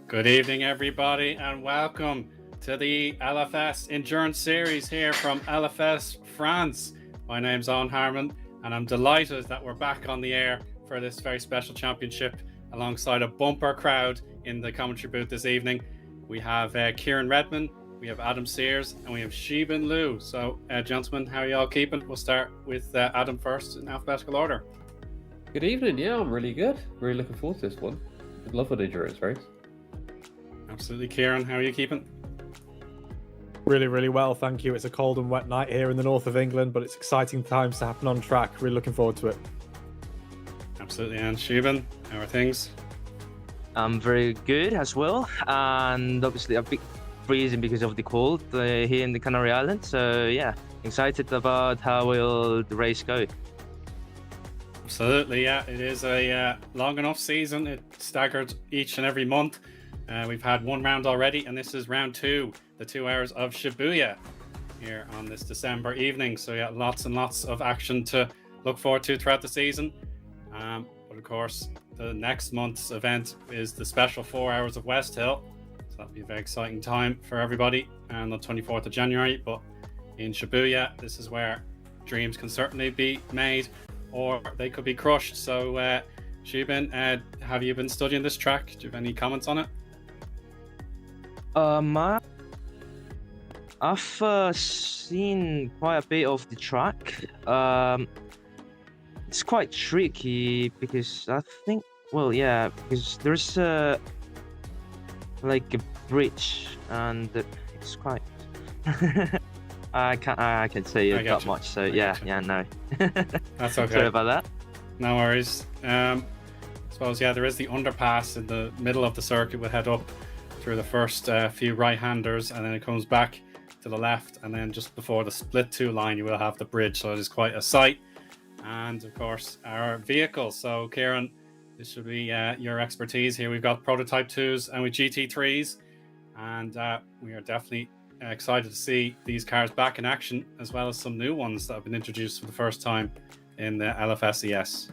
Good evening, everybody, and welcome to the LFS Endurance Series here from LFS France. My name's Eoin Harmon, and I'm delighted that we're back on the air for this very special championship alongside a bumper crowd in the commentary booth this evening. We have Kieran Redman, we have Adam Sears, and we have Xibin Liu. So, gentlemen, how are you all keeping? We'll start with Adam first in alphabetical order. Good evening. Yeah, I'm really good. Really looking forward to this one. I'd love an endurance race. Absolutely. Kieran, how are you keeping? Really well, thank you. It's a cold and wet night here in the north of England, but it's exciting times to happen on track. Really looking forward to it. Absolutely. And Xibin, how are things? I'm very good as well, and obviously a bit freezing because of the cold here in the Canary Islands. So yeah, excited about how will the race go. Absolutely, yeah. It is a long enough season. It staggered each and every month. We've had one round already, and this is round two, the 2 hours of Shibuya here on this December evening. So yeah, lots and lots of action to look forward to throughout the season. But of course, the next month's event is the special 4 hours of West Hill. So that'll be a very exciting time for everybody on the 24th of January. But in Shibuya, this is where dreams can certainly be made, or they could be crushed. So Xibin, have you been studying this track? Do you have any comments on it? I've seen quite a bit of the track. It's quite tricky because I think, because there's like a bridge, and it's quite. I can't say it that much. So no. That's okay. Sorry about that. No worries. I suppose there is the underpass in the middle of the circuit. We'll head up through the first few right-handers, and then it comes back to the left, and then just before the split two line you will have the bridge, so it is quite a sight. And of course our vehicles. So Kieran, this should be your expertise here. We've got prototype 2s and with GT3s, and we are definitely excited to see these cars back in action, as well as some new ones that have been introduced for the first time in the LFS ES.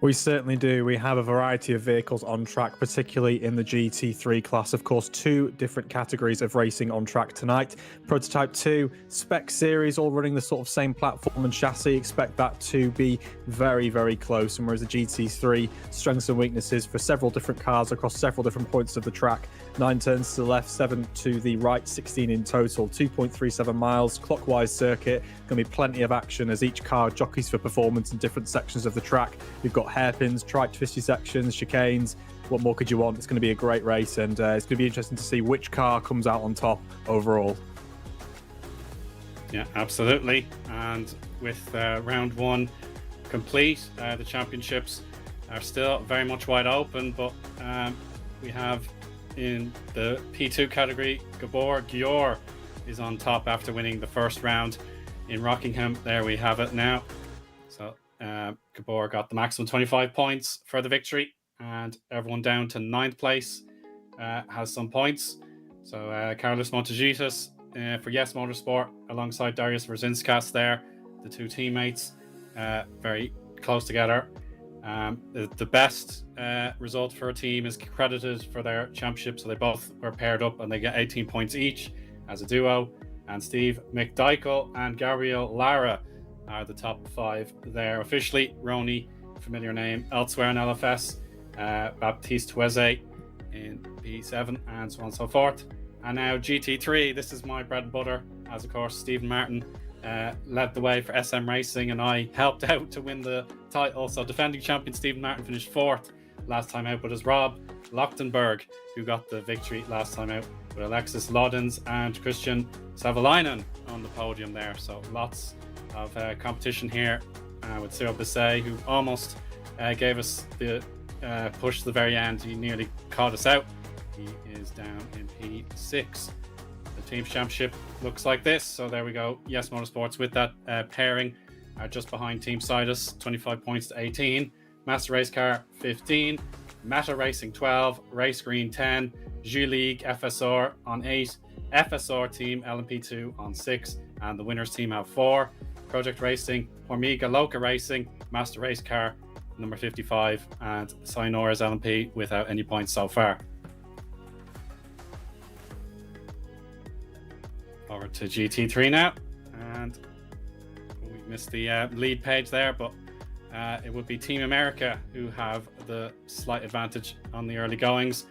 We certainly do. We have a variety of vehicles on track, particularly in the GT3 class. Of course, two different categories of racing on track tonight. Prototype 2, Spec Series, all running the sort of same platform and chassis. Expect that to be very close. And whereas the GT3, strengths and weaknesses for several different cars across several different points of the track. 9 turns to the left, 7 to the right, 16 in total, 2.37 miles, clockwise circuit. Going to be plenty of action as each car jockeys for performance in different sections of the track. You've got hairpins, trike twisty sections, chicanes. What more could you want? It's going to be a great race, and it's going to be interesting to see which car comes out on top overall. Yeah, absolutely. And with round one complete, the championships are still very much wide open, but we have in the P2 category, Gabor Gior is on top after winning the first round in Rockingham. There we have it now. So Gabor got the maximum 25 points for the victory, and everyone down to 9th place has some points. So Carlos Montagitas for Yes Motorsport alongside Darius Verzinskas there, the two teammates, very close together. The best result for a team is credited for their championship, so they both were paired up and they get 18 points each as a duo. And Steve McDykel and Gabriel Lara are the top 5 there officially. Roni, familiar name elsewhere in LFS, Baptiste Tueze in P7, and so on and so forth. And now GT3, this is my bread and butter, as of course Stephen Martin led the way for SM Racing, and I helped out to win the title. So defending champion Stephen Martin finished 4th last time out, but it's Rob Lochtenberg who got the victory last time out, with Alexis Lodens and Christian Savalainen on the podium there. So lots of competition here with Cyril Bisset, who almost gave us the push to the very end. He nearly caught us out. He is down in P6. The Teams Championship looks like this. So there we go. Yes Motorsports with that pairing are just behind Team Sidus, 25 points to 18. Master Race Car 15. Meta Racing 12. Race Green 10. Ju League FSR on 8. FSR Team LMP2 on 6. And the winners team have 4. Project Racing, Hormiga Loca Racing, Master Race Car number 55, and Sayonara's LMP without any points so far. Over to GT3 now, and we missed the lead page there, but it would be Team America who have the slight advantage on the early goings,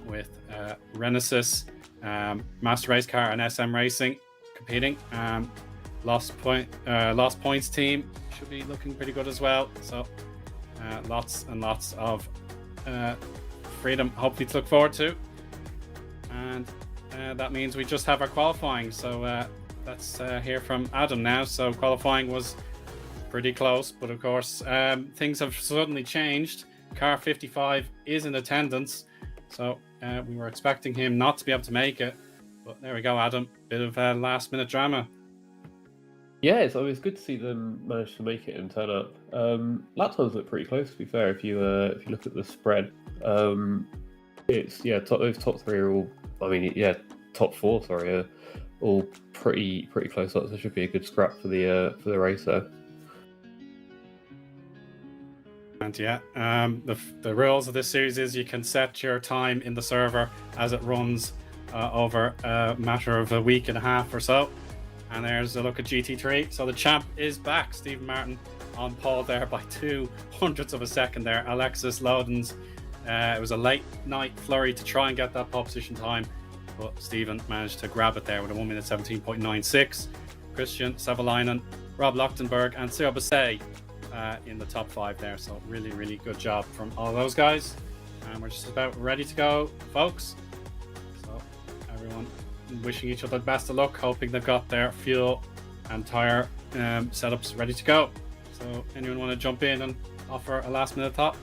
with Renesis, Master Race Car, and SM Racing competing. Lost Points team should be looking pretty good as well. So lots and lots of freedom, hopefully, to look forward to. And that means we just have our qualifying. So let's hear from Adam now. So qualifying was pretty close, but of course things have suddenly changed. Car 55 is in attendance, so we were expecting him not to be able to make it, but there we go, Adam. Bit of last minute drama. Yeah, it's always good to see them manage to make it and turn up. Lap times look pretty close, to be fair. If you look at the spread, it's those top three are all. I mean, yeah, top four, sorry, are all pretty close. So it should be a good scrap for the race there. And yeah, the rules of this series is you can set your time in the server as it runs over a matter of a week and a half or so. And there's a look at GT3. So the champ is back. Stephen Martin on pole there by 0.02 of a second there. Alexis Lodens, it was a late night flurry to try and get that pole position time, but Stephen managed to grab it there with a 1 minute 17.96. Christian Savalainen, Rob Lochtenberg, and Cyril Basset in the top 5 there. So really, really good job from all those guys. And we're just about ready to go, folks. So everyone wishing each other the best of luck, hoping they've got their fuel and tyre setups ready to go. So anyone want to jump in and offer a last minute thought?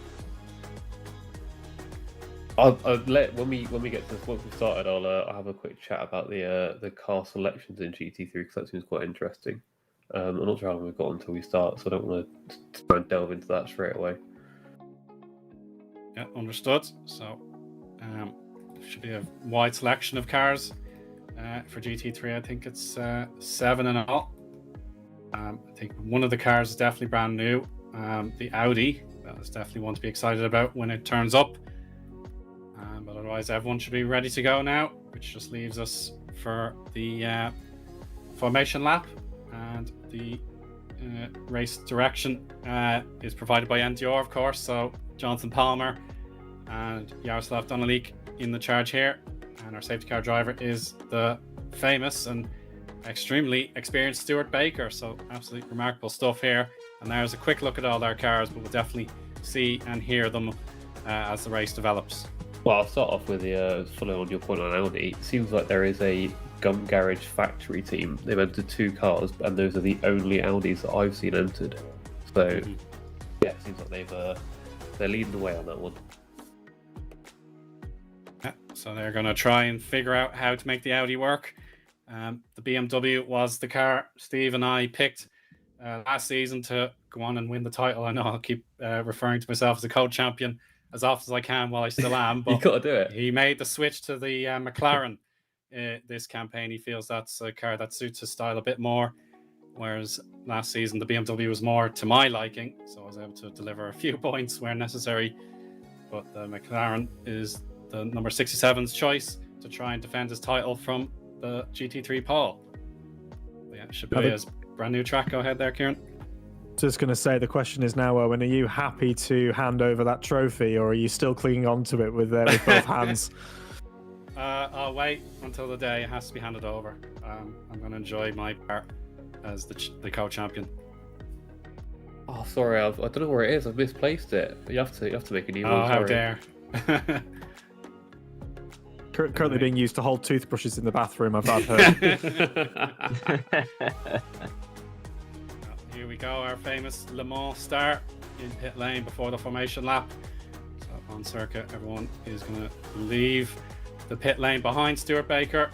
I'll let when we get to this, once we've started, I'll have a quick chat about the car selections in GT3 because that seems quite interesting. I'm not sure how long we've got until we start, so I don't want to try and delve into that straight away. Yeah, understood. So should be a wide selection of cars for GT3. I think it's 7 in all. I think one of the cars is definitely brand new. The Audi, that is definitely one to be excited about when it turns up. But otherwise, everyone should be ready to go now, which just leaves us for the formation lap. And the race direction is provided by NDR, of course. So Jonathan Palmer and Jaroslav Donalik in the charge here. And our safety car driver is the famous and extremely experienced Stuart Baker. So absolutely remarkable stuff here. And there's a quick look at all our cars, but we'll definitely see and hear them as the race develops. Well, I'll start off with the following on your point on Audi. It seems like there is a Gum Garage factory team. They've entered 2 cars, and those are the only Audis that I've seen entered. So, yeah, it seems like they're leading the way on that one. Yeah, so they're going to try and figure out how to make the Audi work. The BMW was the car Steve and I picked last season to go on and win the title. I know I'll keep referring to myself as a co-champion as often as I can while I still am, but you got to do it. He made the switch to the McLaren this campaign. He feels that's a car that suits his style a bit more, whereas last season the BMW was more to my liking, so I was able to deliver a few points where necessary. But the McLaren is the number 67's choice to try and defend his title from the GT3 pole. But yeah, Shibuya's brand new track. Go ahead there, Kieran. Just going to say, the question is now, Owen, are you happy to hand over that trophy, or are you still clinging on to it with both hands? I'll wait until the day it has to be handed over. I'm going to enjoy my part as the co-champion. Oh, sorry, I don't know where it is. I've misplaced it. You have to make a new one. Oh, how sorry. dare! Currently being used to hold toothbrushes in the bathroom, I've heard. Here we go, our famous Le Mans start in pit lane before the formation lap. So on circuit, everyone is going to leave the pit lane behind Stuart Baker.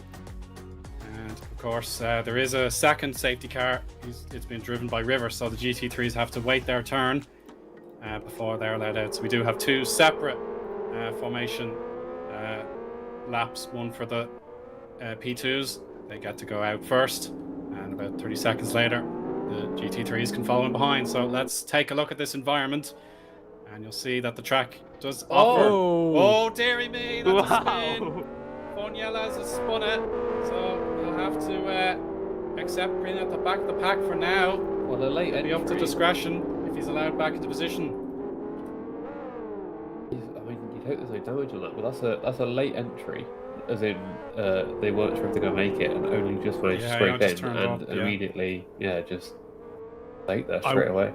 And of course, there is a second safety car. It's been driven by River, so the GT3s have to wait their turn before they're allowed out. So we do have 2 separate formation laps, one for the P2s. They get to go out first, and about 30 seconds later, the the GT3s can follow in behind. So let's take a look at this environment, and you'll see that the track does offer. Oh dearie me, that's a spin. Fonyelas has spun it, so he'll have to accept being at the back of the pack for now. Well, a late It'll be entry. up to discretion if he's allowed back into position. I mean, you'd hope there's no damage on that, but that's a late entry. As in, they weren't sure if they're going to make it, and only just managed to scrape just in, turned and up, yeah. immediately, just late there straight away.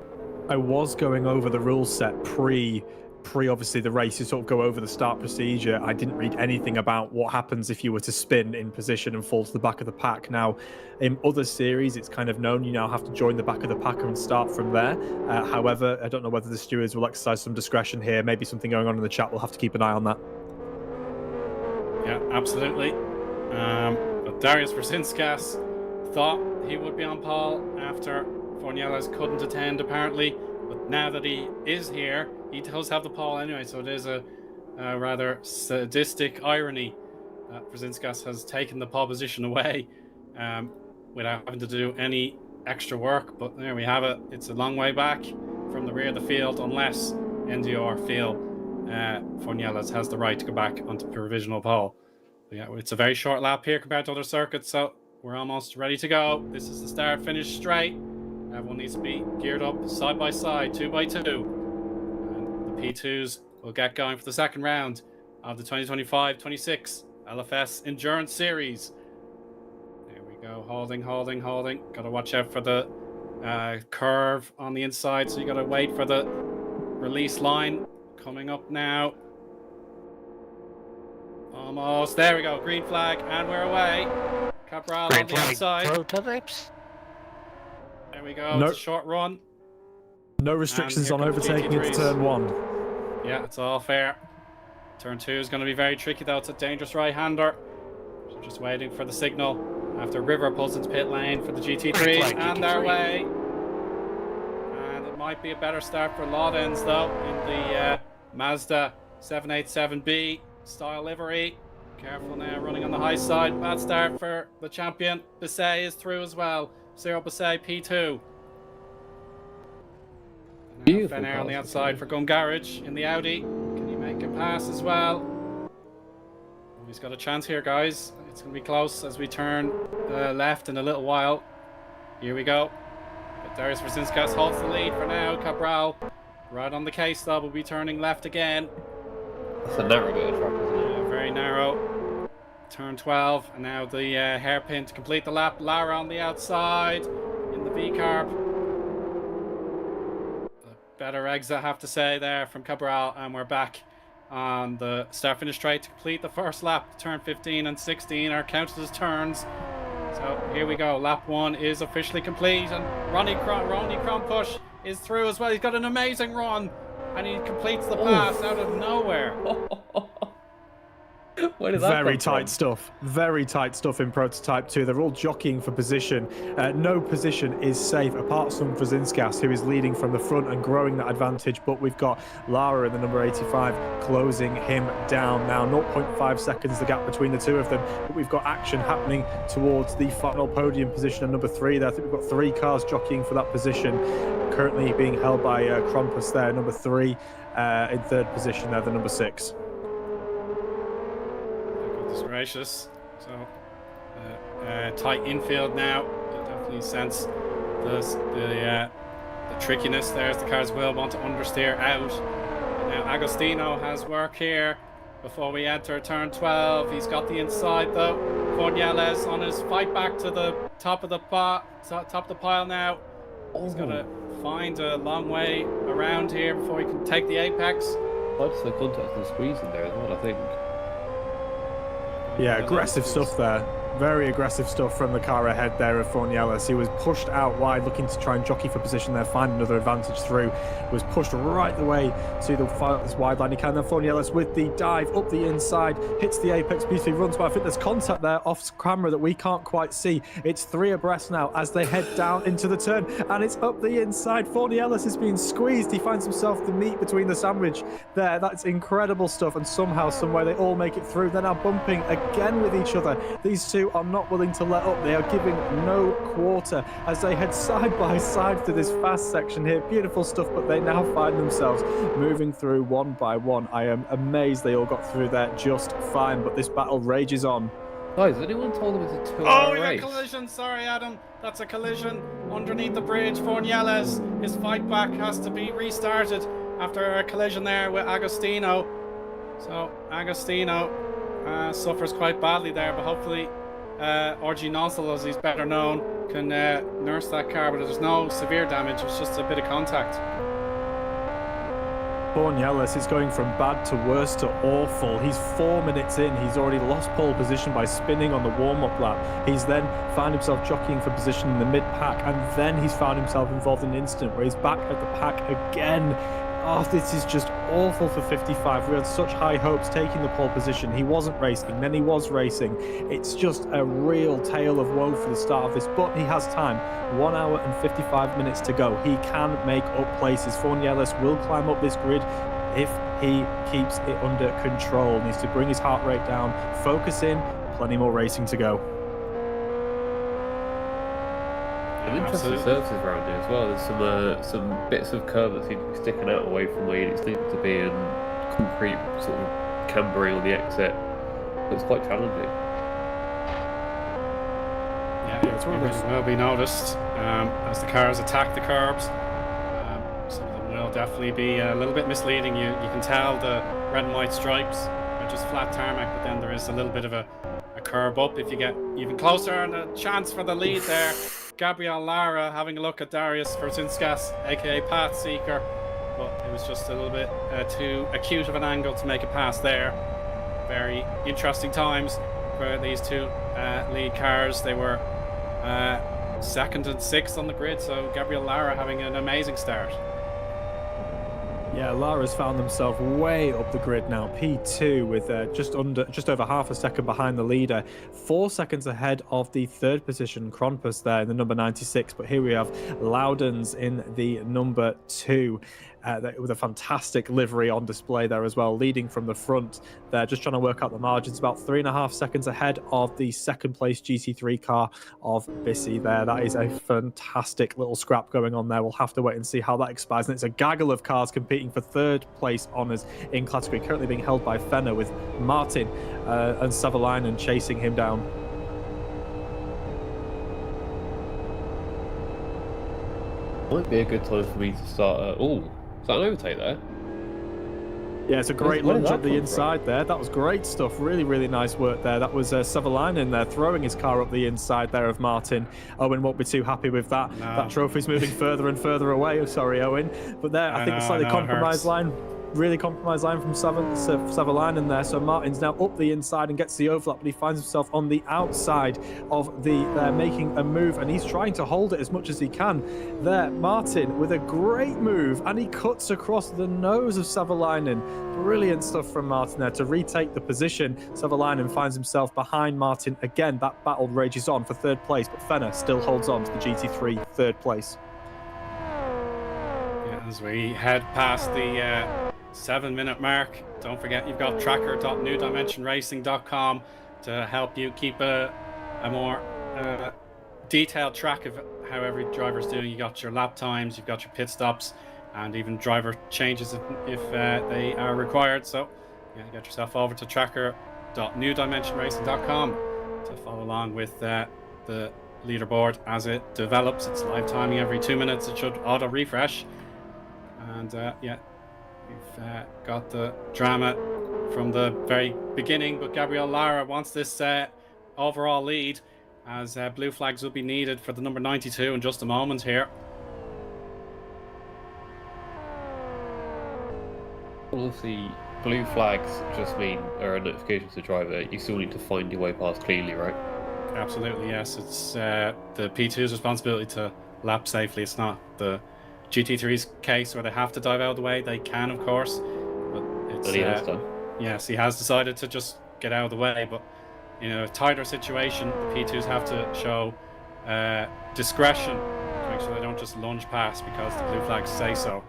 I was going over the rule set pre obviously the race. You sort of go over the start procedure. I didn't read anything about what happens if you were to spin in position and fall to the back of the pack. Now, in other series, it's kind of known you now have to join the back of the pack and start from there. However, I don't know whether the stewards will exercise some discretion here. Maybe something going on in the chat. We'll have to keep an eye on that. Yeah, absolutely. But Darius Brzezinskas thought he would be on pole after Fornielas couldn't attend, apparently. But now that he is here, he does have the pole anyway. So it is a rather sadistic irony that Brzezinskas has taken the pole position away without having to do any extra work. But there we have it. It's a long way back from the rear of the field, unless NDR feel Fornielas has the right to go back onto provisional pole. But yeah, it's a very short lap here compared to other circuits, so we're almost ready to go. This is the start finish straight. Everyone needs to be geared up side by side, 2 by 2. And the P2s will get going for the second round of the 2025-26 LFS Endurance Series. There we go, holding. Got to watch out for the curve on the inside, so you got to wait for the release line. Coming up now. Almost. There we go. Green flag, and we're away. Cabral on the outside. Prototypes. There we go. No. It's a short run. No restrictions And on here come the overtaking into GT3s. turn 1. Yeah, it's all fair. Turn 2 is going to be very tricky, though. It's a dangerous right-hander. So just waiting for the signal after River pulls into pit lane for the GT3s and their way. And it might be a better start for Laudens, though, in the Mazda 787B style livery. Careful now, running on the high side. Bad start for the champion. Bisset is through as well. Cyril Bisset, P2. Beautiful Fenair on the pass, outside for Gun Garage in the Audi. Can he make a pass as well? Oh, he's got a chance here, guys. It's going to be close as we turn left in a little while. Here we go. But Darius Brzezinskas holds the lead for now. Cabral right on the case, though, will be turning left again. That's a narrow bit of track, isn't it? Yeah, very narrow. Turn 12, and now the hairpin to complete the lap. Lara on the outside in the V-carb. Better exit, I have to say, there from Cabral, and we're back on the start-finish straight to complete the first lap. Turn 15 and 16 are counted as turns. So here we go. Lap 1 is officially complete, and Ronnie Krompush is through as well. He's got an amazing run, and he completes the pass out of nowhere. Where did that Very come tight from? stuff. Very tight stuff in Prototype 2. They're all jockeying for position. No position is safe, apart from Brzezinskas, who is leading from the front and growing that advantage. But we've got Lara in the number 85 closing him down now. 0.5 seconds the gap between the two of them. But we've got action happening towards the final podium position of number 3 there. I think we've got 3 cars jockeying for that position. Currently being held by Krampus there, number 3. In third position there, the number 6. Goodness gracious. So tight infield now. You definitely sense the trickiness there as the cars will want to understeer out. And now Agostino has work here before we enter turn 12. He's got the inside though. Fornielas on his fight back to the top of the pile now. He's got to find a long way around here before he can take the apex. What's the contact and squeeze in there as well, I think. Yeah, aggressive stuff there. Very aggressive stuff from the car ahead there of Fornielas. He was pushed out wide, looking to try and jockey for position there, find another advantage through. Was pushed right the way to the farthest wide line. He can then Fornielas with the dive up the inside, hits the apex beautifully, runs by. I think there's contact there off camera that we can't quite see. It's 3 abreast now as they head down into the turn, and it's up the inside. Fornielas is being squeezed. He finds himself the meat between the sandwich there. That's incredible stuff, and somehow, someway, they all make it through. They're now bumping again with each other. These two P2 are not willing to let up. They are giving no quarter as they head side by side through this fast section here. Beautiful stuff, but they now find themselves moving through one by one. I am amazed they all got through there just fine, but this battle rages on. Guys, has anyone told them it's a 2-hour Oh, we race? got collision. Sorry, Adam. That's a collision underneath the bridge. Fornieles, his fight back has to be restarted after a collision there with Agostino. So Agostino suffers quite badly there, but hopefully RG Nozzle, as he's better known, can nurse that car, but there's no severe damage. It's just a bit of contact. Fornieles is going from bad to worse to awful. He's 4 minutes in. He's already lost pole position by spinning on the warm-up lap. He's then found himself jockeying for position in the mid-pack, and then he's found himself involved in an incident where he's back at the pack again. Oh, this is just awful for 55. We had such high hopes taking the pole position. He wasn't racing, then he was racing. It's just a real tale of woe for the start of this, but he has time. 1 hour and 55 minutes to go. He can make up places. Fornieles will climb up this grid if he keeps it under control. Needs to bring his heart rate down, focus in, plenty more racing to go. Some interesting surfaces around here as well. There's some bits of curb that seem to be sticking out away from where it seems to be, and concrete sort of cambering on the exit. It's quite challenging. Yeah, it's really well be noticed as the cars attack the curbs. Some of them will definitely be a little bit misleading. You can tell the red and white stripes are just flat tarmac, but then there is a little bit of a curb up if you get even closer, and a chance for the lead there. Gabriel Lara having a look at Darius Verzinskas, aka Path Seeker, but it was just a little bit too acute of an angle to make a pass there. Very interesting times for these two lead cars. They were second and sixth on the grid, so Gabriel Lara having an amazing start. Yeah, Lara's found themselves way up the grid now. P2 with just over half a second behind the leader. 4 seconds ahead of the third position, Kronpus there in the number 96. But here we have Loudons in the number 2. With a fantastic livery on display there as well, leading from the front. They're just trying to work out the margins, about 3.5 seconds ahead of the second place GT3 car of Bissy there. That is a fantastic little scrap going on there. We'll have to wait and see how that expires. And it's a gaggle of cars competing for third place honours in category, currently being held by Fenner, with Martin and Savalainen chasing him down. Might be a good time for me to start. Is that an overtake there? Yeah, it's a great lunge up the inside there. That was great stuff. Really, really nice work there. That was Savalainen there throwing his car up the inside there of Martin. Owen won't be too happy with that. No. That trophy's moving further and further away. Sorry, Owen. But there, I think the slightly compromised line. Really compromised line from Savalainen there. So Martin's now up the inside and gets the overlap, but he finds himself on the outside of the making a move, and he's trying to hold it as much as he can. There, Martin with a great move, and he cuts across the nose of Savalainen. Brilliant stuff from Martin there to retake the position. Savalainen finds himself behind Martin again. That battle rages on for third place, but Fenner still holds on to the GT3 third place. Yeah, as we head past the 7-minute mark, don't forget you've got tracker.newdimensionracing.com to help you keep a more detailed track of how every driver's doing. You got your lap times, you've got your pit stops, and even driver changes if they are required. So yeah, get yourself over to tracker.newdimensionracing.com to follow along with the leaderboard as it develops. It's live timing every 2 minutes. It should auto refresh, and yeah, we've got the drama from the very beginning, but Gabriel Lara wants this overall lead, as blue flags will be needed for the number 92 in just a moment here. Obviously, blue flags just mean a notification to the driver. You still need to find your way past cleanly, right? Absolutely, yes. It's the P2's responsibility to lap safely. It's not the GT3's case where they have to dive out of the way. They can, of course, but it's he has done. Yes, he has decided to just get out of the way. But in a tighter situation, the P2s have to show discretion to make sure they don't just lunge past because the blue flags say so.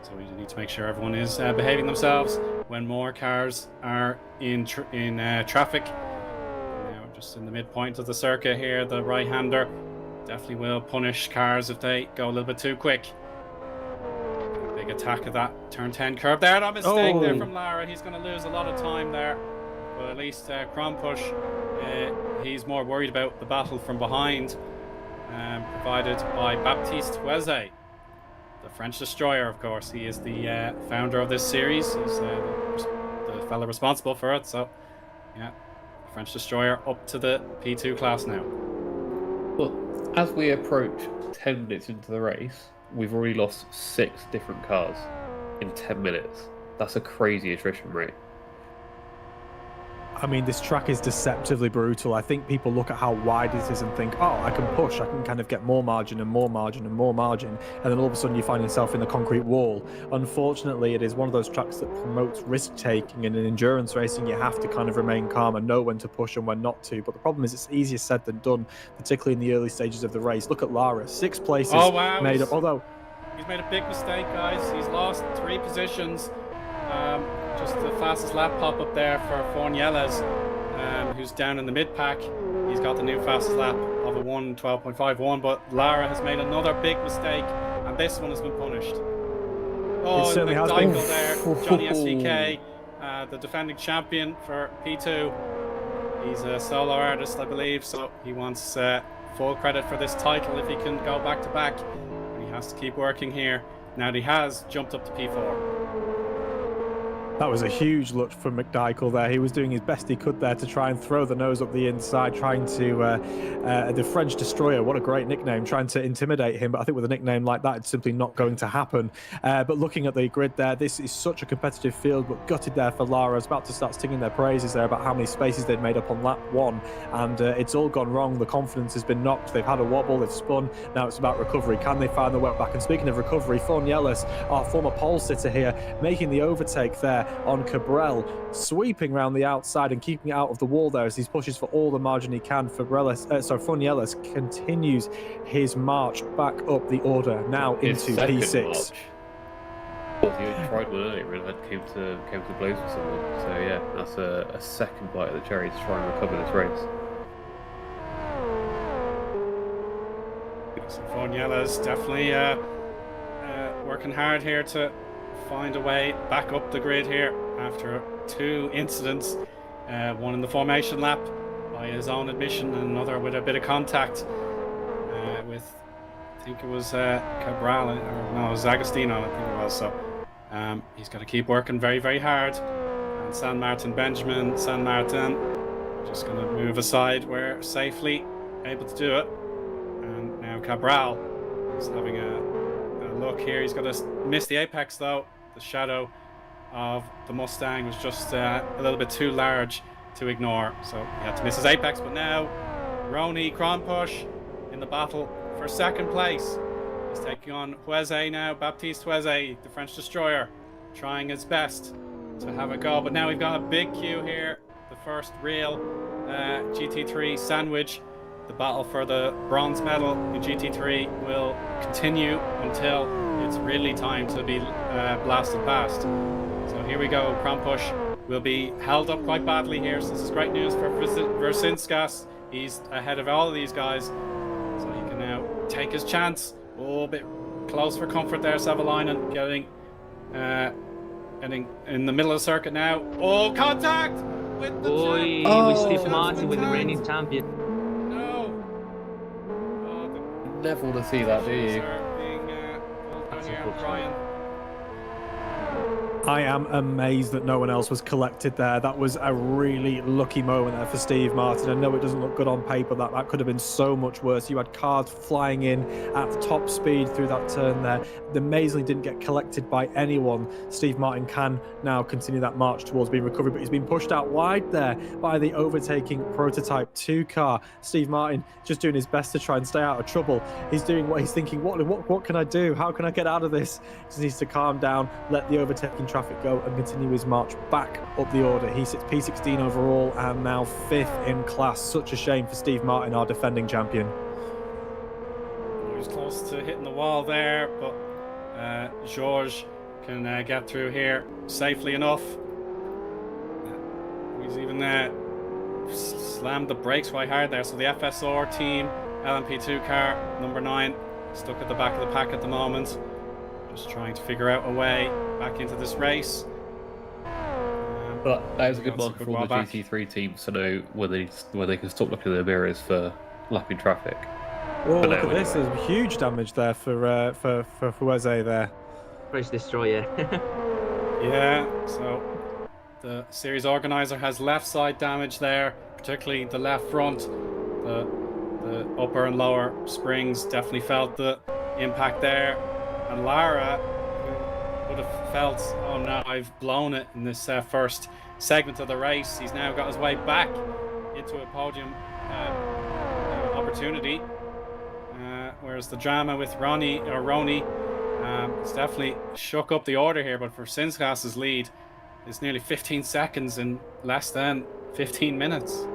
So we need to make sure everyone is behaving themselves when more cars are in traffic. Now just in the midpoint of the circuit here. The right-hander definitely will punish cars if they go a little bit too quick. A big attack of that turn 10 curve there. Not a mistake there from Lara. He's going to lose a lot of time there. But at least Kronpush, he's more worried about the battle from behind, provided by Baptiste Hueze, the French destroyer, of course. He is the founder of this series. He's the fella responsible for it. So, yeah, French destroyer up to the P2 class now. Well, as we approach 10 minutes into the race, we've already lost 6 different cars in 10 minutes. That's a crazy attrition rate. I mean, this track is deceptively brutal. I think people look at how wide it is and think, oh, I can push, I can kind of get more margin and more margin and more margin, and then all of a sudden you find yourself in the concrete wall. Unfortunately, it is one of those tracks that promotes risk-taking, and in endurance racing you have to kind of remain calm and know when to push and when not to. But the problem is it's easier said than done, particularly in the early stages of the race. Look at Lara, 6 places made up, although... He's made a big mistake, guys. He's lost 3 positions. Just the fastest lap pop up there for Fornieles, who's down in the mid-pack. He's got the new fastest lap of a 1:12.51, but Lara has made another big mistake, and this one has been punished. Oh, it certainly has been. been. There, Johnny SVK, the defending champion for P2. He's a solo artist, I believe, so he wants full credit for this title if he can go back-to-back. He has to keep working here. Now that he has jumped up to P4. That was a huge look from McDykel there. He was doing his best he could there to try and throw the nose up the inside, trying to, the French destroyer, what a great nickname, trying to intimidate him. But I think with a nickname like that, it's simply not going to happen. But looking at the grid there, this is such a competitive field, but gutted there for Lara. I was about to start singing their praises there about how many spaces they'd made up on lap 1. And it's all gone wrong. The confidence has been knocked. They've had a wobble, they've spun. Now it's about recovery. Can they find the way back? And speaking of recovery, Fornieles, our former pole sitter here, making the overtake there on Cabrel, sweeping around the outside and keeping it out of the wall there as he pushes for all the margin he can. Fornieles continues his march back up the order, now into P6. Well, he tried one earlier and came to blows with someone. So yeah, that's a second bite of the cherry to try and recover this race. So Fornieles definitely working hard here to find a way back up the grid here after 2 incidents, one in the formation lap by his own admission and another with a bit of contact with, I think it was Cabral, or no, Zagostino, I think it was. So he's got to keep working very, very hard. And San Martin just going to move aside where safely able to do it. And now Cabral is having a look here. He's got to miss the apex though. The shadow of the Mustang was just a little bit too large to ignore, so he had to miss his apex. But now Roni Kronpush in the battle for second place. He's taking on Hueze now, Baptiste Hueze, the French destroyer, trying his best to have a go. But now we've got a big queue here, the first real GT3 sandwich. The battle for the bronze medal in GT3 will continue until it's really time to be blasted past. So here we go. Kronpush will be held up quite badly here. So this is great news for Versinskas. He's ahead of all of these guys, so he can now take his chance. Oh, a bit close for comfort there. Savalainen getting in the middle of the circuit now. Oh, contact with the with Steve Martin, with the reigning champion. Never want to see that, do you? I am amazed that no one else was collected there. That was a really lucky moment there for Steve Martin. I know it doesn't look good on paper, that could have been so much worse. You had cars flying in at top speed through that turn there. They amazingly didn't get collected by anyone. Steve Martin can now continue that march towards being recovered, but he's been pushed out wide there by the overtaking Prototype 2 car. Steve Martin just doing his best to try and stay out of trouble. He's doing what he's thinking, what can I do? How can I get out of this? He just needs to calm down, let the overtaking traffic go and continue his march back up the order. He sits P16 overall and now 5th in class. Such a shame for Steve Martin, our defending champion. He was close to hitting the wall there, but Georges can get through here safely enough. He's even slammed the brakes quite hard there. So the FSR team, LMP2 car, number 9, stuck at the back of the pack at the moment. Just trying to figure out a way back into this race. But that is a good That's a marker good for all while the back. GT3 teams to know where they can stop looking at their mirrors for lapping traffic. Oh, But look no, at this! anyway. There's huge damage there for Hueze there. Race destroyer. Yeah, so the series organizer has left side damage there, particularly the left front. The upper and lower springs definitely felt the impact there. And Lara, who would have felt, oh no, I've blown it in this first segment of the race. He's now got his way back into a podium opportunity. Whereas the drama with Roni, it's definitely shook up the order here, but for Sinsgas's lead is nearly 15 seconds in less than 15 minutes.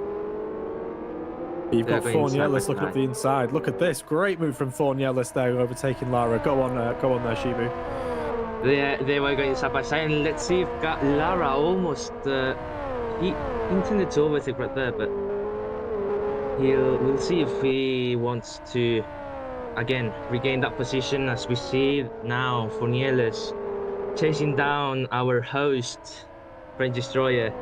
You've got They're going Fornielis side by looking up side. the inside. Look at this. Great move from Fornielis there, overtaking Lara. Go on there, Shibu. They were going side by side, and let's see if Lara almost he intended to overtake right there, but we'll see if he wants to again regain that position. As we see now, Fornielis chasing down our host, French Destroyer.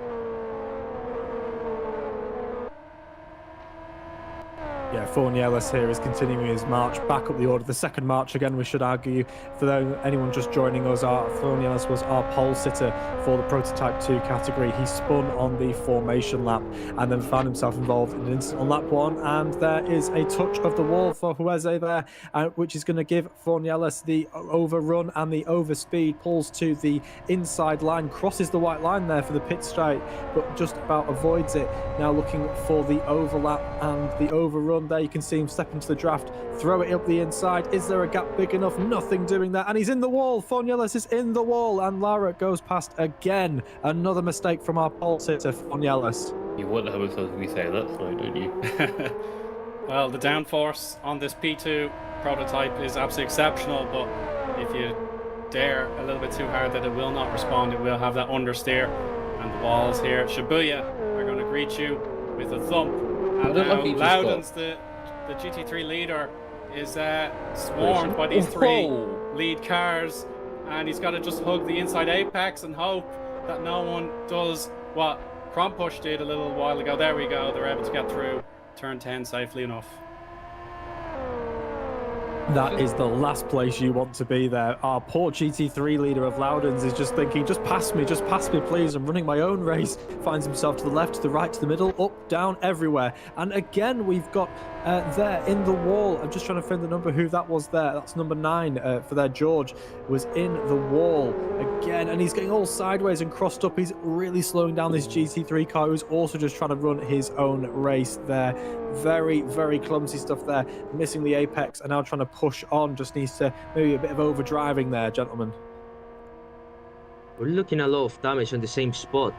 Yeah, Fornielis here is continuing his march back up the order. The second march again, we should argue, for anyone just joining us, Fornielis was our pole sitter for the Prototype 2 category. He spun on the formation lap and then found himself involved in an incident on lap 1. And there is a touch of the wall for Hueze there, which is going to give Fornielis the overrun and the overspeed. Pulls to the inside line, crosses the white line there for the pit straight, but just about avoids it. Now looking for the overlap and the overrun. There you can see him step into the draft, throw it up the inside. Is there a gap big enough? Nothing doing that, and he's in the wall. Fornielis is in the wall, and Lara goes past again. Another mistake from our pole sitter, Fornielis. You wonder how much we say that slow, don't you? Well, the downforce on this P2 prototype is absolutely exceptional, but if you dare a little bit too hard, that it will not respond. It will have that understeer, and the walls here at Shibuya are going to greet you with a thump. And don't now like he just Loudon's, the GT3 leader, is swarmed by these 3 lead cars, and he's got to just hug the inside apex and hope that no one does what Crompush did a little while ago. There we go, they're able to get through turn 10 safely enough. That is the last place you want to be there. Our poor GT3 leader of Loudon's is just thinking, just pass me, please. I'm running my own race. Finds himself to the left, to the right, to the middle, up, down, everywhere. And again, we've got there in the wall. I'm just trying to find the number who that was there. That's number 9 for there. George was in the wall again, and he's getting all sideways and crossed up. He's really slowing down this GT3 car, who's also just trying to run his own race there. Very, very clumsy stuff there. Missing the apex and now trying to push on. Just needs to maybe a bit of overdriving there, gentlemen. We're looking at a lot of damage on the same spot.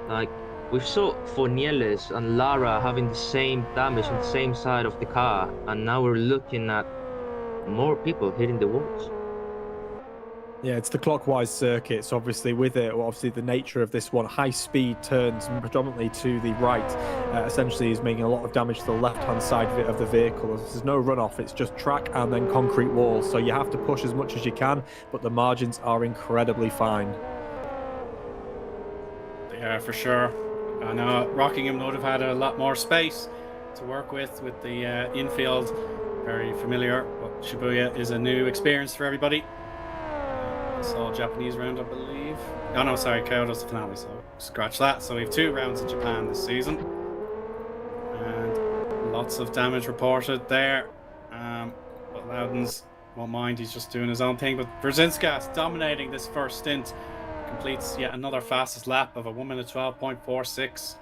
Like, we saw Fornielis and Lara having the same damage on the same side of the car, and now we're looking at more people hitting the walls. Yeah, it's the clockwise circuit, so obviously with it, obviously the nature of this one, high speed turns predominantly to the right, essentially is making a lot of damage to the left-hand side of the vehicle. There's no runoff, it's just track and then concrete walls, so you have to push as much as you can, but the margins are incredibly fine. Yeah, for sure. I know Rockingham would have had a lot more space to work with the infield. Very familiar, but Shibuya is a new experience for everybody. It's all Japanese round, I believe. Oh no, sorry, Kyoto's the finale, so scratch that. So we have 2 rounds in Japan this season. And lots of damage reported there. But Loudon's won't mind, he's just doing his own thing. But Brzezinskas dominating this first stint. Completes yet another fastest lap of a 1:12.46.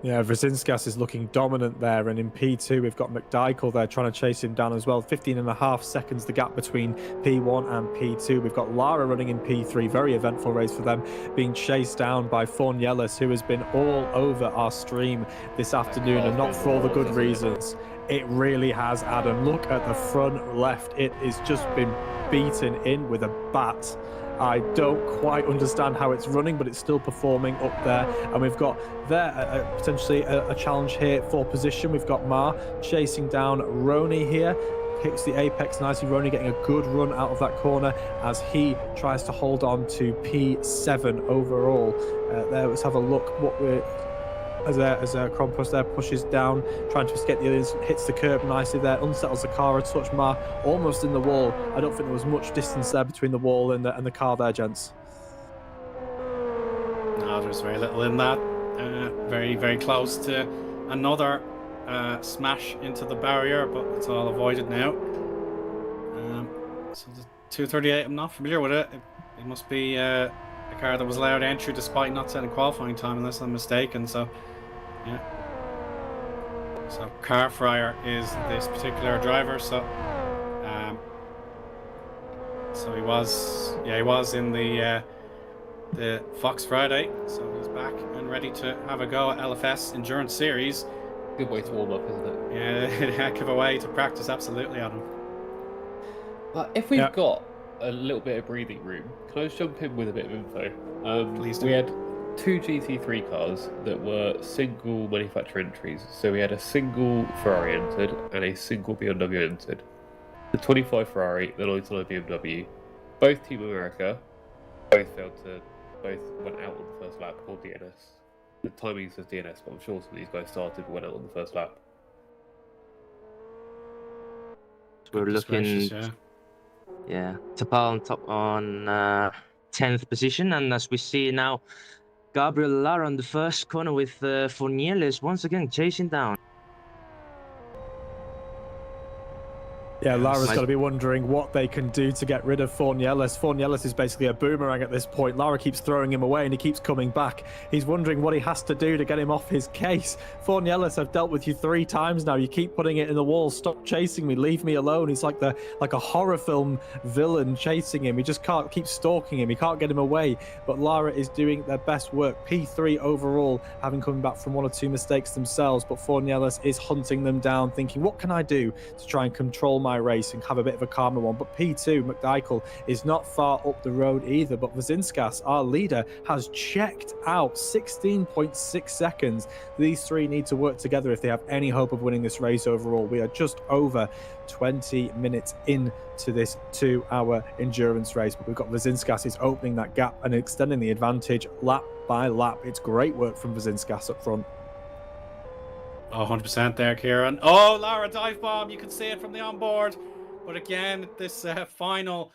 Yeah, Brzezinskas is looking dominant there, and in P2 we've got McDykel there trying to chase him down as well. 15.5 seconds the gap between P1 and P2. We've got Lara running in P3, very eventful race for them, being chased down by Fornielis, who has been all over our stream this afternoon, and not for all the good reasons. It really has, Adam. Look at the front left. It has just been beaten in with a bat. I don't quite understand how it's running, but it's still performing up there. And we've got there potentially a challenge here for position. We've got Ma chasing down Roni here. Hits the apex nicely. Roni getting a good run out of that corner as he tries to hold on to P7 overall. There, let's have a look what we're... As Krompus there pushes down, trying to escape the others, hits the curb nicely there, unsettles the car a touch. Ma almost in the wall. I don't think there was much distance there between the wall and the car there, gents. No, there's very little in that. Very, very close to another smash into the barrier, but it's all avoided now. So the 238, I'm not familiar with it. It must be a car that was allowed entry despite not setting qualifying time, unless I'm mistaken. So, yeah. So Car Fryer is this particular driver. So, so he was in the Fox Friday. So he's back and ready to have a go at LFS Endurance Series. Good way to warm up, isn't it? Yeah, heck of a way to practice, absolutely, Adam. But if we've got a little bit of breathing room, can I just jump in with a bit of info? Please do. We had 2 GT3 cars that were single manufacturer entries. So we had a single Ferrari entered and a single BMW entered. The 25 Ferrari, the 99 BMW, both Team America, both went out on the first lap called DNS. The timing says DNS, but I'm sure some of these guys started but went out on the first lap. We're looking, Tapal on top on 10th position, and as we see now, Gabriel Lara on the first corner with Fornieles once again chasing down. Yeah, Lara's got to be wondering what they can do to get rid of Fornieles. Fornieles is basically a boomerang at this point. Lara keeps throwing him away and he keeps coming back. He's wondering what he has to do to get him off his case. Fornieles, I've dealt with you 3 times now. You keep putting it in the wall. Stop chasing me. Leave me alone. He's like a horror film villain chasing him. He just can't keep stalking him. He can't get him away. But Lara is doing their best work. P3 overall, having come back from 1 or 2 mistakes themselves. But Fornieles is hunting them down, thinking, what can I do to try and control my race and have a bit of a calmer one? But P2, McDykel, is not far up the road either. But Vazinskas, our leader, has checked out 16.6 seconds. These 3 need to work together if they have any hope of winning this race overall. We are just over 20 minutes into this 2-hour endurance race, but we've got Vazinskas is opening that gap and extending the advantage lap by lap. It's great work from Vazinskas up front. 100% there, Kieran. Oh, Lara dive bomb. You can see it from the onboard. But again, this final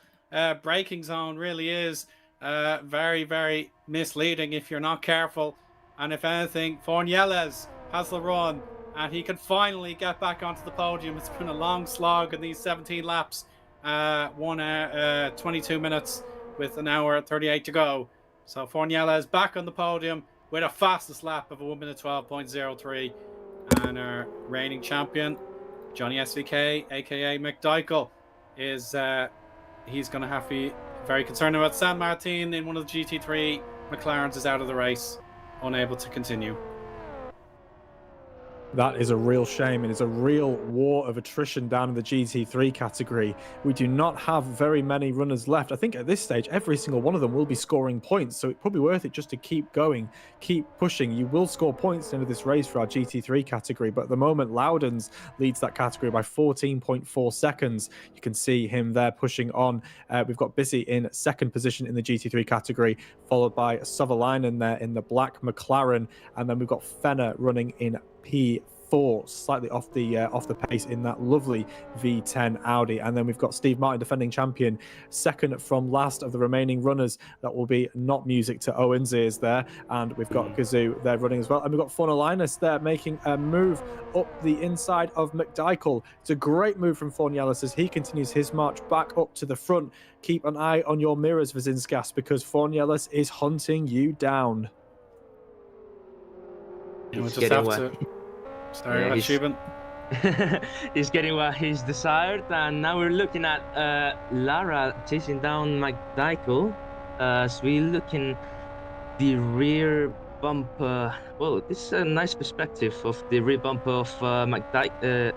braking zone really is very, very misleading if you're not careful. And if anything, Fornieles has the run and he can finally get back onto the podium. It's been a long slog in these 17 laps. 22 minutes with an hour 38 to go. So Fornieles back on the podium with a fastest lap of a 1 minute 12.03. And our reigning champion, Johnny SVK, aka McDykel, is he's going to have to be very concerned about San Martin in one of the GT3 McLarens is out of the race, unable to continue. That is a real shame. It is a real war of attrition down in the GT3 category. We do not have very many runners left. I think at this stage, every single one of them will be scoring points. So it's probably worth it just to keep going, keep pushing. You will score points into this race for our GT3 category. But at the moment, Loudons leads that category by 14.4 seconds. You can see him there pushing on. We've got Bissy in 2nd position in the GT3 category, followed by Sutherland there in the black McLaren. And then we've got Fenner running in P4, slightly off the pace in that lovely V10 Audi. And then we've got Steve Martin, defending champion, 2nd from last of the remaining runners. That will be not music to Owen's ears there. And we've got Gazoo there running as well. And we've got Fornieles there making a move up the inside of McDykel. It's a great move from Fornieles as he continues his march back up to the front. Keep an eye on your mirrors, Vazinskas, because Fornieles is hunting you down. We'll just have to start at Xibin. He's getting what he's desired, and now we're looking at Lara chasing down McDykel. So we're looking the rear bumper. Well, this is a nice perspective of the rear bumper of McDykel.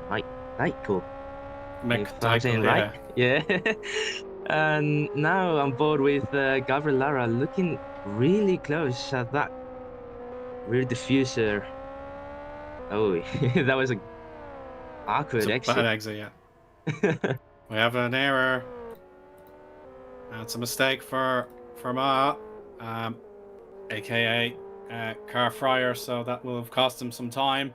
McDykel, right? Yeah. And now I'm board with Gabriel Lara, looking really close at that rear diffuser. Oh, that was a It's awkward a bad exit. exit, yeah. We have an error. That's a mistake for Ma, aka Car Fryer, so that will have cost him some time.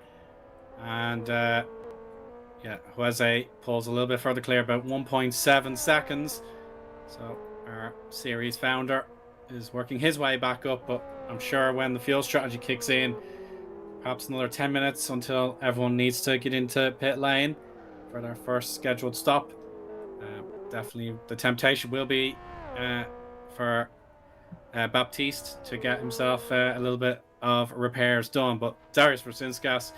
And yeah, Jose pulls a little bit further clear, about 1.7 seconds. So our series founder is working his way back up, but I'm sure when the fuel strategy kicks in, perhaps another 10 minutes until everyone needs to get into pit lane for their first scheduled stop. Definitely the temptation will be for Baptiste to get himself a little bit of repairs done, but Darius Verzinskas,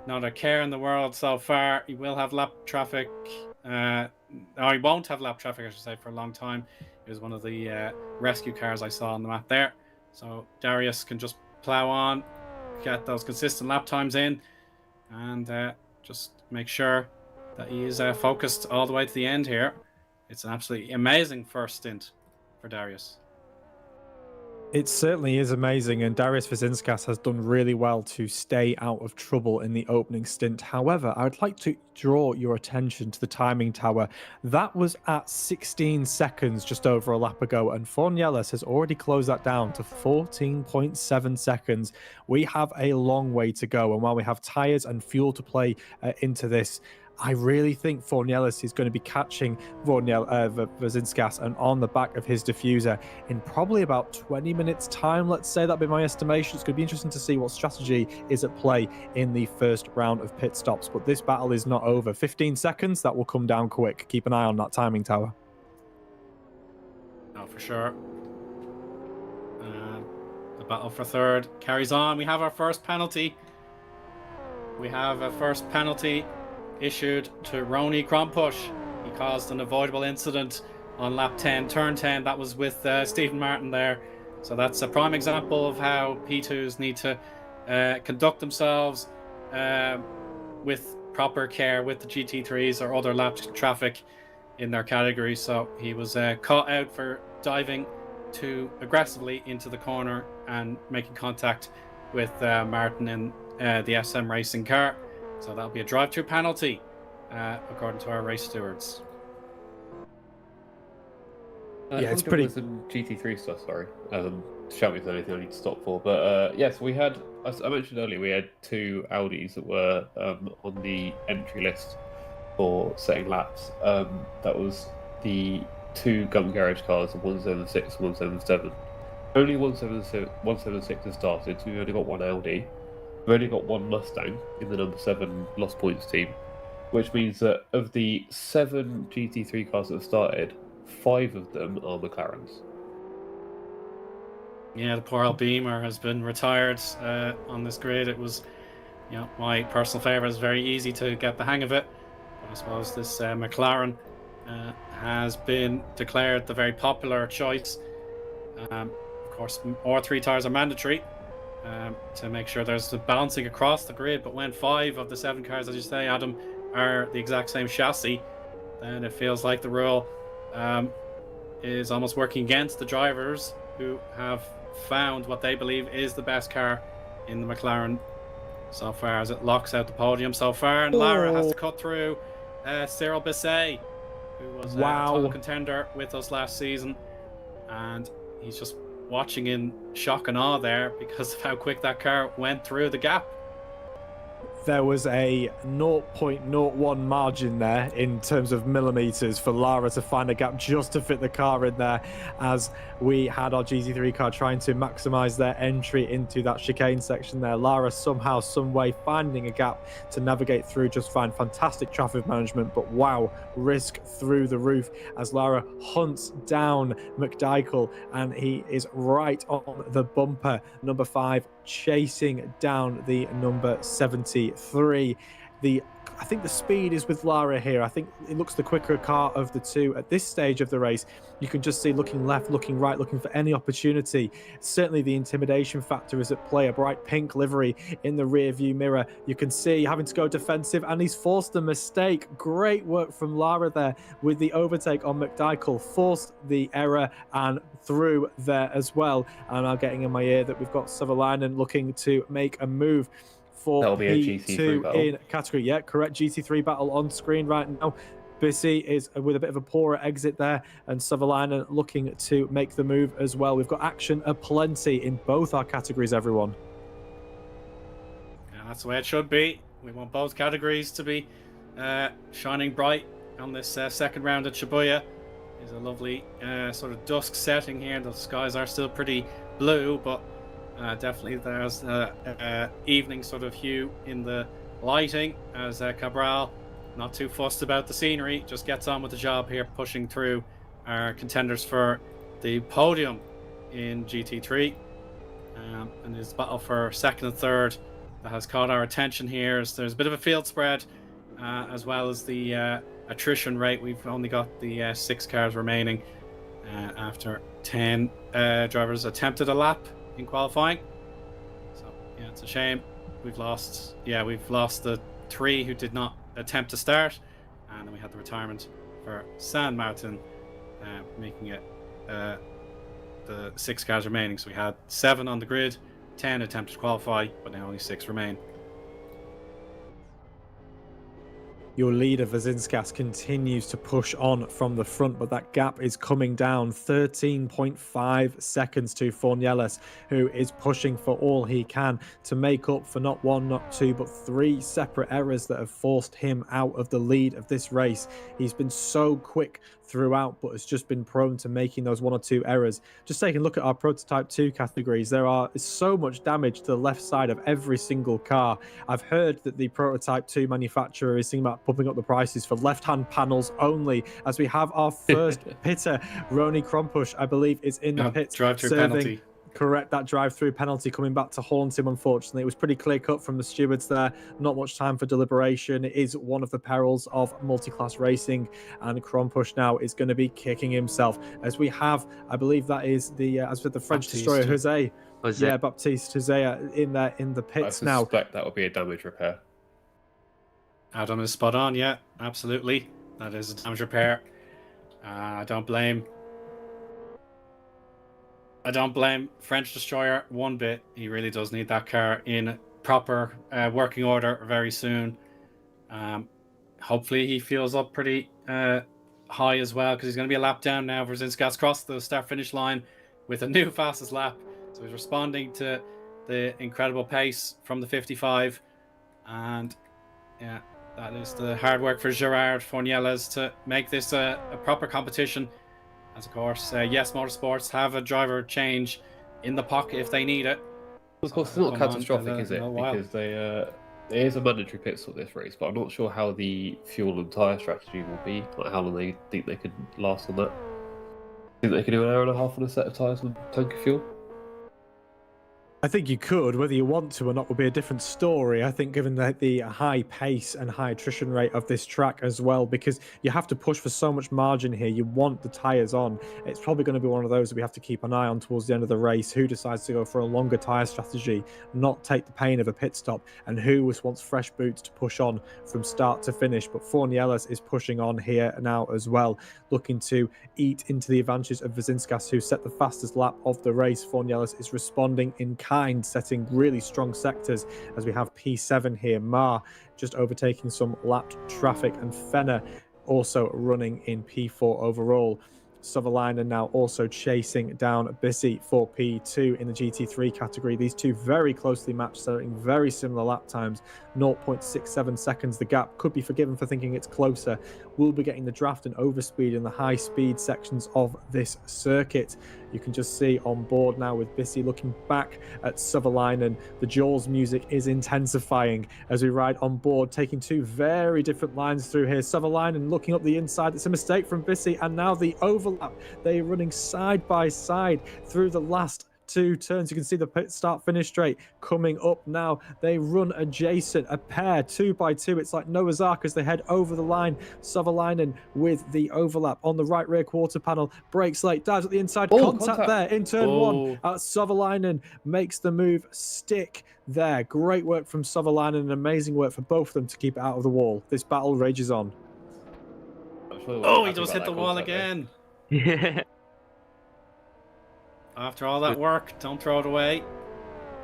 not a care in the world so far. He will have lap traffic, or he won't have lap traffic, I should say, for a long time. It was one of the rescue cars I saw on the map there. So Darius can just plow on, get those consistent lap times in, and just make sure that he is focused all the way to the end here. It's an absolutely amazing first stint for Darius. It certainly is amazing, and Darius Verzinskas has done really well to stay out of trouble in the opening stint. However, I would like to draw your attention to the timing tower. That was at 16 seconds just over a lap ago, and Fornielis has already closed that down to 14.7 seconds. We have a long way to go, and while we have tyres and fuel to play into this, I really think Fornielis is going to be catching Verzinskas and on the back of his diffuser in probably about 20 minutes time. Let's say that'd be my estimation. It's going to be interesting to see what strategy is at play in the first round of pit stops, but this battle is not over. 15 seconds, that will come down quick. Keep an eye on that timing tower. No, for sure. The battle for third carries on. We have our first penalty. We have a first penalty issued to Roni Krompush. He caused an avoidable incident on lap 10, turn 10. That was with Stephen Martin there. So that's a prime example of how P2s need to conduct themselves with proper care with the GT3s or other lap traffic in their category. So he was caught out for diving too aggressively into the corner and making contact with Martin in the SM racing car. So that'll be a drive-through penalty, according to our race stewards. Yeah, it's pretty. Some GT3 stuff. Sorry, shout me if there's anything I need to stop for. But yes, we had. As I mentioned earlier, we had two Audis that were on the entry list for setting laps. That was the two Gun Garage cars, the 176 and 177. Only 176 has started, so we've only got one Audi. We've only got one Mustang in the number 7 Lost Points team, which means that of the 7 GT3 cars that have started, 5 of them are McLarens. Yeah, the poor old Beamer has been retired on this grid. It was, my personal favourite. It's very easy to get the hang of it. But I suppose this McLaren has been declared the very popular choice. Of course, R3 tyres are mandatory. To make sure there's a balancing across the grid, but when 5 of the 7 cars, as you say, Adam, are the exact same chassis, then it feels like the rule is almost working against the drivers who have found what they believe is the best car in the McLaren so far, as it locks out the podium so far. And Lara has to cut through Cyril Bisset, who was a title contender with us last season, and he's just watching in shock and awe there because of how quick that car went through the gap. There was a 0.01 margin there in terms of millimeters for Lara to find a gap just to fit the car in there, as we had our GT3 car trying to maximize their entry into that chicane section there. Lara somehow, some way finding a gap to navigate through just fine. Fantastic traffic management, but wow, risk through the roof as Lara hunts down McDykel, and he is right on the bumper. Number 5 chasing down the number 73. I think the speed is with Lara here. I think it looks the quicker car of the two at this stage of the race. You can just see looking left, looking right, looking for any opportunity. Certainly the intimidation factor is at play. A bright pink livery in the rear view mirror. You can see having to go defensive, and he's forced a mistake. Great work from Lara there with the overtake on McDykel. Forced the error and through there as well. And I'm getting in my ear that we've got Sutherland looking to make a move for That'll be a P2 GT3 battle. in category. Yeah, correct. GT3 battle on screen right now. Bissy is with a bit of a poorer exit there, and Sutherland looking to make the move as well. We've got action aplenty in both our categories, everyone. Yeah, that's the way it should be. We want both categories to be shining bright on this second round at Shibuya. There's a lovely sort of dusk setting here. The skies are still pretty blue, but definitely there's evening sort of hue in the lighting as Cabral, not too fussed about the scenery, just gets on with the job here, pushing through our contenders for the podium in GT3. And his battle for second and third that has caught our attention here. So there's a bit of a field spread as well as the attrition rate. We've only got the 6 cars remaining after 10 drivers attempted a lap in qualifying. So yeah, it's a shame. We've lost the 3 who did not attempt to start, and then we had the retirement for San Martin, making it the 6 cars remaining. So we had 7 on the grid, 10 attempted to qualify, but now only 6 remain. Your leader, Vazinskas, continues to push on from the front, but that gap is coming down. 13.5 seconds to Fornieles, who is pushing for all he can to make up for not 1, not 2, but 3 separate errors that have forced him out of the lead of this race. He's been so quick throughout, but has just been prone to making those 1 or 2 errors. Just taking a look at our Prototype 2 categories, there is so much damage to the left side of every single car. I've heard that the Prototype 2 manufacturer is thinking about pumping up the prices for left-hand panels only, as we have our first pitter, Roni Krompush, I believe, is in the pit. Drive-through penalty. Correct, that drive-through penalty coming back to haunt him, unfortunately. It was pretty clear-cut from the stewards there. Not much time for deliberation. It is one of the perils of multi-class racing, and Krompush now is going to be kicking himself. As we have, I believe that is the, as for the French destroyer, Jose. Yeah, Baptiste Jose in the pits now. I suspect that will be a damage repair. Adam is spot on, yeah, absolutely. That is a damage repair. I don't blame French Destroyer one bit. He really does need that car in proper working order very soon. Hopefully he feels up pretty high as well, because he's going to be a lap down now. Brzezinski's crossed the start-finish line with a new fastest lap. So he's responding to the incredible pace from the 55. And yeah, that is the hard work for Gerard Fornieles to make this a proper competition. As of course, Yes Motorsports have a driver change in the pocket if they need it. Of course, it's not catastrophic, is it? Because there is a mandatory pit stop this race, but I'm not sure how the fuel and tyre strategy will be. Like how long they think they could last on that. Think they could do an hour and a half on a set of tyres and tank of fuel? I think you could. Whether you want to or not will be a different story. I think given the high pace and high attrition rate of this track as well, because you have to push for so much margin here. You want the tyres on. It's probably going to be one of those that we have to keep an eye on towards the end of the race. Who decides to go for a longer tyre strategy, not take the pain of a pit stop, and who just wants fresh boots to push on from start to finish. But Fornieles is pushing on here now as well, looking to eat into the advantages of Vazinskas, who set the fastest lap of the race. Fornieles is responding in kind, setting really strong sectors as we have P7 here. Ma just overtaking some lapped traffic, and Fenner also running in P4 overall. Sutherland now also chasing down Bissy for P2 in the GT3 category. These two very closely matched, setting very similar lap times, 0.67 seconds. The gap could be forgiven for thinking it's closer. We'll be getting the draft and overspeed in the high speed sections of this circuit. You can just see on board now with Bissy looking back at Sutherland, and the Jaws music is intensifying as we ride on board, taking 2 very different lines through here. Sutherland and looking up the inside. It's a mistake from Bissy, and now the overlap. They're running side by side through the last 2 turns. You can see the pit start finish straight coming up now. They run adjacent, a pair, 2 by 2. It's like Noah's Ark as they head over the line. Savalainen with the overlap on the right rear quarter panel. Brakes late, dives at the inside. Contact there in turn 1. Savalainen makes the move stick there. Great work from Savalainen and amazing work for both of them to keep it out of the wall. This battle rages on. Oh, he does hit the wall again. Yeah. After all that work, don't throw it away.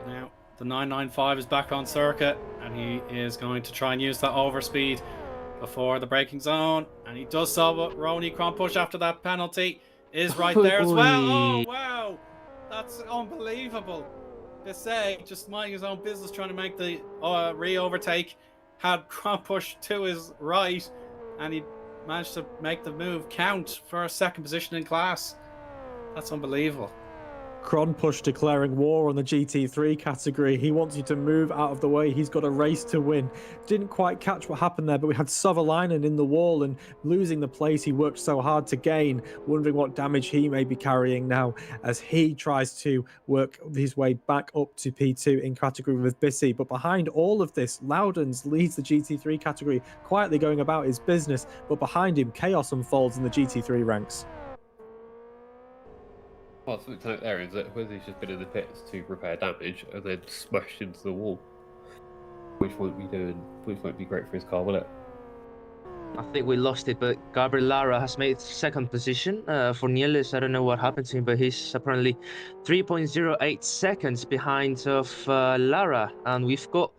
Now, the 995 is back on circuit, and he is going to try and use that overspeed before the braking zone. And he does so, but Ronnie Cronpush after that penalty is right there as well. Oh, wow. That's unbelievable. Say, just minding his own business, trying to make the re-overtake, had Cronpush to his right, and he managed to make the move count for a second position in class. That's unbelievable. Cronpush declaring war on the GT3 category. He wants you to move out of the way. He's got a race to win. Didn't quite catch what happened there, but we had Savalainen in the wall and losing the place he worked so hard to gain, wondering what damage he may be carrying now as he tries to work his way back up to P2 in category with Bissy. But behind all of this, Loudons leads the GT3 category, quietly going about his business, but behind him, chaos unfolds in the GT3 ranks. Well, something to note there is that Wesley's just been in the pits to repair damage and then smashed into the wall, which won't be great for his car, will it? I think we lost it, but Gabriel Lara has made second position. For Nielis, I don't know what happened to him, but he's apparently 3.08 seconds behind of Lara. And we've got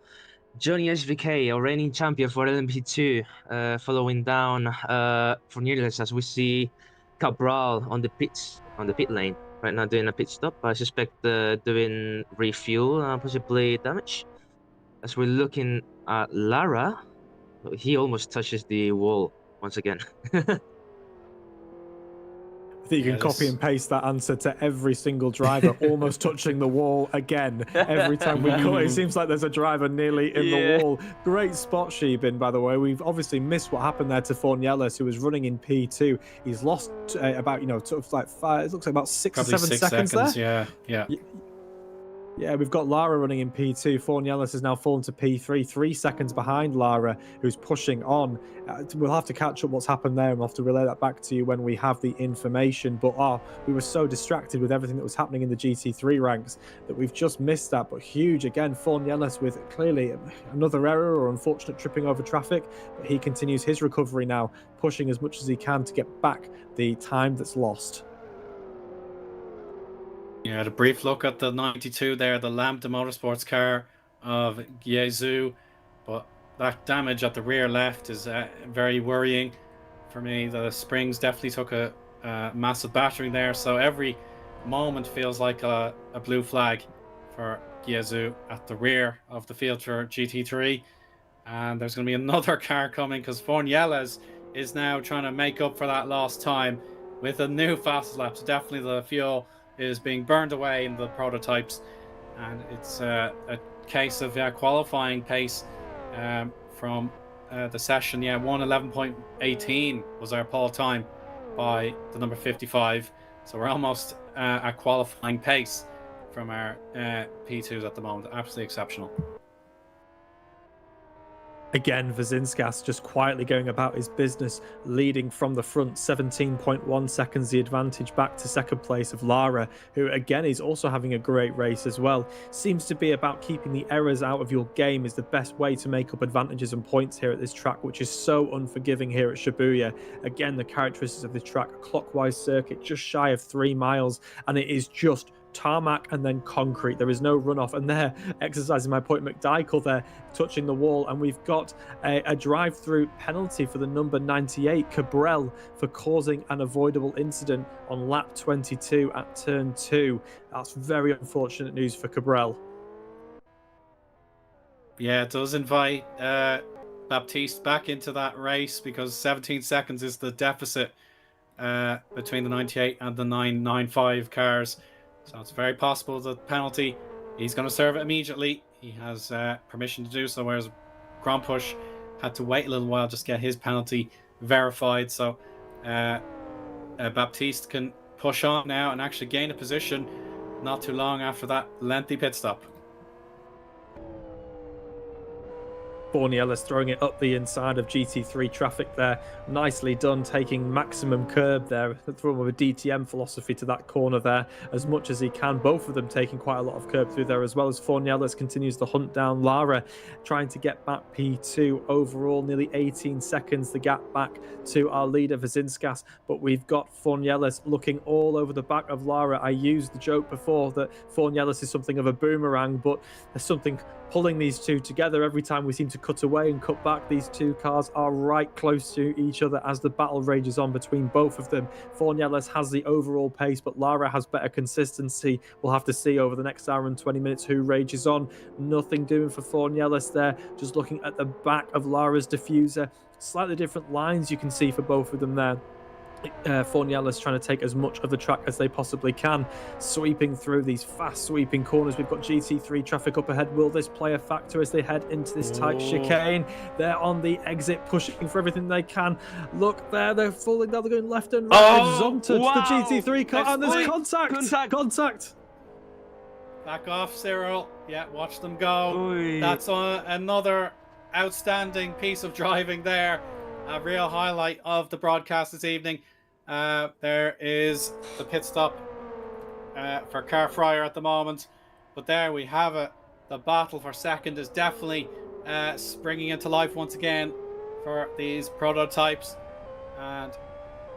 Johnny SVK, our reigning champion for LMP2, following down for Nielis as we see Cabral on the pit lane. Right now doing a pit stop. I suspect doing refuel, possibly damage. As we're looking at Lara, he almost touches the wall once again. I think you can copy and paste that answer to every single driver, almost touching the wall again. Every time we cut, it seems like there's a driver nearly in the wall. Great spot, Xibin, by the way. We've obviously missed what happened there to Fornielis, who was running in P2. He's lost about, sort of like it looks like about 6 or 7 seconds there. Yeah. Yeah, we've got Lara running in P2. Fornielis has now fallen to P3, 3 seconds behind Lara, who's pushing on. We'll have to catch up what's happened there, and we'll have to relay that back to you when we have the information. But we were so distracted with everything that was happening in the GT3 ranks that we've just missed that. But huge, again, Fornielis with clearly another error or unfortunate tripping over traffic. But he continues his recovery now, pushing as much as he can to get back the time that's lost. Yeah, a brief look at the 92 there, the Lambda Motorsports car of Yezu, but that damage at the rear left is very worrying for me. The springs definitely took a massive battering there, so every moment feels like a blue flag for Yezu at the rear of the field for GT3. And there's going to be another car coming because Fornielis is now trying to make up for that lost time with a new fastest lap. So definitely the fuel is being burned away in the prototypes, and it's a case of qualifying pace from the session. 1:11.18 was our pole time by the number 55, so we're almost at qualifying pace from our P2s at the moment. Absolutely exceptional. Again, Vazinskas just quietly going about his business, leading from the front, 17.1 seconds the advantage back to second place of Lara, who again is also having a great race as well. Seems to be about keeping the errors out of your game is the best way to make up advantages and points here at this track, which is so unforgiving here at Shibuya. Again, the characteristics of the track, a clockwise circuit just shy of 3 miles, and it is just tarmac and then concrete. There is no runoff, and there, exercising my point, McDykel there touching the wall, and we've got a drive-through penalty for the number 98 Cabral for causing an avoidable incident on lap 22 at turn 2. That's very unfortunate news for Cabral. Yeah, it does invite Baptiste back into that race because 17 seconds is the deficit between the 98 and the 995 cars. So it's very possible the penalty, he's going to serve it immediately. He has permission to do so, whereas Cronpush had to wait a little while just to get his penalty verified. So Baptiste can push on now and actually gain a position not too long after that lengthy pit stop. Forniella's throwing it up the inside of GT3 traffic there. Nicely done, taking maximum curb there. Throwing with a DTM philosophy to that corner there as much as he can. Both of them taking quite a lot of curb through there, as well as Forniella's continues to hunt down Lara, trying to get back P2 overall. Nearly 18 seconds the gap back to our leader Vazinskas, but we've got Forniella's looking all over the back of Lara. I used the joke before that Forniella's is something of a boomerang, but there's something pulling these two together. Every time we seem to cut away and cut back, these two cars are right close to each other as the battle rages on between both of them. Forniella's has the overall pace, but Lara has better consistency. We'll have to see over the next hour and 20 minutes who rages on. Nothing doing for Forniella's there, just looking at the back of Lara's diffuser. Slightly different lines you can see for both of them there. Forniella's trying to take as much of the track as they possibly can, sweeping through these fast sweeping corners. We've got GT3 traffic up ahead. Will this play a factor as they head into this tight chicane? They're on the exit, pushing for everything they can. Look there, they're falling down, they're going left and right. Zonta to the GT3 car, and there's contact. Back off, Cyril. Yeah, watch them go. That's another outstanding piece of driving there. A real highlight of the broadcast this evening. There is the pit stop for Car Fryer at the moment. But there we have it. The battle for second is definitely springing into life once again for these prototypes. And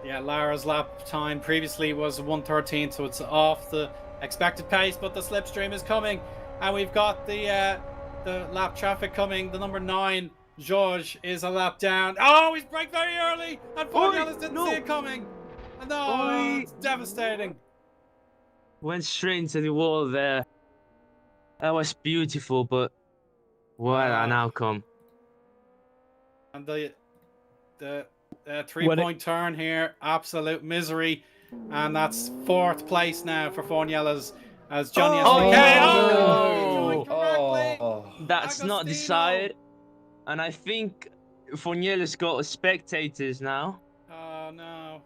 yeah, Lara's lap time previously was 1:13, so it's off the expected pace, but the slipstream is coming. And we've got the lap traffic coming. The number 9 George is a lap down. Oh, he's braked very early, and Forniella's didn't see it coming. And no, it's devastating. Went straight into the wall there. That was beautiful, but what an outcome. And the 3-point turn here, absolute misery. And that's 4th place now for Forniella's as Johnny has correctly. That's not decided. And I think Forniella's got spectators now. Oh, no.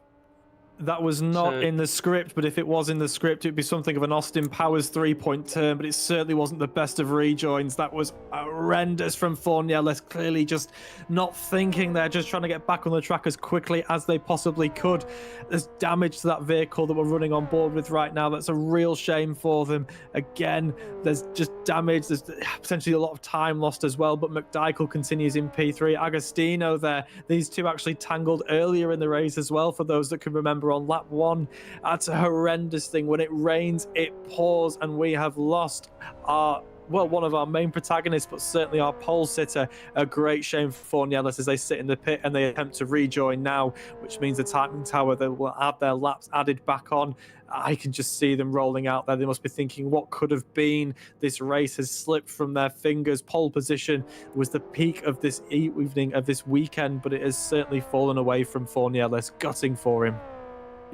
That was not in the script, but if it was in the script, it'd be something of an Austin Powers 3-point turn, but it certainly wasn't the best of rejoins. That was horrendous from Forniella. Clearly just not thinking there, just trying to get back on the track as quickly as they possibly could. There's damage to that vehicle that we're running on board with right now. That's a real shame for them. Again, there's just damage. There's potentially a lot of time lost as well, but McDykel continues in P3. Agostino there. These two actually tangled earlier in the race as well, for those that can remember on lap 1. That's a horrendous thing. When it rains, it pours, and we have lost our, well, one of our main protagonists, but certainly our pole sitter. A great shame for Forniella's as they sit in the pit and they attempt to rejoin now, which means the timing tower, they will have their laps added back on. I can just see them rolling out there. They must be thinking, what could have been? This race has slipped from their fingers. Pole position was the peak of this evening, of this weekend, but it has certainly fallen away from Forniella's. Gutting for him.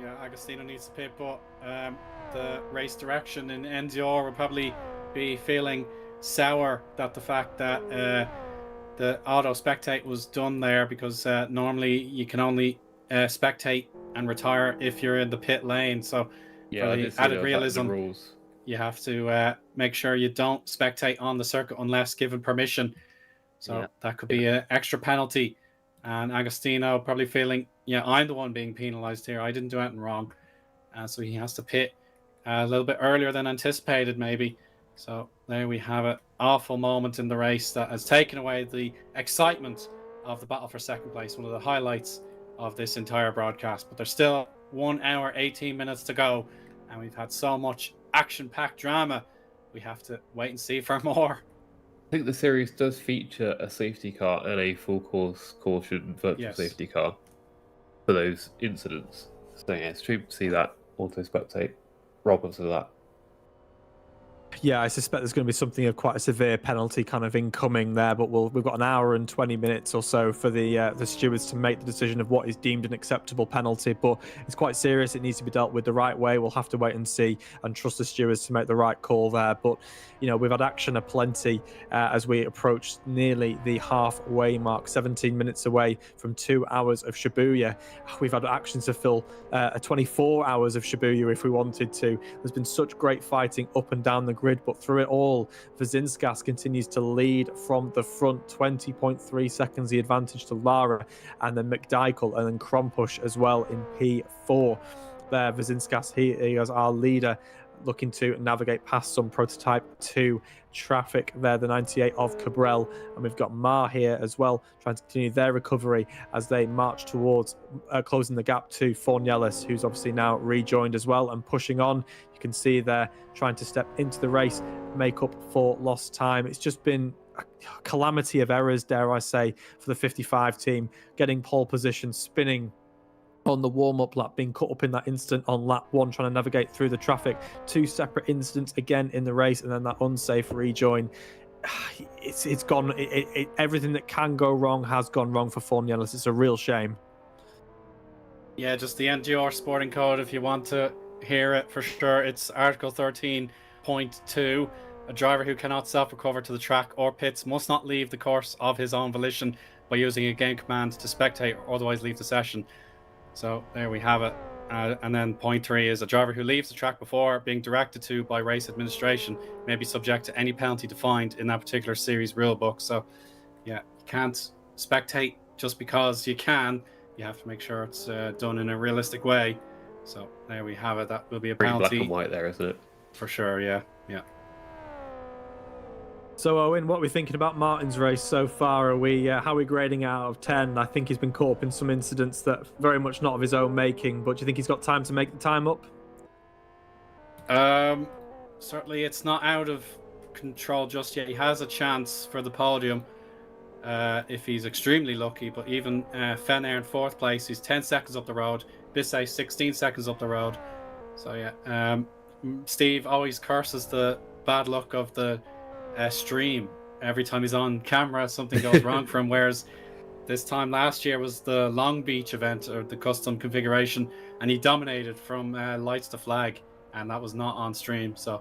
Yeah, Agostino needs to pit, but the race direction in NDR will probably be feeling sour that the fact that the auto spectate was done there, because normally you can only spectate and retire if you're in the pit lane. So yeah, the added realism, rules. You have to make sure you don't spectate on the circuit unless given permission. So that could be an extra penalty. And Agostino probably feeling, I'm the one being penalized here. I didn't do anything wrong. So he has to pit a little bit earlier than anticipated, maybe. So there we have it. Awful moment in the race that has taken away the excitement of the battle for second place. One of the highlights of this entire broadcast. But there's still 1 hour, 18 minutes to go. And we've had so much action-packed drama. We have to wait and see for more. I think the series does feature a safety car and a full course caution virtual safety car for those incidents. So yeah, it's true to see that auto spectate rob us of that. Yeah, I suspect there's going to be something of quite a severe penalty kind of incoming there, but we've got an hour and 20 minutes or so for the stewards to make the decision of what is deemed an acceptable penalty. But it's quite serious. It needs to be dealt with the right way. We'll have to wait and see and trust the stewards to make the right call there. But we've had action aplenty as we approach nearly the halfway mark, 17 minutes away from 2 hours of Shibuya. We've had action to fill 24 hours of Shibuya if we wanted to. There's been such great fighting up and down the grid, but through it all, Vasinskas continues to lead from the front, 20.3 seconds the advantage to Lara, and then McDykel, and then Krompush as well in P4. There, Vasinskas, he is our leader, looking to navigate past some Prototype 2 traffic there, the 98 of Cabrel, and we've got Mar here as well, trying to continue their recovery as they march towards closing the gap to Fornielis, who's obviously now rejoined as well and pushing on. You can see they're trying to step into the race, make up for lost time. It's just been a calamity of errors, dare I say, for the 55 team, getting pole position, spinning on the warm-up lap, being caught up in that instant on lap 1, trying to navigate through the traffic. 2 separate incidents again in the race, and then that unsafe rejoin. It's gone. Everything that can go wrong has gone wrong for Fornielis. It's a real shame. Yeah, just the NGR sporting code if you want to hear it for sure. It's Article 13.2. A driver who cannot self-recover to the track or pits must not leave the course of his own volition by using a game command to spectate or otherwise leave the session. So there we have it. And then point 3 is a driver who leaves the track before being directed to by race administration may be subject to any penalty defined in that particular series rulebook. So yeah, you can't spectate just because you can. You have to make sure it's done in a realistic way. So there we have it. That will be a penalty. Pretty black and white there, isn't it? For sure, yeah. So Owen, what are we thinking about Martin's race so far? How are we grading out of 10? I think he's been caught up in some incidents that very much not of his own making, but do you think he's got time to make the time up? Certainly it's not out of control just yet. He has a chance for the podium if he's extremely lucky, but even Fenair in 4th place, he's 10 seconds up the road. Bissay 16 seconds up the road. So yeah, Steve always curses the bad luck of the stream. Every time he's on camera, something goes wrong for him, whereas this time last year was the Long Beach event, or the custom configuration, and he dominated from lights to flag, and that was not on stream. So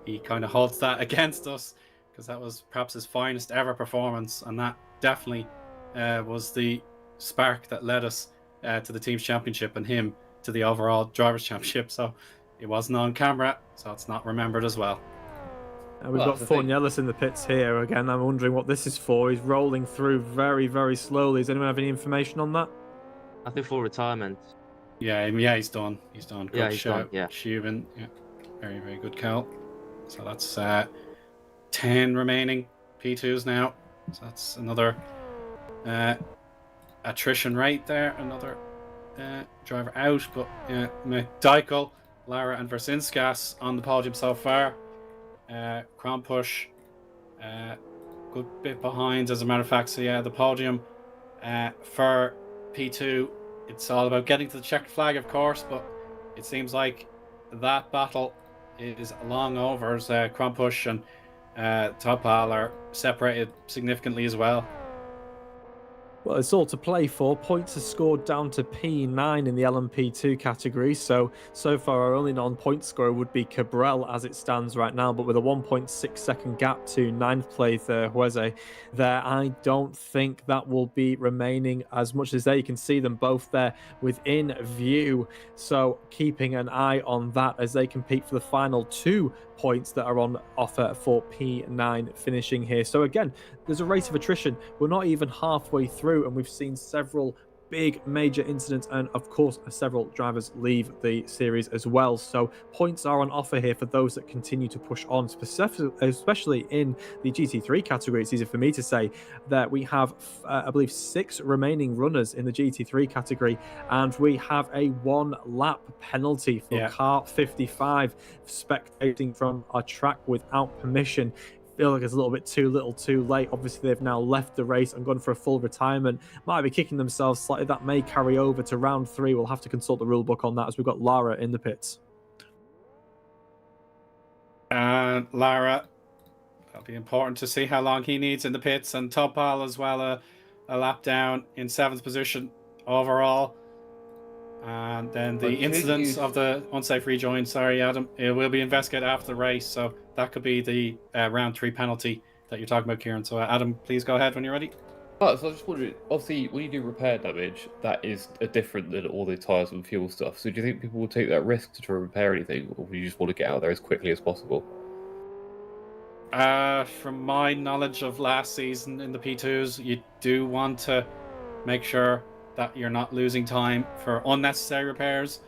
he kind of holds that against us, because that was perhaps his finest ever performance, and that definitely was the spark that led us to the team's championship and him to the overall drivers championship. So it wasn't on camera, so it's not remembered as well. We've got Fornielis in the pits here again. I'm wondering what this is for. He's rolling through very, very slowly. Does anyone have any information on that? I think for retirement. Yeah, he's done. He's done. Good he's shout. done, yeah. Xibin, yeah. Very, very good call. So that's 10 remaining P2s now. So that's another attrition rate there. Another driver out. But McDykel, Lara and Vasinskas on the podium so far. Krompush, good bit behind, as a matter of fact. So yeah, the podium for P2, it's all about getting to the checkered flag, of course, but it seems like that battle is long over, as Krompush and Topal are separated significantly as well. Well, it's all to play for. Points are scored down to P9 in the LMP2 category. So far, our only non-point scorer would be Cabrel as it stands right now, but with a 1.6 second gap to 9th place Hueze there, I don't think that will be remaining as much as there. You can see them both there within view. So keeping an eye on that as they compete for the final 2 points that are on offer for P9 finishing here. So again, there's a rate of attrition. We're not even halfway through, and we've seen several big major incidents, and of course several drivers leave the series as well. So points are on offer here for those that continue to push on, especially in the GT3 category. It's easy for me to say that we have I believe 6 remaining runners in the GT3 category, and we have a 1 lap penalty for car 55 spectating from our track without permission. Feel like it's a little bit too little too late. Obviously they've now left the race and gone for a full retirement, might be kicking themselves slightly. That may carry over to round 3. We'll have to consult the rule book on that, as we've got Lara in the pits. And Lara, that'll be important to see how long he needs in the pits. And Topal as well, a lap down in 7th position overall. And then the incidents of the unsafe rejoin, sorry Adam, it will be investigated after the race. So that could be the round 3 penalty that you're talking about, Kieran. So Adam, please go ahead when you're ready. Oh, so I just wondered, obviously, when you do repair damage, that is different than all the tyres and fuel stuff. So do you think people will take that risk to try and repair anything, or do you just want to get out there as quickly as possible? From my knowledge of last season in the P2s, you do want to make sure that you're not losing time for unnecessary repairs.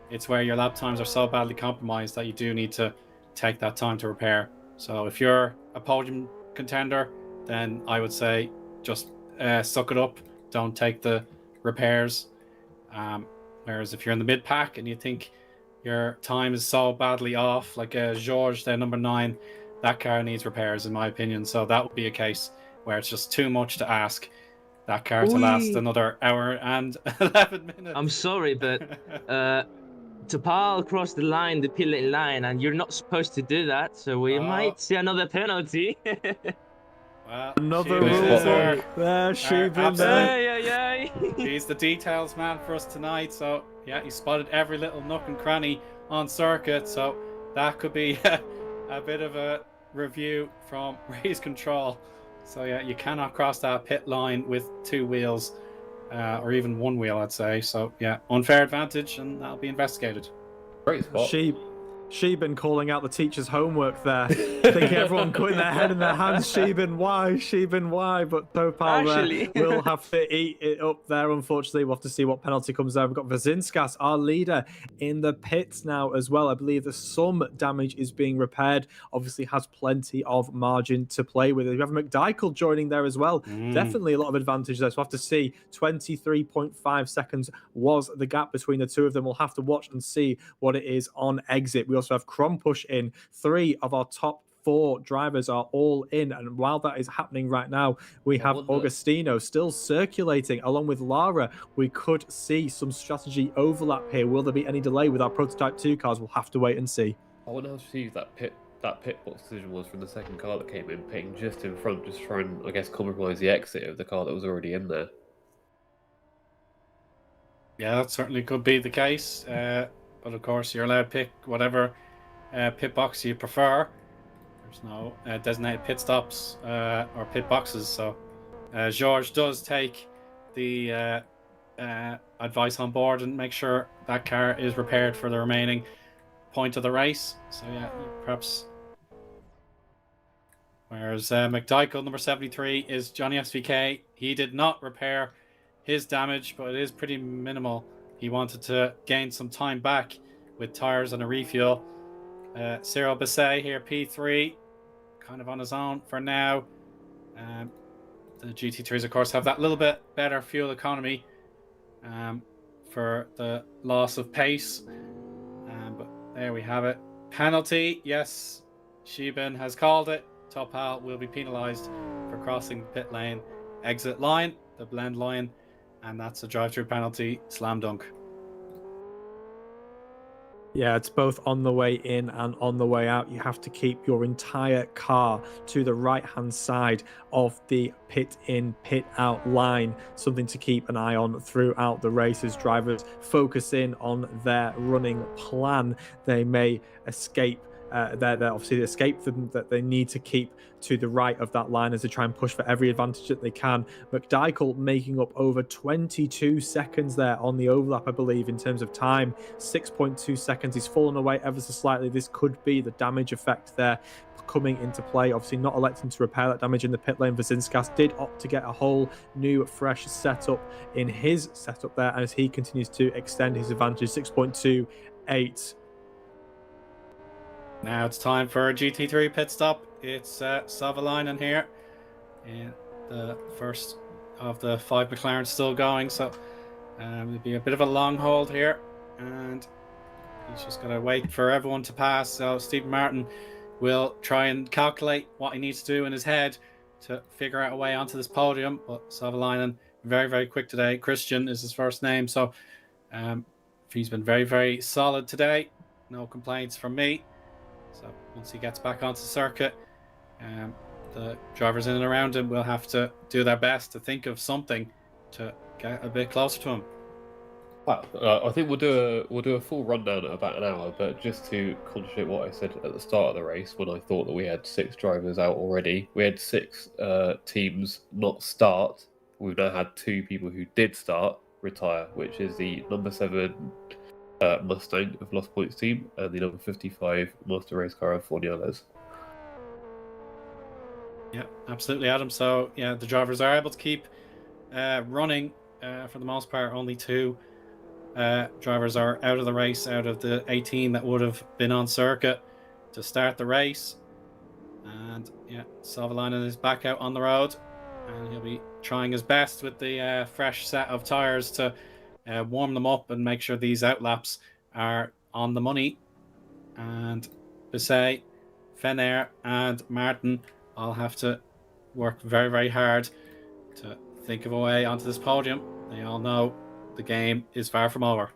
It's where your lap times are so badly compromised that you do need to take that time to repair. So if you're a podium contender, then I would say just suck it up. Don't take the repairs. Whereas if you're in the mid pack and you think your time is so badly off, like George, there, number 9, that car needs repairs in my opinion. So that would be a case where it's just too much to ask that car to last another hour and 11 minutes. I'm sorry, but Topal crossed the line, the pit lane line, and you're not supposed to do that. So we might see another penalty. Well, Another rule. There, Shibin there. He's the details man for us tonight. So yeah, he spotted every little nook and cranny on circuit. So that could be a bit of a review from race control. So yeah, you cannot cross that pit line with 2 wheels, or even 1 wheel, I'd say. So yeah, unfair advantage, and that'll be investigated. Great spot. Shibin calling out the teacher's homework there. Thinking everyone putting their head in their hands. Shibin, why? But Topal will have to eat it up there, unfortunately. We'll have to see what penalty comes there. We've got Vazinskas, our leader, in the pits now as well. I believe that some damage is being repaired. Obviously has plenty of margin to play with. You have McDykel joining there as well. Definitely a lot of advantage there. So we'll have to see. 23.5 seconds was the gap between the two of them. We'll have to watch and see what it is on exit. We also have Krompush in. 3 of our top 4 drivers are all in, and while that is happening right now, we have Augustino still circulating along with Lara. We could see some strategy overlap here. Will there be any delay with our Prototype 2 cars? We'll have to wait and see. I wonder how strategic that pit box decision was from the second car that came in, pitting just in front, just trying, I guess, compromise the exit of the car that was already in there. Yeah, that certainly could be the case. But of course, you're allowed to pick whatever pit box you prefer. There's no designated pit stops or pit boxes. So George does take the advice on board and make sure that car is repaired for the remaining point of the race. So yeah, perhaps. Whereas McDykel, number 73, is Johnny SVK. He did not repair his damage, but it is pretty minimal. He wanted to gain some time back with tires and a refuel. Cyril Bisset here, P3, kind of on his own for now. The GT3s, of course, have that little bit better fuel economy for the loss of pace. But there we have it. Penalty, yes, Xibin has called it. Topal will be penalised for crossing the pit lane exit line, the blend line, and that's a drive-through penalty, slam dunk. Yeah, it's both on the way in and on the way out. You have to keep your entire car to the right-hand side of the pit in, pit out line. Something to keep an eye on throughout the race as drivers focus in on their running plan. They may escape. They're obviously escape them that they need to keep to the right of that line as they try and push for every advantage that they can. McDykel making up over 22 seconds there on the overlap, I believe, in terms of time. 6.2 seconds. He's fallen away ever so slightly. This could be the damage effect there coming into play. Obviously not electing to repair that damage in the pit lane. Vazinskas did opt to get a whole new fresh setup in his setup there as he continues to extend his advantage. 6.28. Now it's time for a GT3 pit stop. It's Savalainen here in the first of the 5 McLarens still going, so it'll be a bit of a long hold here, and he's just going to wait for everyone to pass. So Stephen Martin will try and calculate what he needs to do in his head to figure out a way onto this podium, but Savalainen very, very quick today. Christian is his first name, so he's been very, very solid today. No complaints from me. So once he gets back onto the circuit, the drivers in and around him will have to do their best to think of something to get a bit closer to him. Well, I think we'll do a full rundown at about an hour, but just to contradict what I said at the start of the race, when I thought that we had 6 drivers out already, we had 6 teams not start. We've now had 2 people who did start retire, which is the number 7 Mustang of Lost Points team and the number 55 Master Race Car of Forniales. Yeah, absolutely, Adam. So yeah, the drivers are able to keep running for the most part. Only 2 drivers are out of the race out of the 18 that would have been on circuit to start the race. And yeah, Savalainen is back out on the road, and he'll be trying his best with the fresh set of tires to warm them up and make sure these outlaps are on the money. And Bisset, Fener and Martin all have to work very, very hard to think of a way onto this podium. They all know the game is far from over.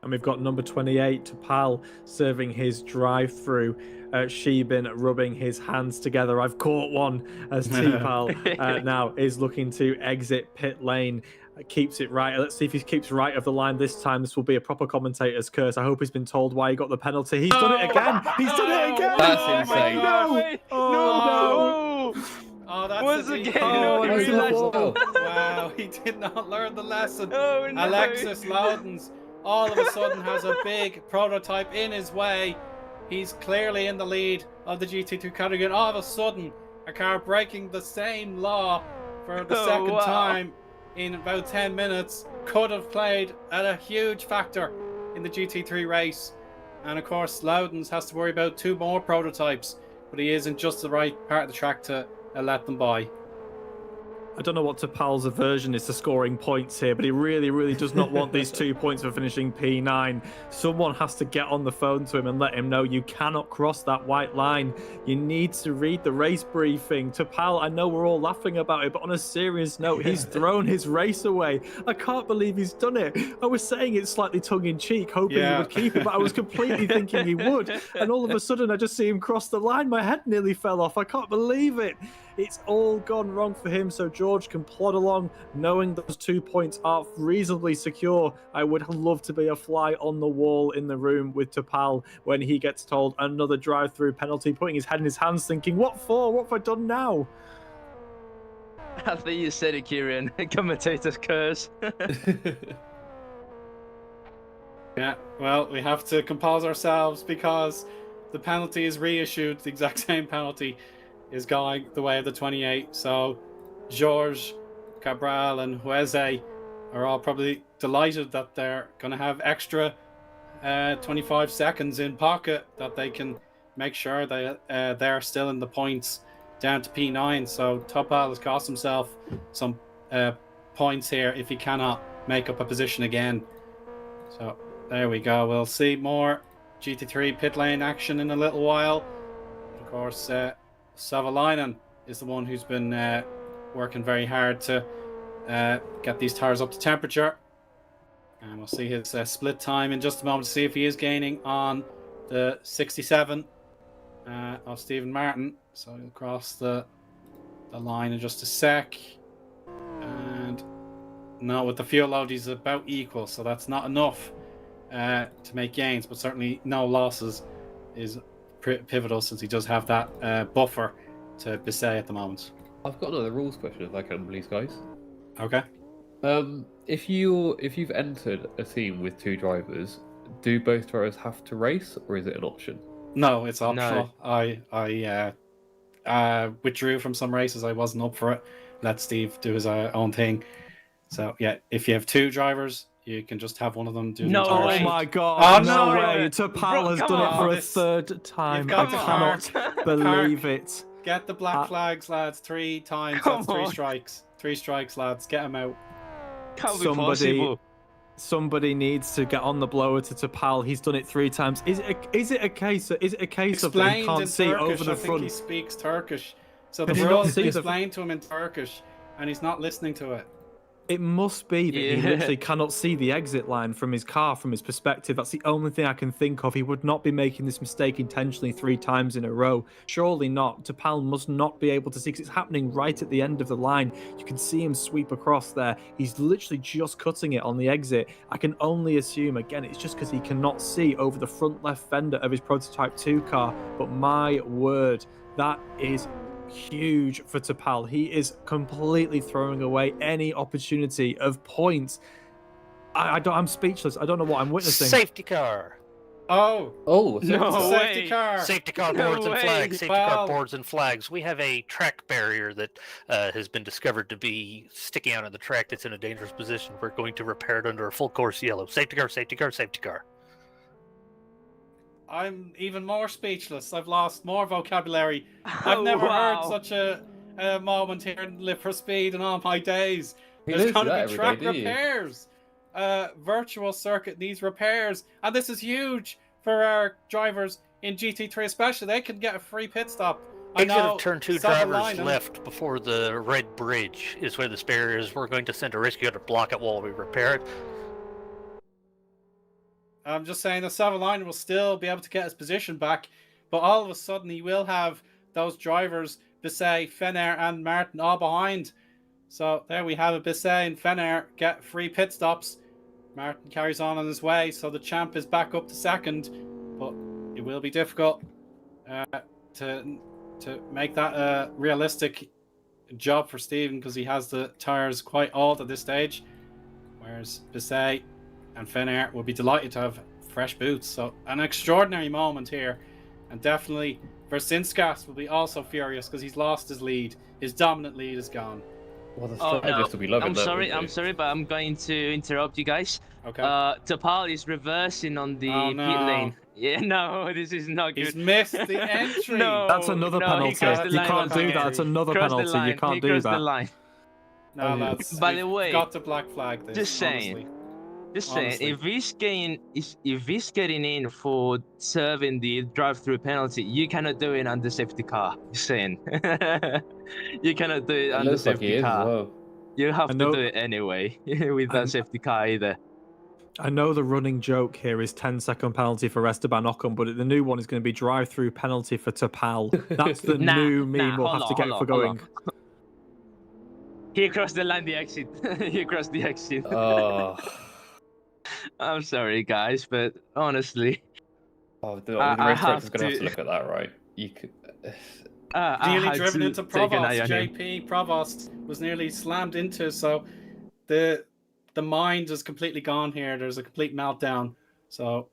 And we've got number 28, Topal, serving his drive-through. Xibin rubbing his hands together. I've caught one as Topal now is looking to exit pit lane. Keeps it right. Let's see if he keeps right of the line this time. This will be a proper commentator's curse. I hope he's been told why he got the penalty. He's done it again. He's done it again. That's insane. No. Oh, no. Oh, that's Once a again, Oh, no, he's he in the realized- wall. Wow, he did not learn the lesson. Oh, no. Alexis Loudons all of a sudden has a big prototype in his way. He's clearly in the lead of the GT2 category, and all of a sudden a car breaking the same law for the second time in about 10 minutes could have played a huge factor in the GT3 race. And of course Loudons has to worry about 2 more prototypes, but he is in just the right part of the track to let them by. I don't know what Topal's aversion is to scoring points here, but he really, really does not want these 2 points for finishing P9. Someone has to get on the phone to him and let him know you cannot cross that white line. You need to read the race briefing. Topal, I know we're all laughing about it, but on a serious note, he's thrown his race away. I can't believe he's done it. I was saying it slightly tongue-in-cheek, hoping he would keep it, but I was completely thinking he would. And all of a sudden, I just see him cross the line. My head nearly fell off. I can't believe it. It's all gone wrong for him, so George can plod along knowing those 2 points are reasonably secure. I would love to be a fly on the wall in the room with Topal when he gets told another drive-through penalty, putting his head in his hands thinking, what for? What have I done now? I think you said it, Kieran. Commentator's curse. Yeah, well, we have to compose ourselves because the penalty is reissued. The exact same penalty is going the way of the 28. So Georges, Cabral and Hueze are all probably delighted that they're going to have extra 25 seconds in pocket that they can make sure that they're still in the points down to P9. So Topal has cost himself some points here if he cannot make up a position again. So there we go. We'll see more GT3 pit lane action in a little while. Of course, Savalainen is the one who's been working very hard to get these tires up to temperature. And we'll see his split time in just a moment to see if he is gaining on the 67 of Stephen Martin. So he'll cross the line in just a sec. And no, with the fuel load, he's about equal. So that's not enough to make gains, but certainly no losses is pivotal since he does have that buffer to Bisset at the moment. I've got another rules question if I can, please, guys. Okay. If you've entered a team with 2 drivers, do both drivers have to race, or is it an option? No, it's optional. No. I withdrew from some races. I wasn't up for it. Let Steve do his own thing. So yeah, if you have 2 drivers, you can just have one of them do the No entire way. Oh shoot. my God! Oh, no no. way! Topal has Come done it on. for a This- 3rd time. You've I got to cannot believe it. Get the black flags, lads. 3 times. Come That's 3 on. strikes. 3 strikes, lads. Get them out. Can't be possible. Somebody needs to get on the blower to Topal. He's done it 3 times. Is it a case of that he Explained can't in see Turkish. over the I think front? he speaks Turkish. So the Can he not rules see the- explained to him in Turkish, and he's not listening to it. It must be that he Yeah. literally cannot see the exit line from his car, from his perspective. That's the only thing I can think of. He would not be making this mistake intentionally 3 times in a row. Surely not. Tapal must not be able to see, because it's happening right at the end of the line. You can see him sweep across there. He's literally just cutting it on the exit. I can only assume, again, it's just because he cannot see over the front left fender of his Prototype 2 car. But my word, that is huge for Tapal. He is completely throwing away any opportunity of points. I'm speechless. I don't know what I'm witnessing. Safety car. Oh, Oh, No safety way. car. Safety car No boards and way. flags. Safety Wow. car boards and flags. We have a track barrier that has been discovered to be sticking out of the track that's in a dangerous position. We're going to repair it under a full course yellow. Safety car, safety car, safety car. I'm even more speechless. I've lost more vocabulary. I've never heard such a moment here in Live for Speed in all my days. He There's lives going that to be every track day, do you? repairs. Virtual circuit needs repairs. And this is huge for our drivers in GT3 especially. They can get a free pit stop. I Exit know of turn 2 Savalainen- drivers left before the red bridge is where this barrier is. We're going to send a rescue to block it while we repair it. I'm just saying that Savalainen will still be able to get his position back, but all of a sudden he will have those drivers, Bisset, Fenair and Martin, all behind. So there we have it. Bisset and Fenair get free pit stops. Martin carries on his way, so the champ is back up to second, but it will be difficult to make that a realistic job for Stephen, because he has the tyres quite old at this stage, whereas Bisset and Fenair will be delighted to have fresh boots. So an extraordinary moment here, and definitely Vercinskas will be also furious because he's lost his lead. His dominant lead is gone. Well, the Oh, strategist will be loving I'm that. sorry, wouldn't I'm he? sorry, but I'm going to interrupt you guys. Okay. Tapal is reversing on the Oh, pit no. lane. Yeah, no, this is not good. He's missed the entry. No. That's another he penalty. crossed the You line can't once do again. that. That's another Crossed the penalty. You line. can't He do crossed the that. line. No, lads. By we've the way, got to black flag this. just saying. honestly. Just saying, Honestly. if he's getting in for serving the drive-through penalty, you cannot do it under safety car. Just saying. You cannot do it It under looks like he safety is as car. well. You have I to know- do it anyway with that safety car either. I know the running joke here is 10-second penalty for Esteban Ocon, but the new one is going to be drive-through penalty for Tapal. That's the new meme we'll hold have to on, get hold for on, going. hold on. He crossed the line, the exit. He crossed the exit. Oh, I'm sorry, guys, but honestly, the I race have director's going to have to- to look at that, right? You could. I Nearly had driven to into take an Provost. eye on him. JP Provost was nearly slammed into, so the mind is completely gone here. There's a complete meltdown. So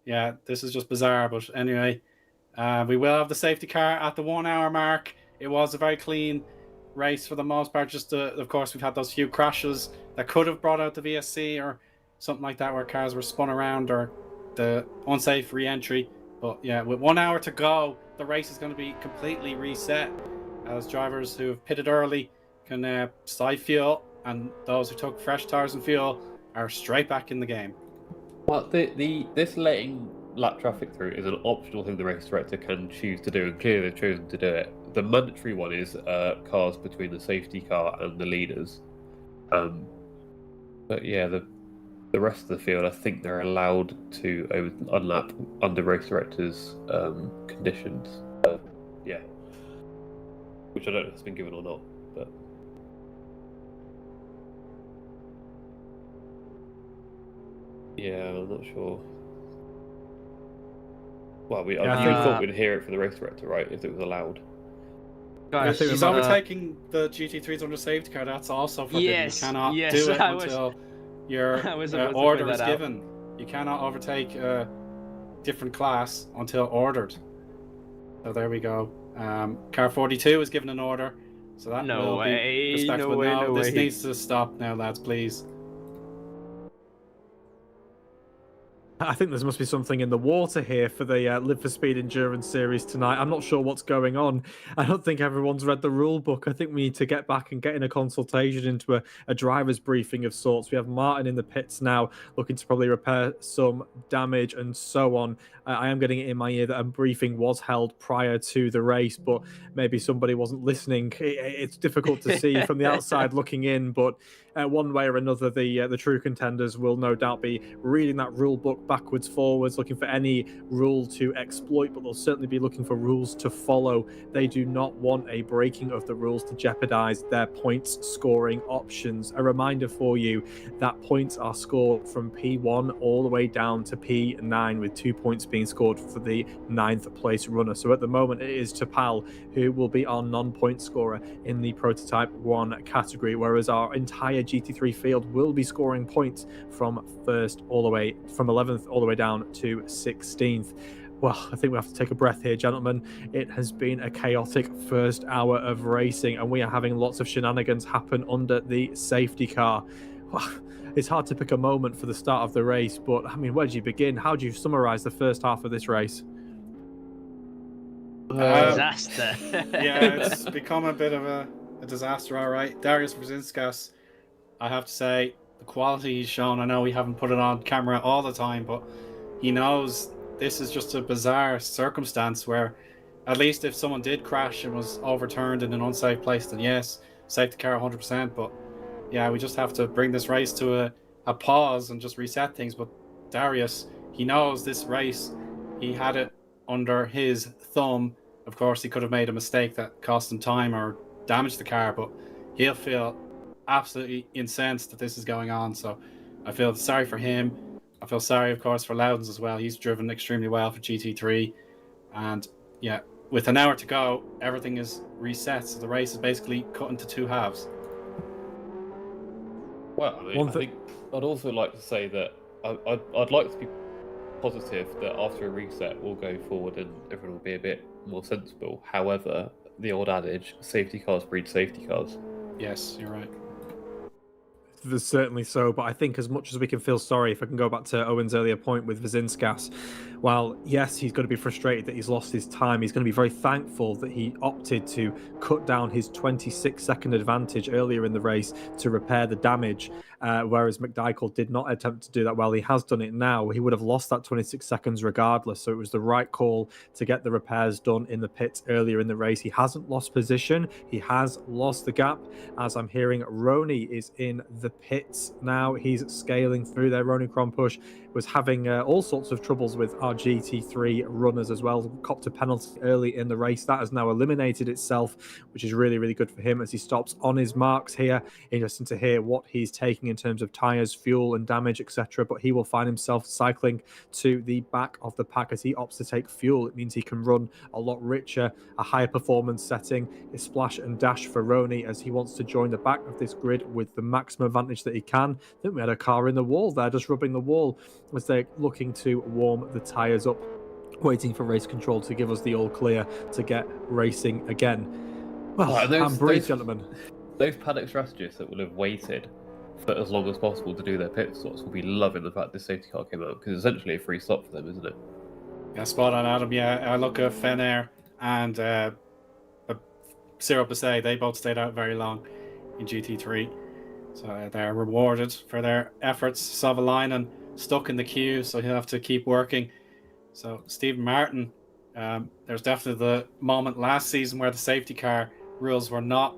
yeah, this is just bizarre. But anyway, we will have the safety car at the 1 hour mark. It was a very clean race for the most part. Just of course, we've had those few crashes that could have brought out the VSC or something like that, where cars were spun around, or the unsafe re-entry. But yeah, with 1 hour to go, the race is going to be completely reset, as drivers who have pitted early can save fuel, and those who took fresh tires and fuel are straight back in the game. Well, this letting lap traffic through is an optional thing the race director can choose to do, and clearly they've chosen to do it. The mandatory one is cars between the safety car and the leaders. But yeah, the rest of the field, I think they're allowed to unlap under race directors' conditions. Yeah, which I don't know if it's been given or not, but. Yeah, I'm not sure. Well, I Yeah, thought we'd hear it from the race director, right? If it was allowed. Guys, think He's we might- overtaking the GT3s under safety car. That's also forbidden. Yes, You cannot yes, do it I was- until your I was about to order point is that out. given. You cannot overtake a different class until ordered. So there we go. Car 42 is given an order, so that No will way, be respectable. no way, no this way. needs to stop now, lads, please. I think there must be something in the water here for the Live for Speed Endurance series tonight. I'm not sure what's going on. I don't think everyone's read the rule book. I think we need to get back and get in a consultation into a driver's briefing of sorts. We have Martin in the pits now looking to probably repair some damage and so on. I am getting it in my ear that a briefing was held prior to the race, but maybe somebody wasn't listening. It's difficult to see from the outside looking in, but one way or another, the true contenders will no doubt be reading that rule book backwards, forwards, looking for any rule to exploit, but they'll certainly be looking for rules to follow. They do not want a breaking of the rules to jeopardize their points scoring options. A reminder for you that points are scored from P1 all the way down to P9, with 2 points being scored for the 9th place runner. So at the moment, it is Tapal who will be our non-point scorer in the Prototype 1 category, whereas our entire GT3 field will be scoring points from 11th all the way down to 16th. Well, I think we have to take a breath here, gentlemen. It has been a chaotic first hour of racing, and we are having lots of shenanigans happen under the safety car. Well, it's hard to pick a moment for the start of the race, but I mean, where do you begin? How do you summarize the first half of this race? Disaster. Yeah, it's become a bit of a disaster, all right. Darius Brzezinskas, I have to say, the quality he's shown, I know we haven't put it on camera all the time, but he knows this is just a bizarre circumstance where at least if someone did crash and was overturned in an unsafe place, then yes, safety car 100%, but yeah, we just have to bring this race to a pause and just reset things. But Darius, he knows this race, he had it under his thumb. Of course, he could have made a mistake that cost him time or damaged the car, but he'll feel absolutely incensed that this is going on. So I feel sorry for him. I feel sorry, of course, for Loudons as well. He's driven extremely well for GT3. And yeah, with an hour to go, everything is reset. So the race is basically cut into two halves. Well, I think I'd also like to say that I'd like to be positive that after a reset we'll go forward and everyone will be a bit more sensible. However, the old adage, safety cars breed safety cars. Yes, you're right. There's certainly so, but I think as much as we can feel sorry, if I can go back to Owen's earlier point with Brzezinskas, while yes, he's going to be frustrated that he's lost his time, he's going to be very thankful that he opted to cut down his 26-second advantage earlier in the race to repair the damage, whereas McDykel did not attempt to do that. While he has done it now, he would have lost that 26 seconds regardless, so it was the right call to get the repairs done in the pits earlier in the race. He hasn't lost position, he has lost the gap. As I'm hearing, Roni is in the pits now. He's scaling through there. Roni Krompush was having all sorts of troubles with our GT3 runners as well. Copped a penalty early in the race. That has now eliminated itself, which is really, really good for him as he stops on his marks here. Interesting to hear what he's taking in terms of tyres, fuel and damage, etc. But he will find himself cycling to the back of the pack as he opts to take fuel. It means he can run a lot richer, a higher performance setting. His splash and dash for Roni as he wants to join the back of this grid with the maximum advantage that he can. I think we had a car in the wall there, just rubbing the wall as they're looking to warm the tyres up, waiting for race control to give us the all clear to get racing again. Well, I'm brief, gentlemen. Those paddock strategists that will have waited for as long as possible to do their pit stops will be loving the fact this safety car came out, because it's essentially a free stop for them, isn't it? Yeah, spot on, Adam. Yeah, I look at Fenair and Cyril Basset, they both stayed out very long in GT3. So they're rewarded for their efforts. Savalainen stuck in the queue, so he'll have to keep working. So Stephen Martin, there's definitely the moment last season where the safety car rules were not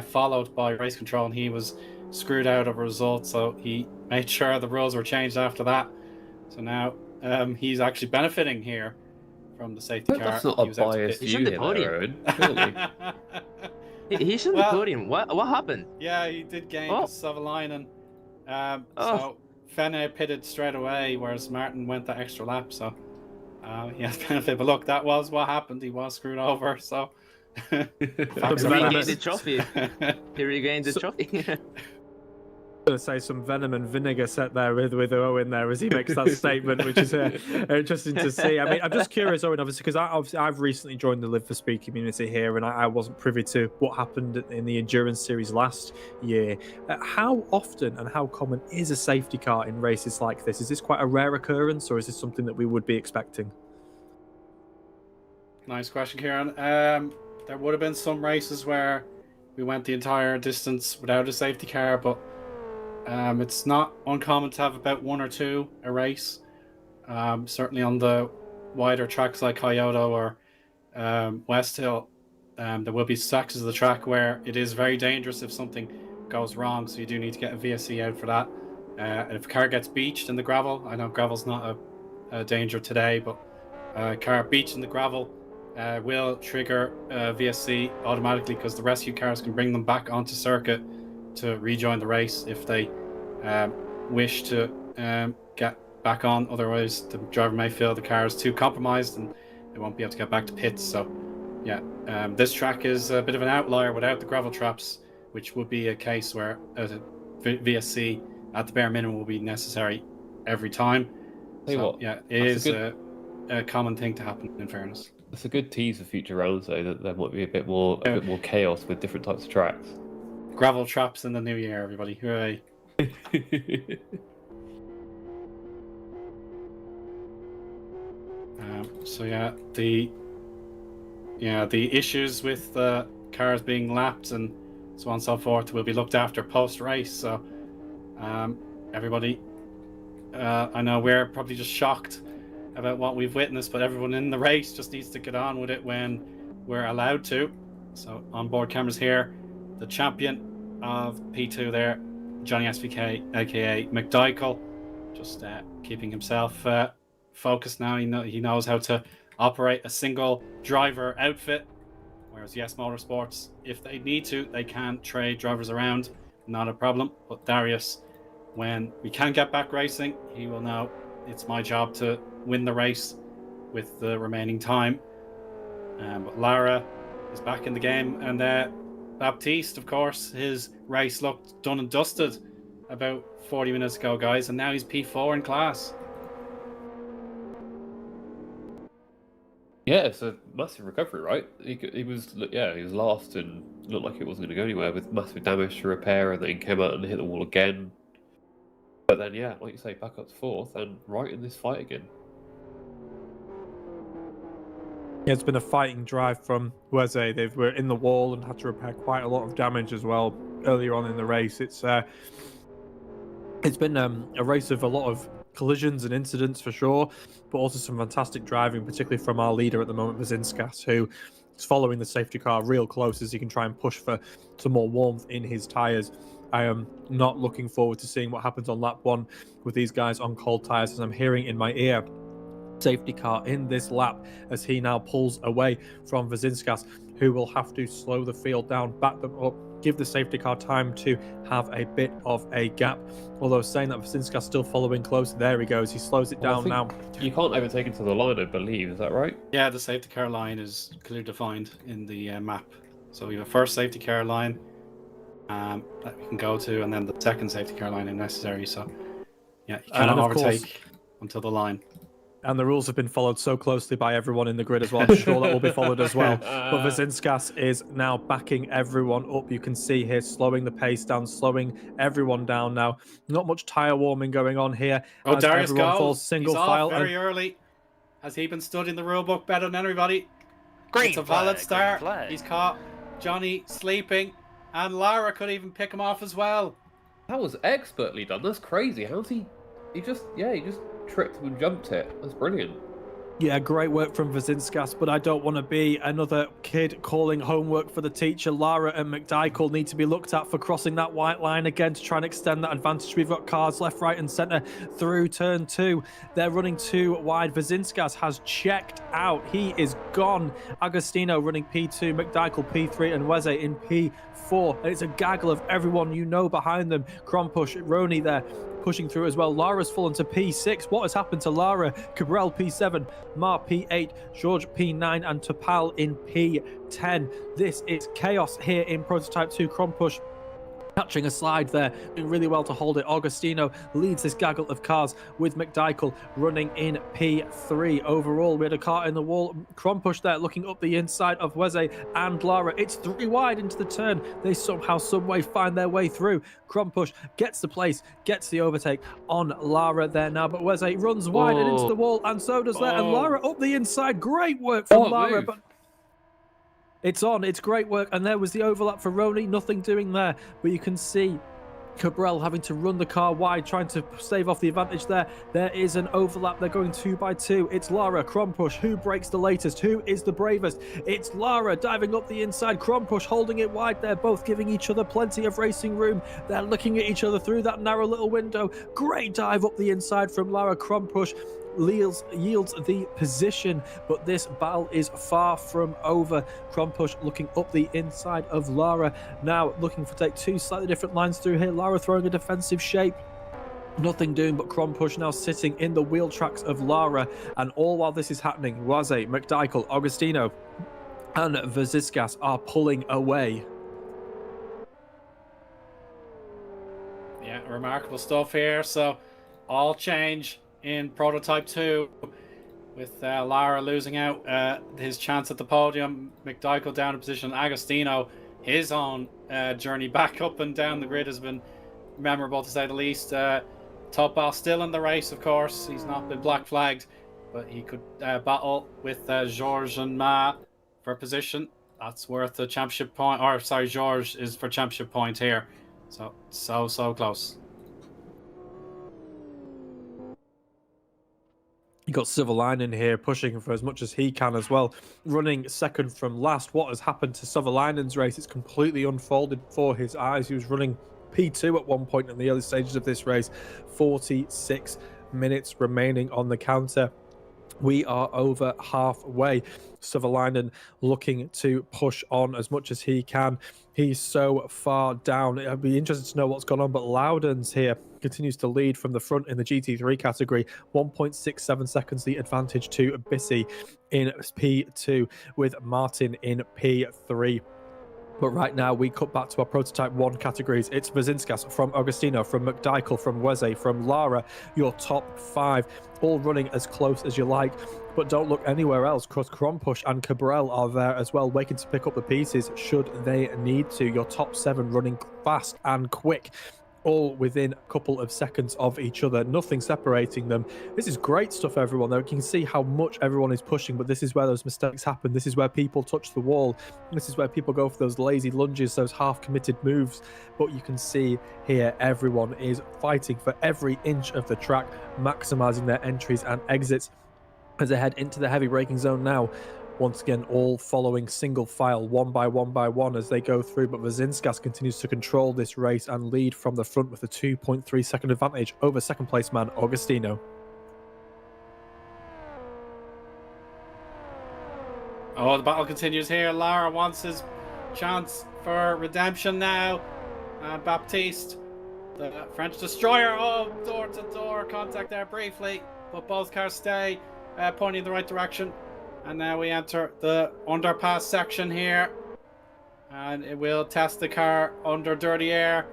followed by race control, and he was screwed out of a result. So he made sure the rules were changed after that. So now he's actually benefiting here from the safety car. That's not a biased view here, Aaron. Surely. He's on the podium. What happened? Yeah, he did gain Savalainen. So Fene pitted straight away, whereas Martin went that extra lap. So he has benefit. But look, that was what happened. He was screwed over. So he regained the trophy. He regained the trophy. going to say some venom and vinegar set there with Eoin there as he makes that statement, which is interesting to see. I mean, I'm just curious, Eoin, obviously, because I've recently joined the Live for Speed community here, and I wasn't privy to what happened in the endurance series last year. How often and how common is a safety car in races like this? Is this quite a rare occurrence, or is this something that we would be expecting? Nice question, Kieran. There would have been some races where we went the entire distance without a safety car, but it's not uncommon to have about one or two a race. Certainly on the wider tracks like Kyoto or West Hill, there will be sections of the track where it is very dangerous if something goes wrong, so you do need to get a VSC out for that. If a car gets beached in the gravel, I know gravel's not a danger today, but a car beached in the gravel will trigger VSC automatically, because the rescue cars can bring them back onto circuit to rejoin the race if they wish to get back on. Otherwise, the driver may feel the car is too compromised and they won't be able to get back to pits. So, yeah, this track is a bit of an outlier without the gravel traps, which would be a case where a VSC at the bare minimum will be necessary every time. So, yeah, it is a common thing to happen, in fairness. It's a good tease for future rounds, though, that there might be a bit more chaos with different types of tracks. Gravel traps in the new year, everybody! Hooray! So the issues with the cars being lapped and so on and so forth will be looked after post race. So everybody, I know we're probably just shocked about what we've witnessed, but everyone in the race just needs to get on with it when we're allowed to. So onboard cameras here, the champion of P2 there, Johnny SVK, aka McDykel, just keeping himself focused now. He knows how to operate a single driver outfit, whereas Yes Motorsports, if they need to, they can trade drivers around, not a problem. But Darius, when we can get back racing, he will know it's my job to win the race with the remaining time. But Lara is back in the game, and Baptiste, of course, his race looked done and dusted about 40 minutes ago, guys, and now he's P4 in class. Yeah, it's a massive recovery, right? He was last and looked like it wasn't going to go anywhere, with massive damage to repair, and then came out and hit the wall again. But then, yeah, like you say, back up to fourth and right in this fight again. Yeah, it's been a fighting drive from Weze. They were in the wall and had to repair quite a lot of damage as well earlier on in the race. It's been a race of a lot of collisions and incidents for sure, but also some fantastic driving, particularly from our leader at the moment, Vazinskas, who is following the safety car real close as he can try and push for some more warmth in his tyres. I am not looking forward to seeing what happens on lap one with these guys on cold tyres, as I'm hearing in my ear safety car in this lap as he now pulls away from Vazinskas, who will have to slow the field down, back them up, give the safety car time to have a bit of a gap. Although saying that Vazinskas still following close, there he goes, he slows it down now. You can't overtake into the line, I believe, is that right? Yeah, the safety car line is clearly defined in the map. So we have a first safety car line that we can go to, and then the second safety car line if necessary. So yeah, you cannot overtake until the line. And the rules have been followed so closely by everyone in the grid as well. I'm sure that will be followed as well. But Vazinskas is now backing everyone up. You can see here, slowing the pace down, slowing everyone down now. Not much tyre warming going on here. Oh, Darius goes. Falls single He's file off very early. Has he been studying the rule book better than everybody? Green It's a flag, valid green start. flag. He's caught Johnny sleeping, and Lara could even pick him off as well. That was expertly done. That's crazy. How's he just tripped and jumped it. That's brilliant. Yeah, great work from Vazinskas, but I don't want to be another kid calling homework for the teacher. Lara and McDykel need to be looked at for crossing that white line again to try and extend that advantage. We've got cars left, right and centre through turn two. They're running too wide. Vazinskas has checked out. He is gone. Agostino running P2, McDykel P3 and Weze in P4. And it's a gaggle of everyone you know behind them. Krompush, Roni there pushing through as well. Lara's fallen to P6. What has happened to Lara? Cabral P7, Mar P8, George P9 and Topal in P10. This is chaos here in Prototype 2. Krompush Catching a slide there, doing really well to hold it. Augustino leads this gaggle of cars with McDykel running in P3. Overall, we had a car in the wall. Krompush there looking up the inside of Weze and Lara. It's 3 wide into the turn. They somehow, someway find their way through. Krompush gets the place, gets the overtake on Lara there now, but Weze runs wide and into the wall, and so does that. And Lara up the inside. Great work from Lara, but it's on. It's great work. And there was the overlap for Roni. Nothing doing there. But you can see Cabral having to run the car wide, trying to stave off the advantage there. There is an overlap. They're going 2 by 2. It's Lara, Krompush. Who breaks the latest? Who is the bravest? It's Lara diving up the inside. Krompush holding it wide. They're both giving each other plenty of racing room. They're looking at each other through that narrow little window. Great dive up the inside from Lara. Krompush yields the position, but this battle is far from over. Krompush looking up the inside of Lara, now looking for take 2 slightly different lines through here. Lara throwing a defensive shape, nothing doing, but Krompush now sitting in the wheel tracks of Lara. And all while this is happening, Waze, McDykel, Augustino and Vaziskas are pulling away. Yeah, remarkable stuff here. So all change in Prototype 2 with Lara losing out his chance at the podium. McDykel down in position. Agostino, his own journey back up and down the grid has been memorable to say the least. Topal still in the race, of course. He's not been black flagged, but he could battle with Georges and Ma for position. That's worth a championship point. Or sorry, Georges is for championship point here. So close. You got Silverline here pushing for as much as he can as well, running second from last. What has happened to Silverlinen's race? It's completely unfolded before his eyes. He was running P2 at one point in the early stages of this race. 46 minutes remaining on the counter. We are over halfway. Silverlinen looking to push on as much as he can. He's so far down. I'd be interested to know what's gone on, but Loudon's here continues to lead from the front in the GT3 category. 1.67 seconds the advantage to Bissy in P2 with Martin in P3. But right now, we cut back to our Prototype 1 categories. It's Vazinskas from Augustino, from McDykel, from Weze, from Lara. Your top 5, all running as close as you like. But don't look anywhere else, because Krompush and Cabral are there as well, waiting to pick up the pieces should they need to. Your top 7 running fast and quick, all within a couple of seconds of each other, nothing separating them. This is great stuff, everyone. Now you can see how much everyone is pushing, but this is where those mistakes happen. This is where people touch the wall. This is where people go for those lazy lunges, those half-committed moves. But you can see here, everyone is fighting for every inch of the track, maximizing their entries and exits as they head into the heavy braking zone now. Once again, all following single file, one by one as they go through. But Vazinskas continues to control this race and lead from the front with a 2.3 second advantage over second place man, Augustino. Oh, the battle continues here. Lara wants his chance for redemption now. Baptiste, the French destroyer. Oh, door to door contact there briefly, but both cars stay pointing in the right direction. And now we enter the underpass section here. And it will test the car under dirty air.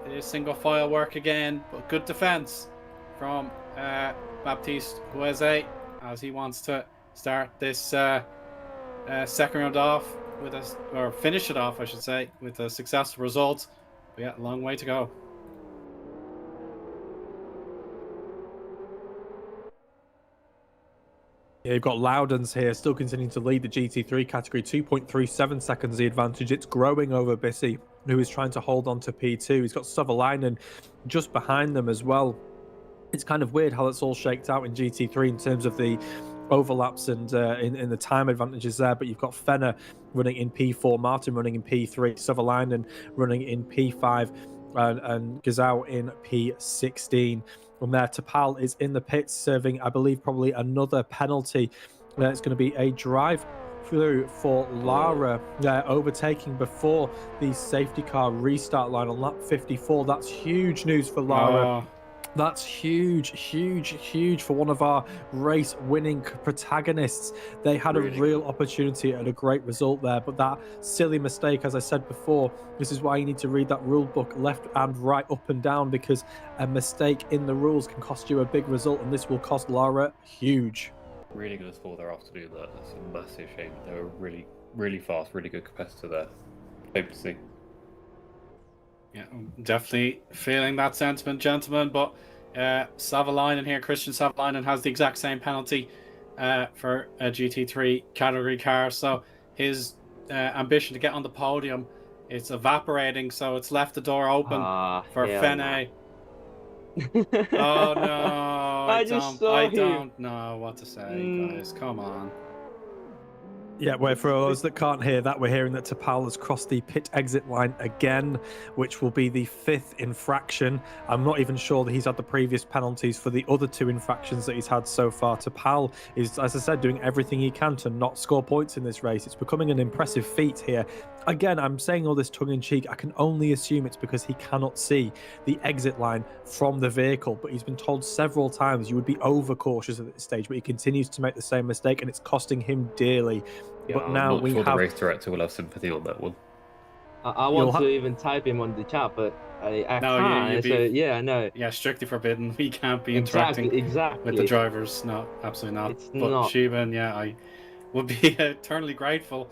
It is single file work again, but good defense from Baptiste Hueze as he wants to start this second round off with a, or finish it off, I should say, with a successful result. But yeah, a long way to go. Yeah, you've got Loudon's here, still continuing to lead the GT3 category, 2.37 seconds the advantage. It's growing over Bissy, who is trying to hold on to P2. He's got Sutherland just behind them as well. It's kind of weird how that's all shaked out in GT3 in terms of the overlaps and in the time advantages there, but you've got Fenner running in P4, Martin running in P3, Sutherland running in P5, and Gazau in P16. From there, Tapal is in the pits, serving, I believe, probably another penalty. It's going to be a drive through for Lara, overtaking before the safety car restart line on lap 54. That's huge news for Lara. That's huge, huge, huge for one of our race-winning protagonists. They had a Really real good. opportunity and a great result there, but that silly mistake, as I said before, this is why you need to read that rule book left and right, up and down, because a mistake in the rules can cost you a big result, and this will cost Lara huge. Really good score there after doing that. That's a massive shame. They were really, really fast, really good competitor there. Hope to see. Yeah, I'm definitely feeling that sentiment, gentlemen. But Savalainen here, Christian Savalainen, has the exact same penalty for a GT3 category car. So his ambition to get on the podium, it's evaporating. So it's left the door open for Fene. Oh no! I don't know what to say, guys. Come on. Yeah, well, for those that can't hear that, we're hearing that Tapal has crossed the pit exit line again, which will be the 5th infraction. I'm not even sure that he's had the previous penalties for the other 2 infractions that he's had so far. Tapal is, as I said, doing everything he can to not score points in this race. It's becoming an impressive feat here. Again, I'm saying all this tongue-in-cheek. I can only assume it's because he cannot see the exit line from the vehicle, but he's been told several times you would be overcautious at this stage, but he continues to make the same mistake, and it's costing him dearly. Yeah, But now I'm not sure the race director will have sympathy on that one. I want to even type him on the chat, but I No, can't. So yeah, I know. Yeah, strictly forbidden. We can't be interacting Exactly. with the drivers. No, absolutely not. It's but not. Shibin, yeah, I would be eternally grateful.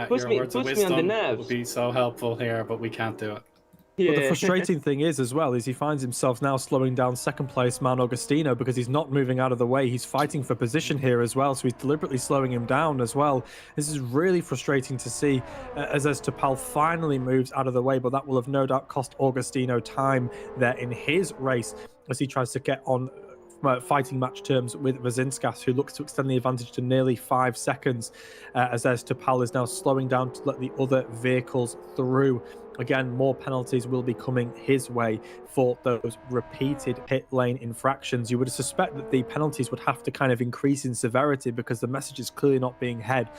Puts me of on the wisdom nerves. would be so helpful here, but we can't do it. But the Yeah. frustrating thing is, as well, is he finds himself now slowing down second place Man Augustino because he's not moving out of the way. He's fighting for position here as well, so he's deliberately slowing him down as well. This is really frustrating to see as Tapal finally moves out of the way, but that will have no doubt cost Augustino time there in his race as he tries to get on fighting match terms with Vazinskas, who looks to extend the advantage to nearly 5 seconds, as Tapal is now slowing down to let the other vehicles through. Again, more penalties will be coming his way for those repeated pit lane infractions. You would suspect that the penalties would have to kind of increase in severity because the message is clearly not being heard.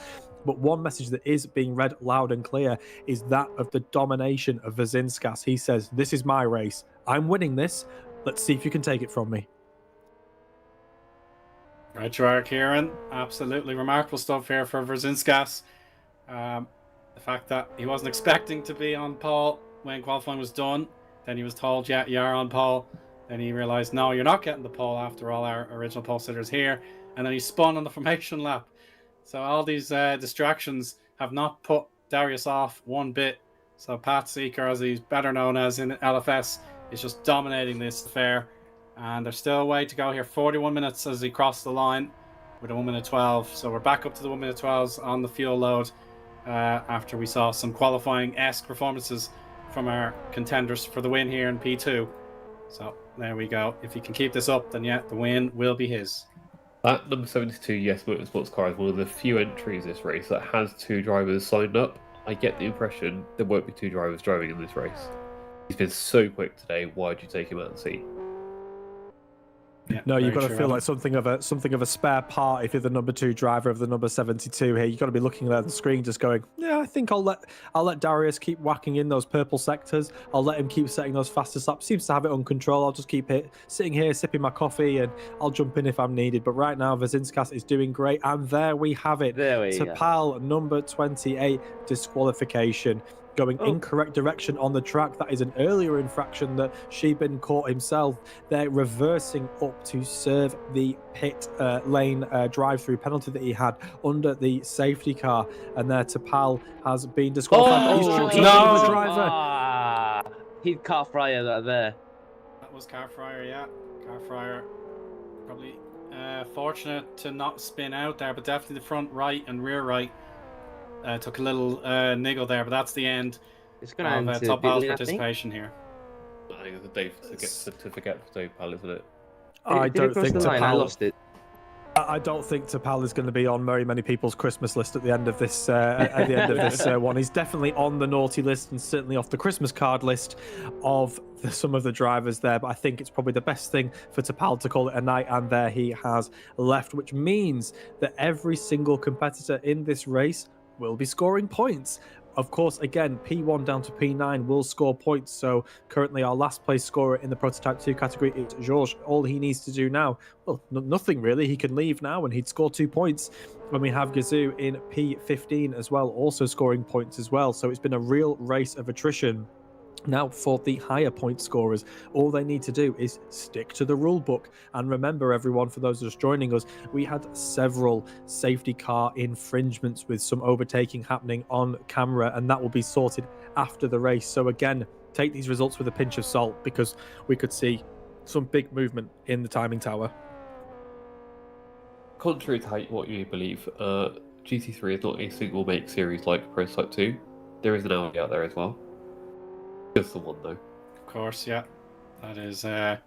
But one message that is being read loud and clear is that of the domination of Vazinskas. He says, "This is my race. I'm winning this. Let's see if you can take it from me." Right, you are, Kieran. Absolutely remarkable stuff here for Vazinskas. The fact that he wasn't expecting to be on pole when qualifying was done. Then he was told, yeah, you are on pole. Then he realized, no, you're not getting the pole after all our original pole sitters here. And then he spun on the formation lap. So all these distractions have not put Darius off one bit. So Pat Seeker, as he's better known as in LFS, is just dominating this affair. And there's still a way to go here. 41 minutes as he crossed the line with a 1 minute 12. So we're back up to the 1 minute 12s on the fuel load after we saw some qualifying-esque performances from our contenders for the win here in P2. So there we go. If he can keep this up, then yeah, the win will be his. That number 72 Yes Motorsports car is one of the few entries this race that has 2 drivers signed up. I get the impression there won't be 2 drivers driving in this race. He's been so quick today. Why'd you take him out and see? Yeah, no, you've got to true, feel Adam. like something of a spare part if you're the number 2 driver of the number 72 here. You've got to be looking at the screen just going, yeah, I think I'll let Darius keep whacking in those purple sectors. I'll let him keep setting those fastest laps. Seems to have it on control. I'll just keep sitting here sipping my coffee and I'll jump in if I'm needed. But right now Vazinskas is doing great, and there we have it. There we go. Tapal number 28 disqualification. Going incorrect direction on the track. That is an earlier infraction that Shibin caught himself. They're reversing up to serve the pit lane drive-through penalty that he had under the safety car, and there Tapal has been disqualified. He's tripped over the driver. He'd car fryer there. That was Carfryer, yeah. Carfryer probably fortunate to not spin out there, but definitely the front right and rear right took a little niggle there, but that's the end It's going to end of to Top Pal's Italy, I think. participation here. I think it's a day to forget for Dave Pal, isn't it? I Did it don't cross think the line? I Tapal. lost it. I don't think Tapal is going to be on very many people's Christmas list at the end of this one. He's definitely on the naughty list and certainly off the Christmas card list of some of the drivers there. But I think it's probably the best thing for Tapal to call it a night, and there he has left, which means that every single competitor in this race will be scoring points. of course, again, P1 down to P9 will score points. So currently our last place scorer in the Prototype 2 category is Georges. All he needs to do now, well, nothing really. He can leave now and he'd score 2 points. When we have Gazoo in P15 as well, also scoring points as well. So it's been a real race of attrition. Now, for the higher point scorers, all they need to do is stick to the rule book. And remember, everyone, for those just joining us, we had several safety car infringements with some overtaking happening on camera, and that will be sorted after the race. So again, take these results with a pinch of salt, because we could see some big movement in the timing tower. Contrary to what you believe, GT3 is not a single make series like Prototype 2. There is an Audi out there as well. Just the one, though. Of course, yeah. That is the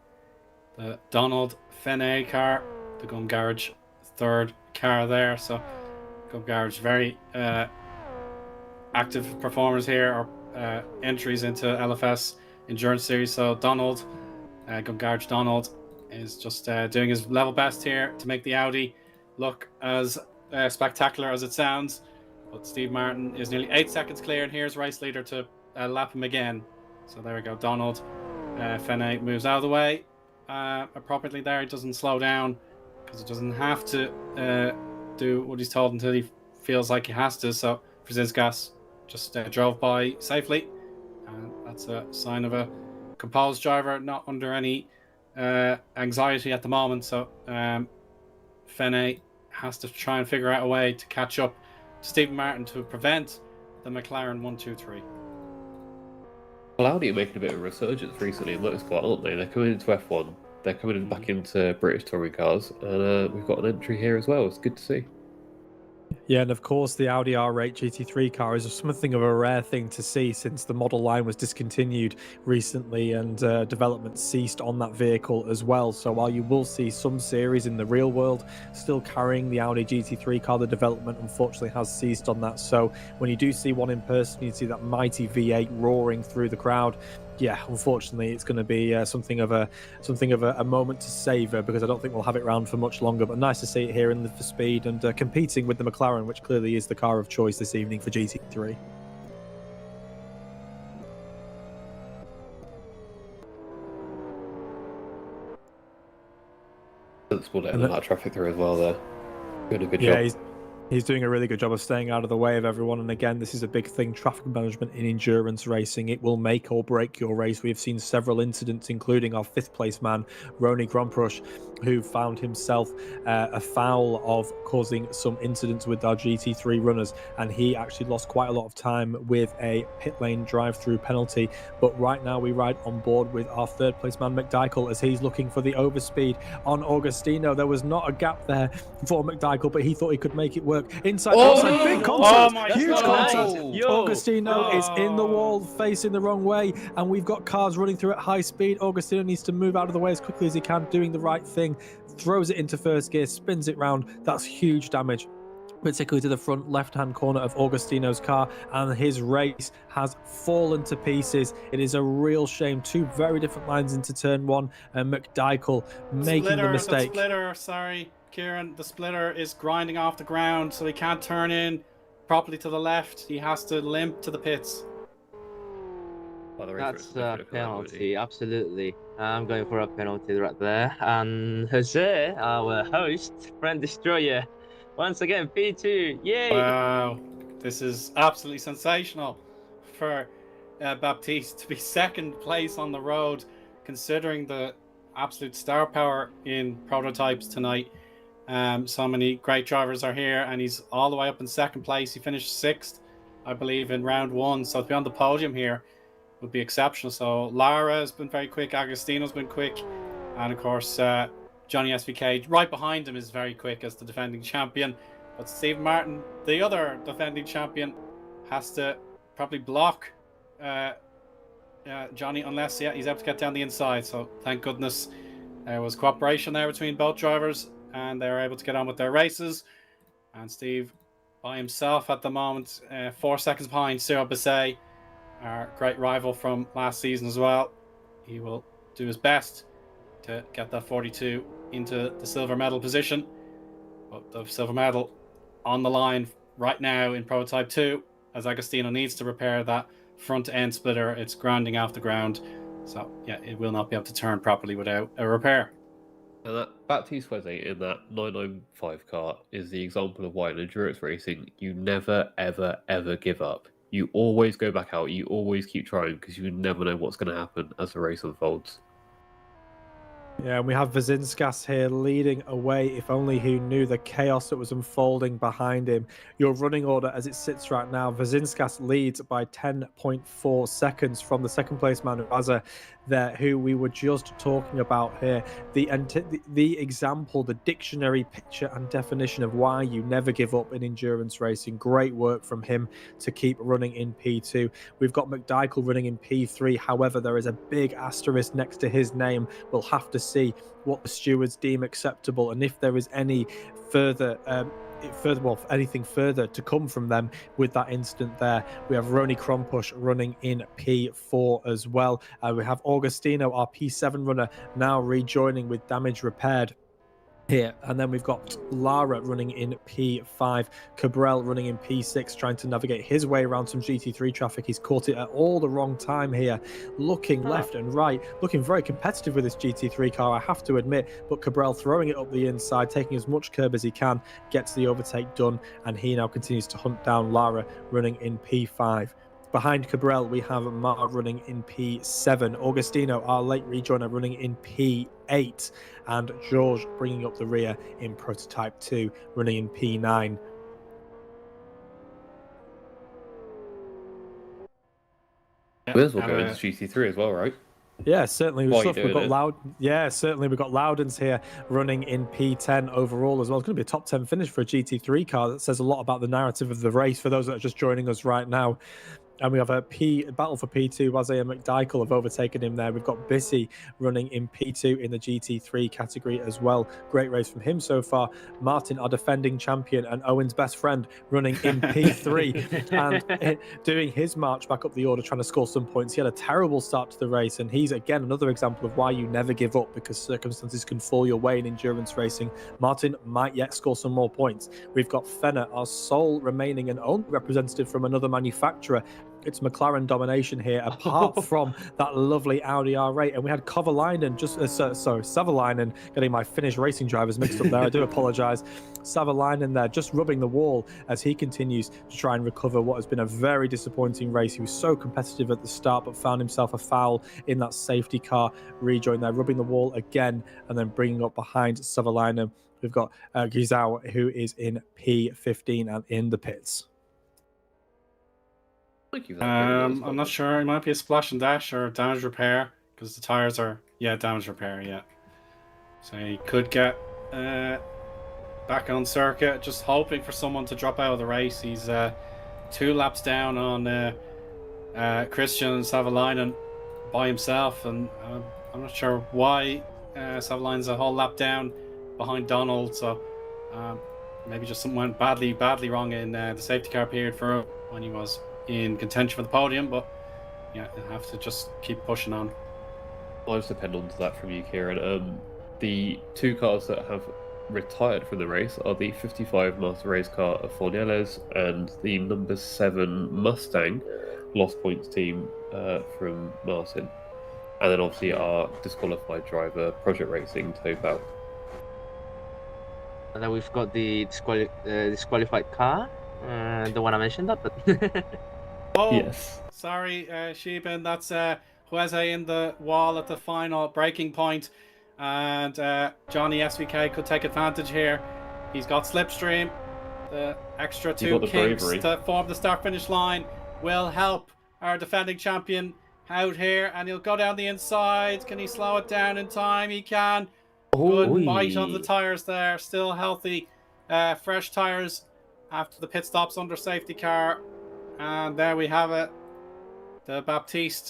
Donald Feney car, the Gum Garage third car there. So Gum Garage, very active performers here, or entries into LFS Endurance Series. So Donald, Gum Garage Donald, is just doing his level best here to make the Audi look as spectacular as it sounds. But Steve Martin is nearly 8 seconds clear, and here's race leader to lap him again. So there we go. Donald Feney moves out of the way appropriately there. He doesn't slow down because he doesn't have to do what he's told until he feels like he has to. So Brzezinski just drove by safely. And that's a sign of a composed driver, not under any anxiety at the moment. So Feney has to try and figure out a way to catch up to Stephen Martin to prevent the McLaren 1-2-3. Well, Audi are making a bit of a resurgence recently in motorsport, aren't they? They're coming into F1, they're coming back into British touring cars, and we've got an entry here as well. It's good to see. Yeah, and of course the Audi R8 GT3 car is something of a rare thing to see since the model line was discontinued recently and development ceased on that vehicle as well. So while you will see some series in the real world still carrying the Audi GT3 car, the development unfortunately has ceased on that. So when you do see one in person, you see that mighty V8 roaring through the crowd. Yeah, unfortunately, it's going to be something of a moment to savour, because I don't think we'll have it around for much longer. But nice to see it here in the for speed and competing with the McLaren, which clearly is the car of choice this evening for GT3. Sensible letting that traffic through as well there. Doing a good job. He's doing a really good job of staying out of the way of everyone. And again, this is a big thing, traffic management in endurance racing. It will make or break your race. We have seen several incidents, including our 5th place man, Rony Grompush, who found himself afoul of causing some incidents with our GT3 runners. And he actually lost quite a lot of time with a pit lane drive-through penalty. But right now we ride on board with our 3rd place man, McDykel, as he's looking for the overspeed on Augustino. There was not a gap there for McDykel, but he thought he could make it work. Inside, outside, big contact, huge contact. Augustino is in the wall, facing the wrong way, and we've got cars running through at high speed. Augustino needs to move out of the way as quickly as he can, doing the right thing. Throws it into first gear, spins it round. That's huge damage, particularly to the front left-hand corner of Augustino's car, and his race has fallen to pieces. It is a real shame. 2 very different lines into turn 1, and McDykel making the mistake. Sorry, Kieran, the splitter is grinding off the ground, so he can't turn in properly to the left. He has to limp to the pits. That's a penalty, absolutely. I'm going for a penalty right there. And Jose, our host, Friend Destroyer, once again, P2. Yay! Wow, this is absolutely sensational for Baptiste to be 2nd place on the road, considering the absolute star power in prototypes tonight. So many great drivers are here, and he's all the way up in 2nd place. He finished 6th, I believe, in round 1. So to be on the podium here would be exceptional. So Lara has been very quick, Agostino's been quick, and of course Johnny SVK right behind him is very quick as the defending champion. But Steve Martin, the other defending champion, has to probably block Johnny unless he's able to get down the inside. So thank goodness there was cooperation there between both drivers, and they were able to get on with their races. And Steve by himself at the moment, 4 seconds behind Cyril Bisset, our great rival from last season as well. He will do his best to get that 42 into the silver medal position. But the silver medal on the line right now in Prototype 2 as Agostino needs to repair that front end splitter. It's grinding off the ground. So, yeah, it will not be able to turn properly without a repair. And that Baptiste Weze in that 995 car is the example of why in endurance racing you never, ever, ever give up. You always go back out, you always keep trying because you never know what's going to happen as the race unfolds. Yeah, and we have Vazinskas here leading away. If only he knew the chaos that was unfolding behind him. Your running order as it sits right now, Vazinskas leads by 10.4 seconds from the second place man Raza there, who we were just talking about here. The example, the dictionary picture and definition of why you never give up in endurance racing. Great work from him to keep running in P2. We've got McDykel running in P3. However, there is a big asterisk next to his name. We'll have to see what the stewards deem acceptable and if there is any anything further to come from them with that incident there. We have Roni Krompush running in P4 as well. We have Augustino, our P7 runner, now rejoining with damage repaired here. And then we've got Lara running in P5, Cabral running in P6, trying to navigate his way around some GT3 traffic. He's caught it at all the wrong time here, looking left and right, looking very competitive with this GT3 car, I have to admit, but Cabral throwing it up the inside, taking as much curb as he can, gets the overtake done, and he now continues to hunt down Lara running in P5. Behind Cabral, we have Mar running in P7, Augustino, our late rejoiner, running in P8, and George bringing up the rear in Prototype 2, running in P9. Wheels will go into GT3 as well, right? Yeah, certainly. We've got Loudons here running in P10 overall as well. It's going to be a top 10 finish for a GT3 car. That says a lot about the narrative of the race for those that are just joining us right now. And we have a battle for P2. Wazay and McDykel have overtaken him there. We've got Bissy running in P2 in the GT3 category as well. Great race from him so far. Martin, our defending champion, and Owen's best friend, running in P3 and doing his march back up the order, trying to score some points. He had a terrible start to the race, and he's, again, another example of why you never give up, because circumstances can fall your way in endurance racing. Martin might yet score some more points. We've got Fenner, our sole remaining and only representative from another manufacturer. It's McLaren domination here, apart from that lovely Audi R8. And we had Kovalainen, Savalainen, getting my Finnish racing drivers mixed up there. I do apologise. Savalainen there, just rubbing the wall as he continues to try and recover what has been a very disappointing race. He was so competitive at the start, but found himself a foul in that safety car rejoin there, rubbing the wall again, and then bringing up behind Savalainen. We've got Gizao, who is in P15 and in the pits. I'm not sure. It might be a splash and dash or damage repair, because the tires are damage repair. Yeah, so he could get back on circuit. Just hoping for someone to drop out of the race. He's 2 laps down on Christian Savalainen by himself, and I'm not sure why Savalainen's a whole lap down behind Donald. So maybe just something went badly wrong in the safety car period for him when he was in contention for the podium, but yeah, you'll have to just keep pushing on. I'll just depend on that from you, Kieran. The 2 cars that have retired from the race are the 55 Master Race car of Fornells and the number 7 Mustang Lost Points team from Martin. And then obviously our disqualified driver, Project Racing, Topal. And then we've got the disqualified car, the one I mentioned that, but oh, yes. Sorry, Xibin, that's Weze in the wall at the final breaking point, and Johnny SVK could take advantage here. He's got slipstream. The extra 2 kinks to form the start-finish line will help our defending champion out here, and he'll go down the inside. Can he slow it down in time? He can. Good bite on the tires there. Still healthy, fresh tires after the pit stops under safety car. And there we have it. The Baptiste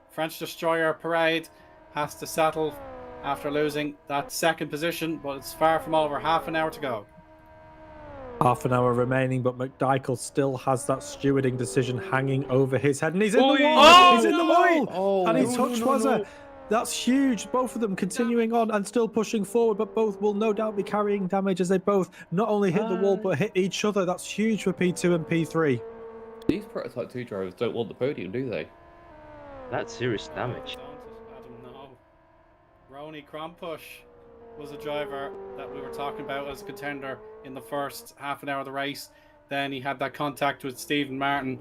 French Destroyer parade has to settle after losing that second position, but it's far from over. Half an hour to go. Half an hour remaining, but McDykel still has that stewarding decision hanging over his head, and he's in the wall! He's in the wall! And he's touched Wazza. That's huge. Both of them continuing on and still pushing forward, but both will no doubt be carrying damage as they both not only hit the wall, but hit each other. That's huge for P2 and P3. These Prototype 2 drivers don't want the podium, do they? That's serious damage. Adam, no. Roni Krompush was a driver that we were talking about as a contender in the first half an hour of the race. Then he had that contact with Stephen Martin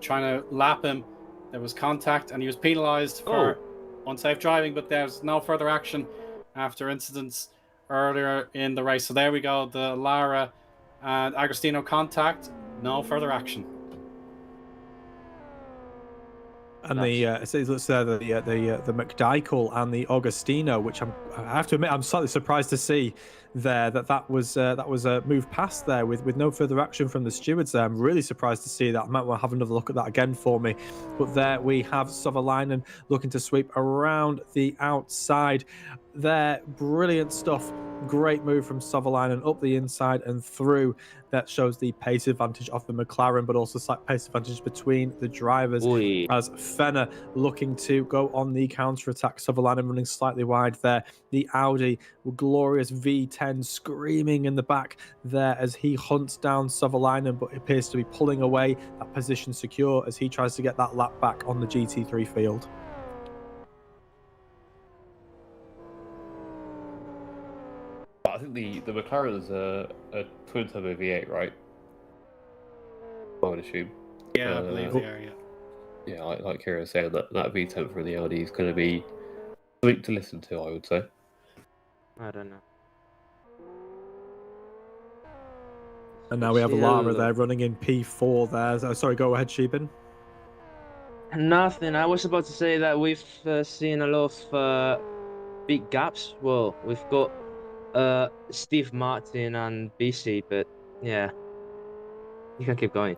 trying to lap him. There was contact and he was penalised for unsafe driving, but there's no further action after incidents earlier in the race. So there we go, the Lara and Agostino contact, no further action. And the McDykel and the Augustino, which I have to admit I'm slightly surprised to see there that was a move past there with no further action from the stewards there. I'm really surprised to see that. I might want to have another look at that again for me. But there we have Sovalainen looking to sweep around the outside. There, brilliant stuff. Great move from Sovalainen up the inside and through. That shows the pace advantage of the McLaren, but also slight pace advantage between the drivers. As Fenner looking to go on the counter-attack. Sovalainen running slightly wide there. The Audi, glorious V10 screaming in the back there as he hunts down Sovalainen, but appears to be pulling away. That position secure as he tries to get that lap back on the GT3 field. I think the McLaren's a twin turbo V8, right? I would assume. Yeah, I believe they are, yeah. Yeah, like Kieran was saying, that V10 from the Audi is going to be something to listen to, I would say. I don't know. And now we have Lara there running in P4 there. Sorry, go ahead, Xibin. Nothing. I was about to say that we've seen a lot of big gaps. Well, we've got Steve Martin and BC, but yeah, you can keep going.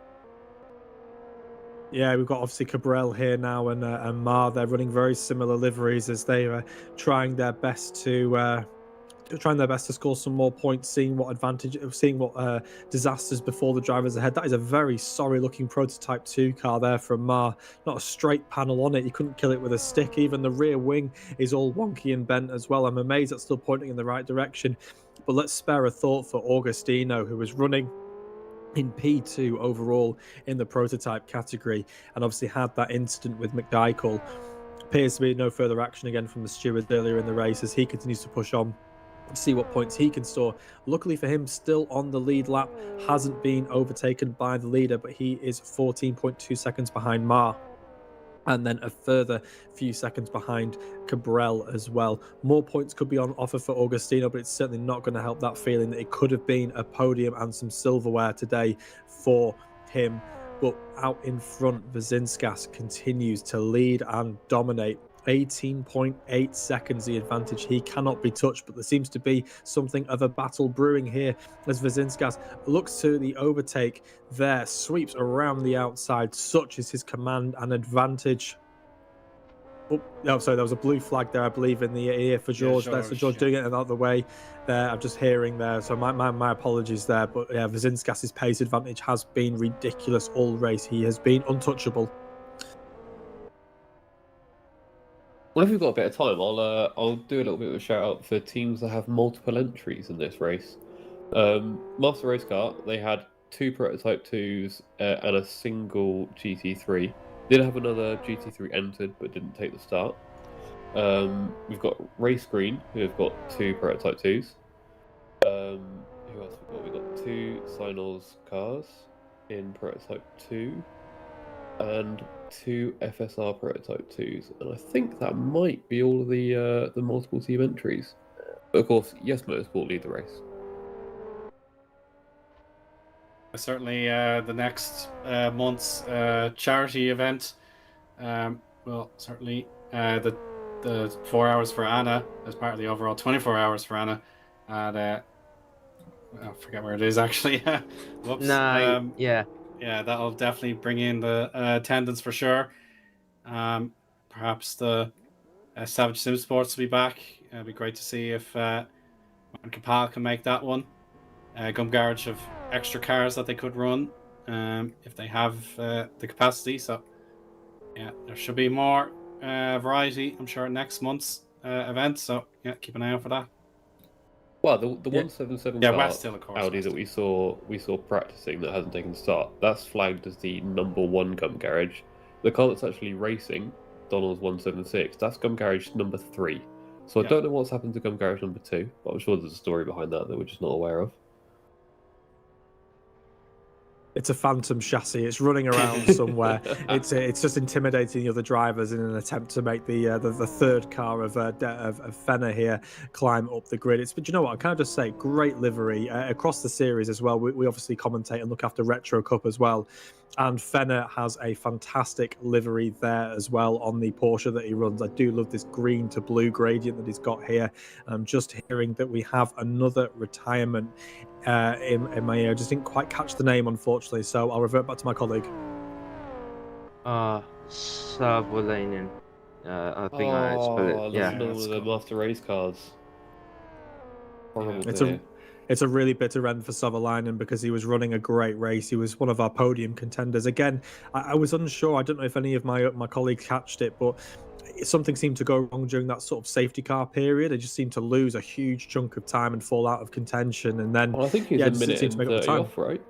Yeah, we've got obviously Cabral here now and Mar. They're running very similar liveries as they are trying their best to score some more points, seeing what disasters before the drivers ahead. That is a very sorry looking prototype 2 car there from Mar. Not a straight panel on it. You couldn't kill it with a stick. Even the rear wing is all wonky and bent as well. I'm amazed that's still pointing in the right direction. But let's spare a thought for Augustino, who was running in P2 overall in the prototype category and obviously had that incident with McDykel. Appears to be no further action again from the stewards earlier in the race as he continues to push on, see what points he can store. Luckily for him, still on the lead lap, hasn't been overtaken by the leader, but he is 14.2 seconds behind Mar. And then a further few seconds behind Cabral as well. More points could be on offer for Augustino, but it's certainly not going to help that feeling that it could have been a podium and some silverware today for him. But out in front, Vazinskas continues to lead and dominate. 18.8 seconds the advantage. He cannot be touched, but there seems to be something of a battle brewing here as Vazinskas looks to the overtake there, sweeps around the outside. Such is his command and advantage. Oh, sorry, there was a blue flag there, I believe, in the ear for George there. So George doing it out of the way there. I'm just hearing there. So my apologies there. But yeah, Vazinskas' pace advantage has been ridiculous all race. He has been untouchable. Well, if we've got a bit of time, I'll do a little bit of a shout out for teams that have multiple entries in this race. Master Race Car, they had 2 Prototype 2s and a single GT3. Did have another GT3 entered, but didn't take the start. We've got Race Green, who have got 2 Prototype 2s. Who else have we got? We've got 2 Signals cars in Prototype 2. And 2 FSR Prototype 2s, and I think that might be all of the multiple team entries. But of course, Yes Motorsport lead the race. Certainly, the next month's charity event. Well, certainly the 4 hours for Anna as part of the overall 24 hours for Anna, and I forget where it is actually. Whoops. Yeah, that'll definitely bring in the attendance for sure. Perhaps the Savage Sim Sports will be back. It'd be great to see if Kapal can make that one. Gum Garage have extra cars that they could run if they have the capacity. So, yeah, there should be more variety, I'm sure, next month's event. So, yeah, keep an eye out for that. Well, the Yeah. 177 Yeah, car, West Hill, of course. Audi West that we saw practicing that hasn't taken start, that's flagged as the number 1 gum garage. The car that's actually racing, Donald's 176, that's gum garage number 3. So I Yeah. don't know what's happened to gum garage number 2, but I'm sure there's a story behind that we're just not aware of. It's a phantom chassis. It's running around somewhere. It's just intimidating the other drivers in an attempt to make the third car of Fenner here climb up the grid. But you know what? I can't just say great livery across the series as well. We obviously commentate and look after Retro Cup as well. And Fenner has a fantastic livery there as well on the Porsche that he runs. I do love this green to blue gradient that he's got here. I'm just hearing that we have another retirement in my ear. I just didn't quite catch the name, unfortunately, so I'll revert back to my colleague. Savolainen. I think I spelled it. Yeah. Another one of the master race cars. Horrible It's to hear. It's a really bitter end for Savolainen because he was running a great race. He was one of our podium contenders. Again, I was unsure. I don't know if any of my colleagues catched it, but something seemed to go wrong during that sort of safety car period. They just seemed to lose a huge chunk of time and fall out of contention. And then, Well, I think he's a minute and 30 off, right?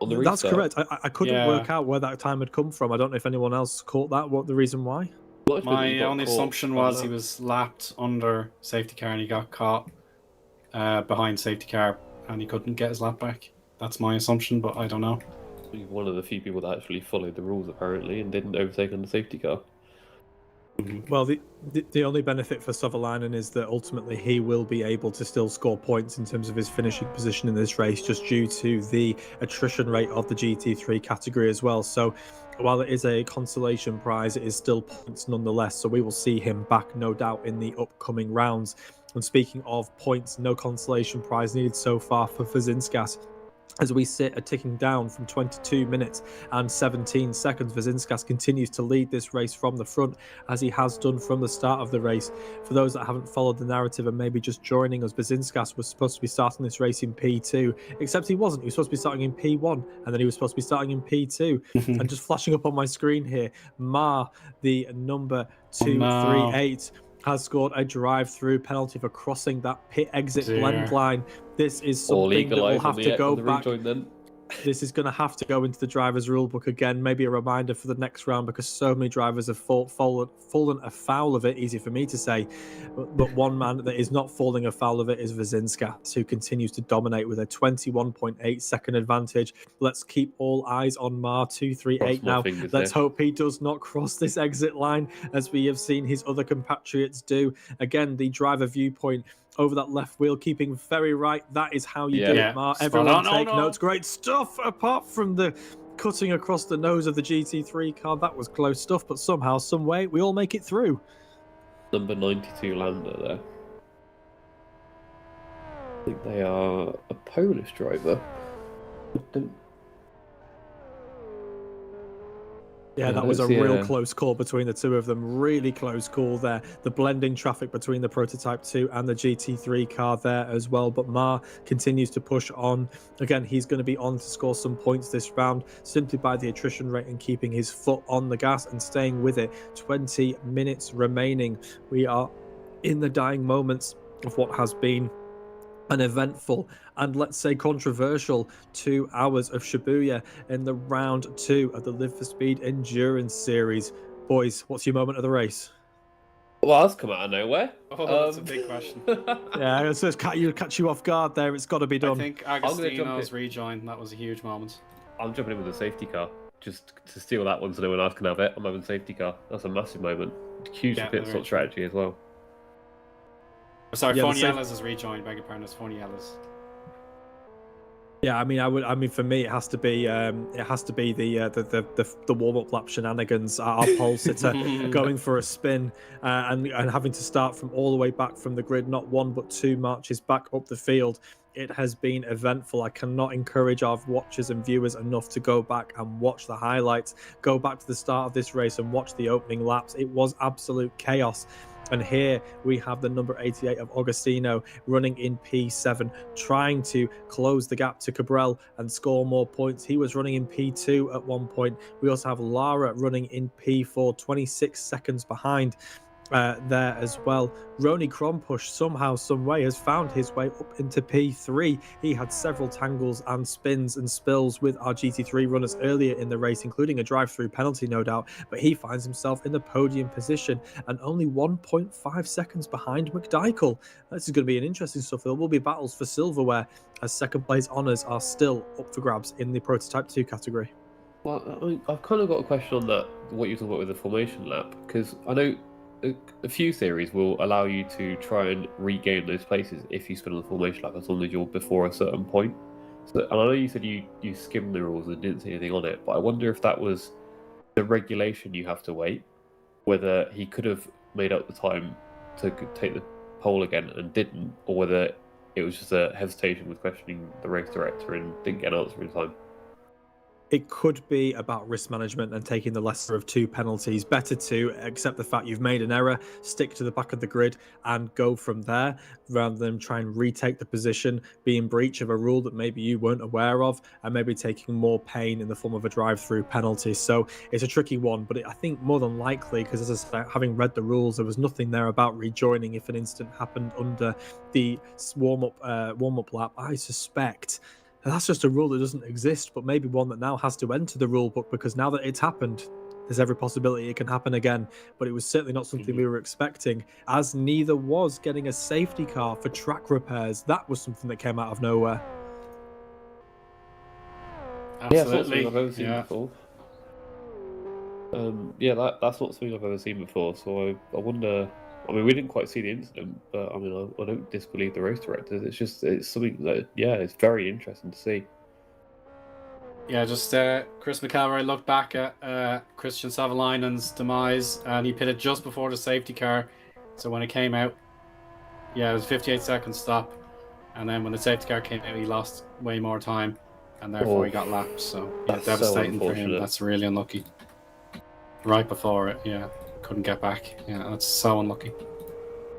On the That's restart. correct. I couldn't work out where that time had come from. I don't know if anyone else caught that. What the reason why? My only assumption was he was lapped under safety car and he got caught behind safety car and he couldn't get his lap back. That's my assumption, but I don't know. He's one of the few people that actually followed the rules apparently and didn't overtake on the safety car. Well, the only benefit for Savolainen is that ultimately he will be able to still score points in terms of his finishing position in this race, just due to the attrition rate of the GT3 category as well. So while it is a consolation prize, it is still points nonetheless. So we will see him back, no doubt, in the upcoming rounds. And speaking of points, no consolation prize needed so far for Vzinskas. As we sit a ticking down from 22 minutes and 17 seconds, Vzinskas continues to lead this race from the front, as he has done from the start of the race. For those that haven't followed the narrative and maybe just joining us, Vzinskas was supposed to be starting this race in P2, except he wasn't. He was supposed to be starting in P1, and then he was supposed to be starting in P2. And just flashing up on my screen here, Ma, the number 238, has scored a drive-through penalty for crossing that pit exit blend line. This is something that will have to go back. This is going to have to go into the driver's rule book again. Maybe a reminder for the next round, because so many drivers have fallen afoul of it. Easy for me to say, but one man that is not falling afoul of it is Vzinskas, who continues to dominate with a 21.8 second advantage. Let's keep all eyes on Mar 238 now. Let's hope he does not cross this exit line, as we have seen his other compatriots do. Again, the driver viewpoint over that left wheel, keeping very right. That is how you do it, Mar. Everyone take notes. Great stuff, apart from the cutting across the nose of the GT3 car. That was close stuff, but somehow, some way, we all make it through. Number 92 Landa there. I think they are a Polish driver. Yeah, that was a real close call between the two of them. Really close call there. The blending traffic between the Prototype 2 and the GT3 car there as well. But Ma continues to push on. Again, he's going to be on to score some points this round, simply by the attrition rate and keeping his foot on the gas and staying with it. 20 minutes remaining. We are in the dying moments of what has been an eventful and, let's say, controversial 2 hours of Shibuya in the round 2 of the Live for Speed Endurance Series. Boys, what's your moment of the race? Well, that's come out of nowhere. That's a big question. Yeah, it's just catch you off guard there. It's got to be done. I think Agostino's rejoin. That was a huge moment. I'm jumping in with a safety car just to steal that one so no one else can have it. I'm having a safety car. That's a massive moment. Huge pit stop strategy as well. Sorry, Foniellas has rejoined. Beg your pardon, it's Foniellas. Yeah, I mean, for me, it has to be the warm up lap shenanigans. Our pole sitter going for a spin and having to start from all the way back from the grid, not 1 but 2 marches back up the field. It has been eventful. I cannot encourage our watchers and viewers enough to go back and watch the highlights. Go back to the start of this race and watch the opening laps. It was absolute chaos. And here we have the number 88 of Agostino running in P7, trying to close the gap to Cabral and score more points. He was running in P2 at one point. We also have Lara running in P4, 26 seconds behind. there as well. Roni Krompush somehow, some way, has found his way up into P3. He had several tangles and spins and spills with our GT3 runners earlier in the race, including a drive-through penalty, no doubt, but he finds himself in the podium position and only 1.5 seconds behind McDykel. This is going to be an interesting stuff. There will be battles for silverware as second place honours are still up for grabs in the Prototype 2 category. Well, I mean, I've kind of got a question on that, what you're talking about with the formation lap, because I know a few theories will allow you to try and regain those places if you spin on the formation lap, as long as you're before a certain point. So, and I know you said you skimmed the rules and didn't see anything on it, but I wonder if that was the regulation you have to wait, whether he could have made up the time to take the pole again and didn't, or whether it was just a hesitation with questioning the race director and didn't get an answer in time. It could be about risk management and taking the lesser of two penalties. Better to accept the fact you've made an error, stick to the back of the grid and go from there, rather than try and retake the position, be in breach of a rule that maybe you weren't aware of, and maybe taking more pain in the form of a drive-through penalty. So it's a tricky one, but I think more than likely, because as I said, having read the rules, there was nothing there about rejoining if an incident happened under the warm-up lap. I suspect that's just a rule that doesn't exist, but maybe one that now has to enter the rule book, because now that it's happened, there's every possibility it can happen again. But it was certainly not something we were expecting, as neither was getting a safety car for track repairs. That was something that came out of nowhere. Absolutely. Yeah, that's not something I've ever seen before. That's not something I've ever seen before, so I wonder. I mean, we didn't quite see the incident, but I mean, I don't disbelieve the race directors. It's something that, it's very interesting to see. Yeah, just Chris McElroy looked back at Christian Savalainen's demise, and he pitted just before the safety car. So when it came out, it was a 58-second stop, and then when the safety car came out, he lost way more time, and therefore he got lapped. So devastating for him. That's really unlucky. Right before it, couldn't get back. That's so unlucky.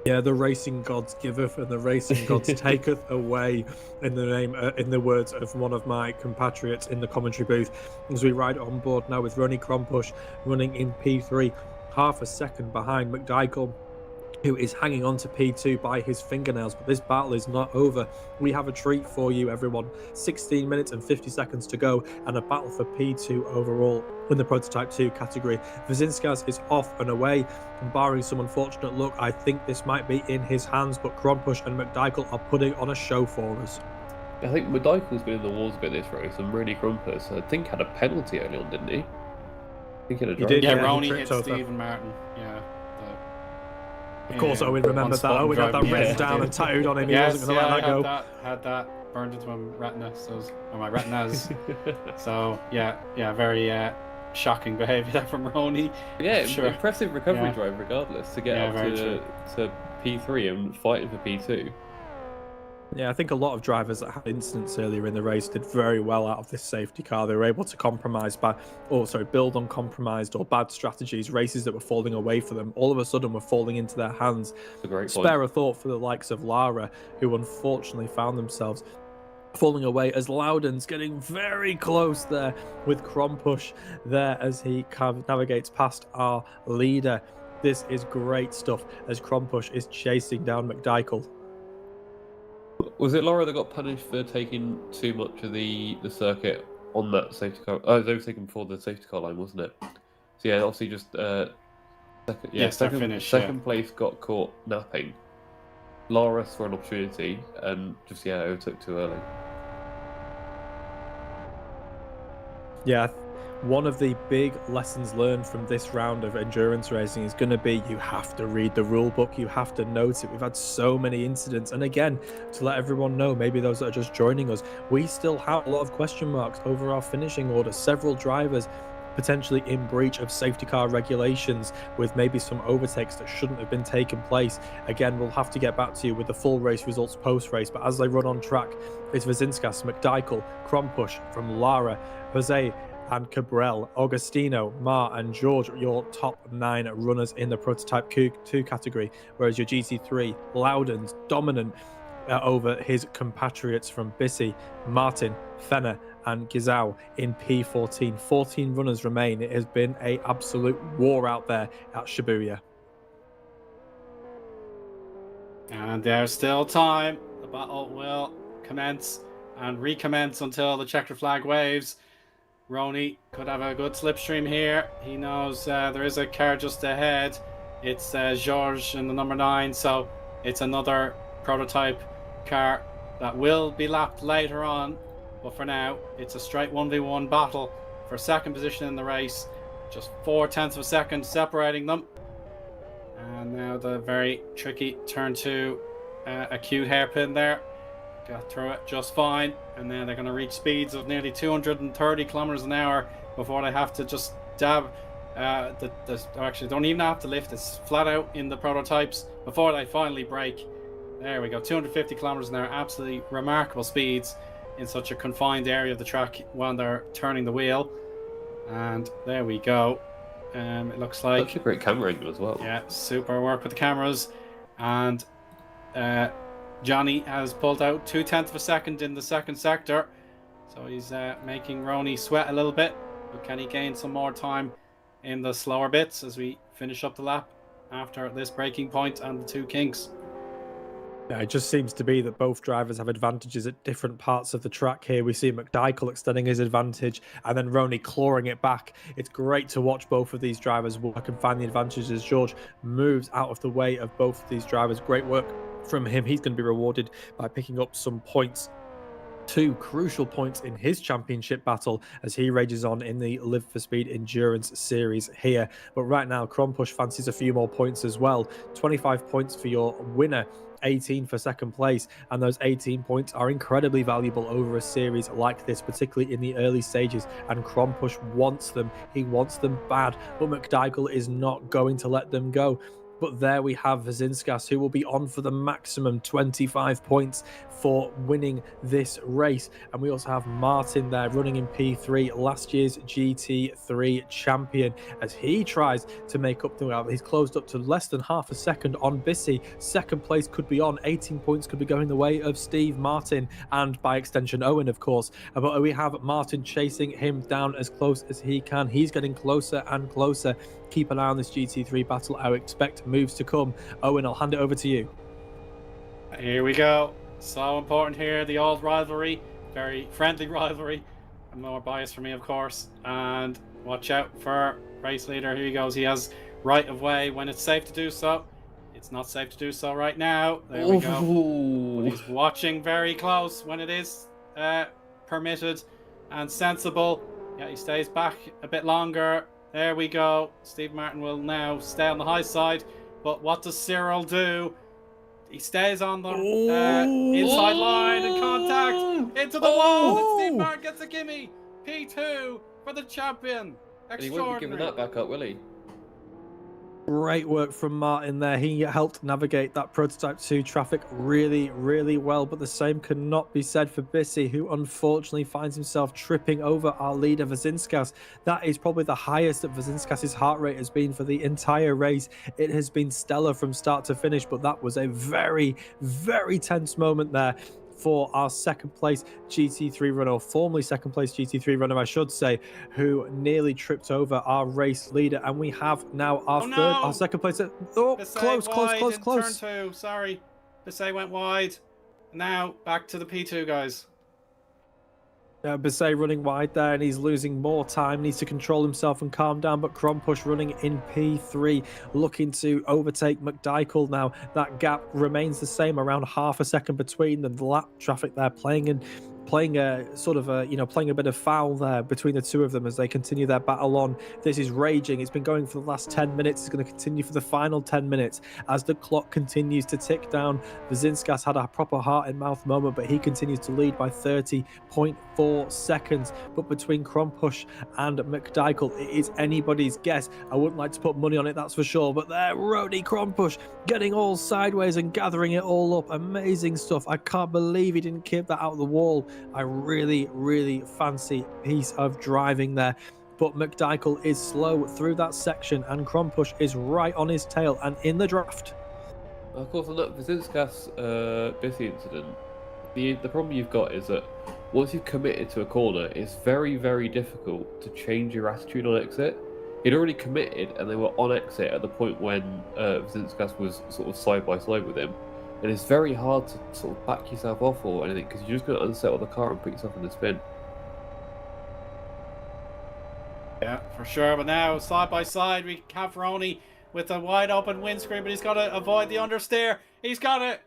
Yeah, the racing gods giveth and the racing gods taketh away, in the words of one of my compatriots in the commentary booth, as we ride on board now with Roni Krompush running in P3, half a second behind McDykel, who is hanging on to P2 by his fingernails. But this battle is not over. We have a treat for you, everyone. 16 minutes and 50 seconds to go, and a battle for P2 overall in the Prototype 2 category. Vasinskas is off and away, and barring some unfortunate luck, I think this might be in his hands, but Krompush and McDykel are putting on a show for us. I think McDykel's been in the wars a bit this race, and Roni Krompush, I think, had a penalty early on, didn't he? I think he had a drive. Roni hit Stephen Martin. Of course, Owen remembered that. Owen had that written down and tattooed on him. He wasn't going to let that go. Had that burned into my retina, my retinas. So very shocking behaviour there from Roni. Yeah, impressive recovery drive regardless to get up to P3 and fighting for P2. Yeah, I think a lot of drivers that had incidents earlier in the race did very well out of this safety car. They were able to build on compromised or bad strategies, races that were falling away for them, all of a sudden were falling into their hands. Spare a thought for the likes of Lara, who unfortunately found themselves falling away, as Loudon's getting very close there with Krompush there as he navigates past our leader. This is great stuff as Krompush is chasing down McDykel. Was it Laura that got punished for taking too much of the circuit on that safety car? Oh, they were taken before the safety car line, wasn't it? So obviously just second place got caught napping. Laura for an opportunity and just overtook too early. Yeah, one of the big lessons learned from this round of endurance racing is going to be you have to read the rule book, you have to note it. We've had so many incidents, and again, to let everyone know, maybe those that are just joining us, we still have a lot of question marks over our finishing order. Several drivers potentially in breach of safety car regulations, with maybe some overtakes that shouldn't have been taking place. Again, we'll have to get back to you with the full race results post-race, but as they run on track, it's Vasinskas, McDykel, Krompush from Lara, Jose and Cabrel, Augustino, Mar and George, your top 9 runners in the Prototype 2 category, whereas your GT3, Loudon's dominant over his compatriots from Bissy, Martin, Fenner and Gizao in P14. 14 runners remain. It has been an absolute war out there at Shibuya. And there's still time. The battle will commence and recommence until the checkered flag waves. Roney could have a good slipstream here. He knows there is a car just ahead. It's Georges in the number 9, so it's another prototype car that will be lapped later on. But for now, it's a straight 1v1 battle for second position in the race. Just 0.4 of a second separating them. And now the very tricky turn 2, acute hairpin there. Got through it just fine, and then they're going to reach speeds of nearly 230 kilometers an hour before they have to just dab. Actually, don't even have to lift. It's flat out in the prototypes before they finally brake. There we go, 250 kilometers an hour. Absolutely remarkable speeds in such a confined area of the track when they're turning the wheel. And there we go. It looks like Such a great camera angle as well. Yeah, super work with the cameras. And Johnny has pulled out 0.2 of a second in the second sector, so he's making Roney sweat a little bit. But can he gain some more time in the slower bits as we finish up the lap after this braking point and the 2 kinks? Yeah, it just seems to be that both drivers have advantages at different parts of the track here. We see McDykel extending his advantage and then Roney clawing it back. It's great to watch both of these drivers work and find the advantages as George moves out of the way of both of these drivers. Great work from him. He's going to be rewarded by picking up some points, 2 crucial points in his championship battle as he rages on in the Live for Speed Endurance Series here. But right now, Krompush fancies a few more points as well. 25 points for your winner, 18 for second place, and those 18 points are incredibly valuable over a series like this, particularly in the early stages, and Krompush wants them. He wants them bad, but McDykel is not going to let them go. But there we have Vazinskas, who will be on for the maximum 25 points for winning this race. And we also have Martin there running in P3, last year's GT3 champion, as he tries to make up the gap. He's closed up to less than half a second on Bissy. Second place could be on. 18 points could be going the way of Steve Martin and by extension Eoin, of course. But we have Martin chasing him down as close as he can. He's getting closer and closer. Keep an eye on this GT3 battle. I expect moves to come. Eoin, I'll hand it over to you. Here we go. So important here. The old rivalry. Very friendly rivalry. And more bias for me, of course. And watch out for race leader. Here he goes. He has right of way when it's safe to do so. It's not safe to do so right now. There we go. But he's watching very close when it is permitted and sensible. Yeah, he stays back a bit longer. There we go. Steve Martin will now stay on the high side. But what does Cyril do? He stays on the inside line and contact into the wall. And Steve Martin gets a gimme. P2 for the champion. And he won't be giving that back up, will he? Great work from Martin there. He helped navigate that Prototype 2 traffic really, really well, but the same cannot be said for Bissy, who unfortunately finds himself tripping over our leader, Vazinskas. That is probably the highest that Vazinskas's heart rate has been for the entire race. It has been stellar from start to finish, but that was a very, very tense moment there for our second place GT3 runner, or formerly second place GT3 runner, I should say, who nearly tripped over our race leader. And we have now our second place. Close. Turn 2, sorry. Bissay went wide. Now back to the P2, guys. Bissay running wide there, and he's losing more time, needs to control himself and calm down, but Krompush running in P3, looking to overtake McDykel now. That gap remains the same, around half a second between them. The lap traffic there playing a bit of foul there between the two of them as they continue their battle on. This is raging. It's been going for the last 10 minutes. It's going to continue for the final 10 minutes as the clock continues to tick down. Vazinskas had a proper heart-in-mouth moment, but he continues to lead by 30.4 seconds. But between Krompush and McDykel, it is anybody's guess. I wouldn't like to put money on it, that's for sure. But there, Rody Krompush getting all sideways and gathering it all up. Amazing stuff. I can't believe he didn't keep that out of the wall. A really, really fancy piece of driving there. But McDykel is slow through that section, and Krompush is right on his tail and in the draft. Of course, on that Vazinskas Bissy incident, the problem you've got is that once you've committed to a corner, it's very, very difficult to change your attitude on exit. He'd already committed, and they were on exit at the point when Vazinskas was sort of side by side with him. and it's very hard to sort of back yourself off or anything because you're just going to unsettle the car and put yourself in the spin. Yeah, for sure. But now, side by side, we have Ronnie with a wide open windscreen, but he's got to avoid the understeer. He's got to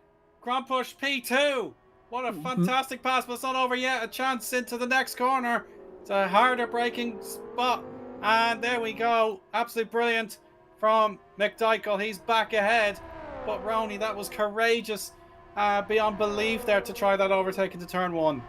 grand push P2. What a fantastic pass, but it's not over yet. A chance into the next corner. It's a harder braking spot. And there we go. Absolutely brilliant from McDykel. He's back ahead. But Ronnie, that was courageous beyond belief there to try that overtake into turn one.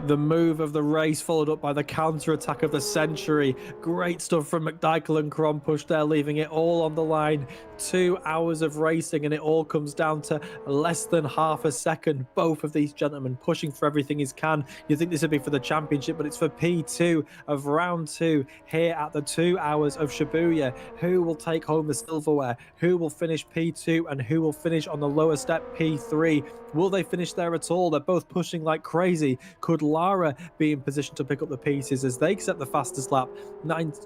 The move of the race followed up by the counter-attack of the century. Great stuff from McDykel and Krompush there, leaving it all on the line. 2 hours of racing, and it all comes down to less than half a second. Both of these gentlemen pushing for everything he can. You think this would be for the championship, but it's for P2 of round 2 here at the 2 hours of Shibuya. Who will take home the silverware? Who will finish P2 and who will finish on the lower step P3? Will they finish there at all? They're both pushing like crazy. Could Lara be in position to pick up the pieces as they set the fastest lap?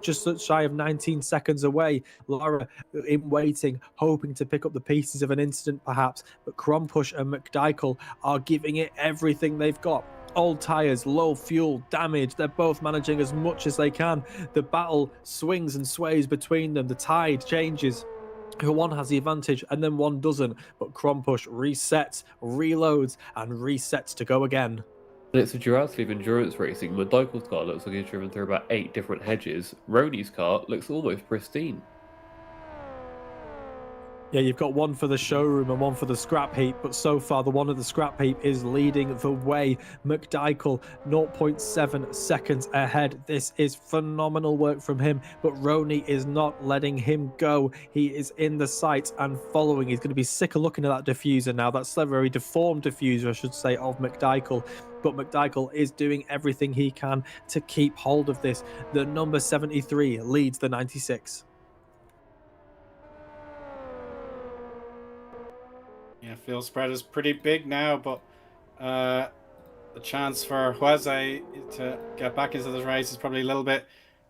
Just shy of 19 seconds away. Lara in waiting, hoping to pick up the pieces of an incident perhaps. But Krompush and McDykel are giving it everything they've got. Old tyres, low fuel, damage. They're both managing as much as they can. The battle swings and sways between them. The tide changes. One has the advantage and then one doesn't, but Krompush resets, reloads, and resets to go again. And it's a duality of endurance racing. McDykel's car looks like he's driven through about 8 different hedges. Ronnie's car looks almost pristine. Yeah, you've got one for the showroom and one for the scrap heap, but so far the one of the scrap heap is leading the way. McDykel 0.7 seconds ahead. This is phenomenal work from him, but Ronnie is not letting him go. He is in the sights and following. He's going to be sick of looking at that diffuser now. That's a very deformed diffuser, I should say, of McDykel. But McDykel is doing everything he can to keep hold of this. The number 73 leads the 96. Yeah, field spread is pretty big now, but the chance for Hueze to get back into this race is probably a little bit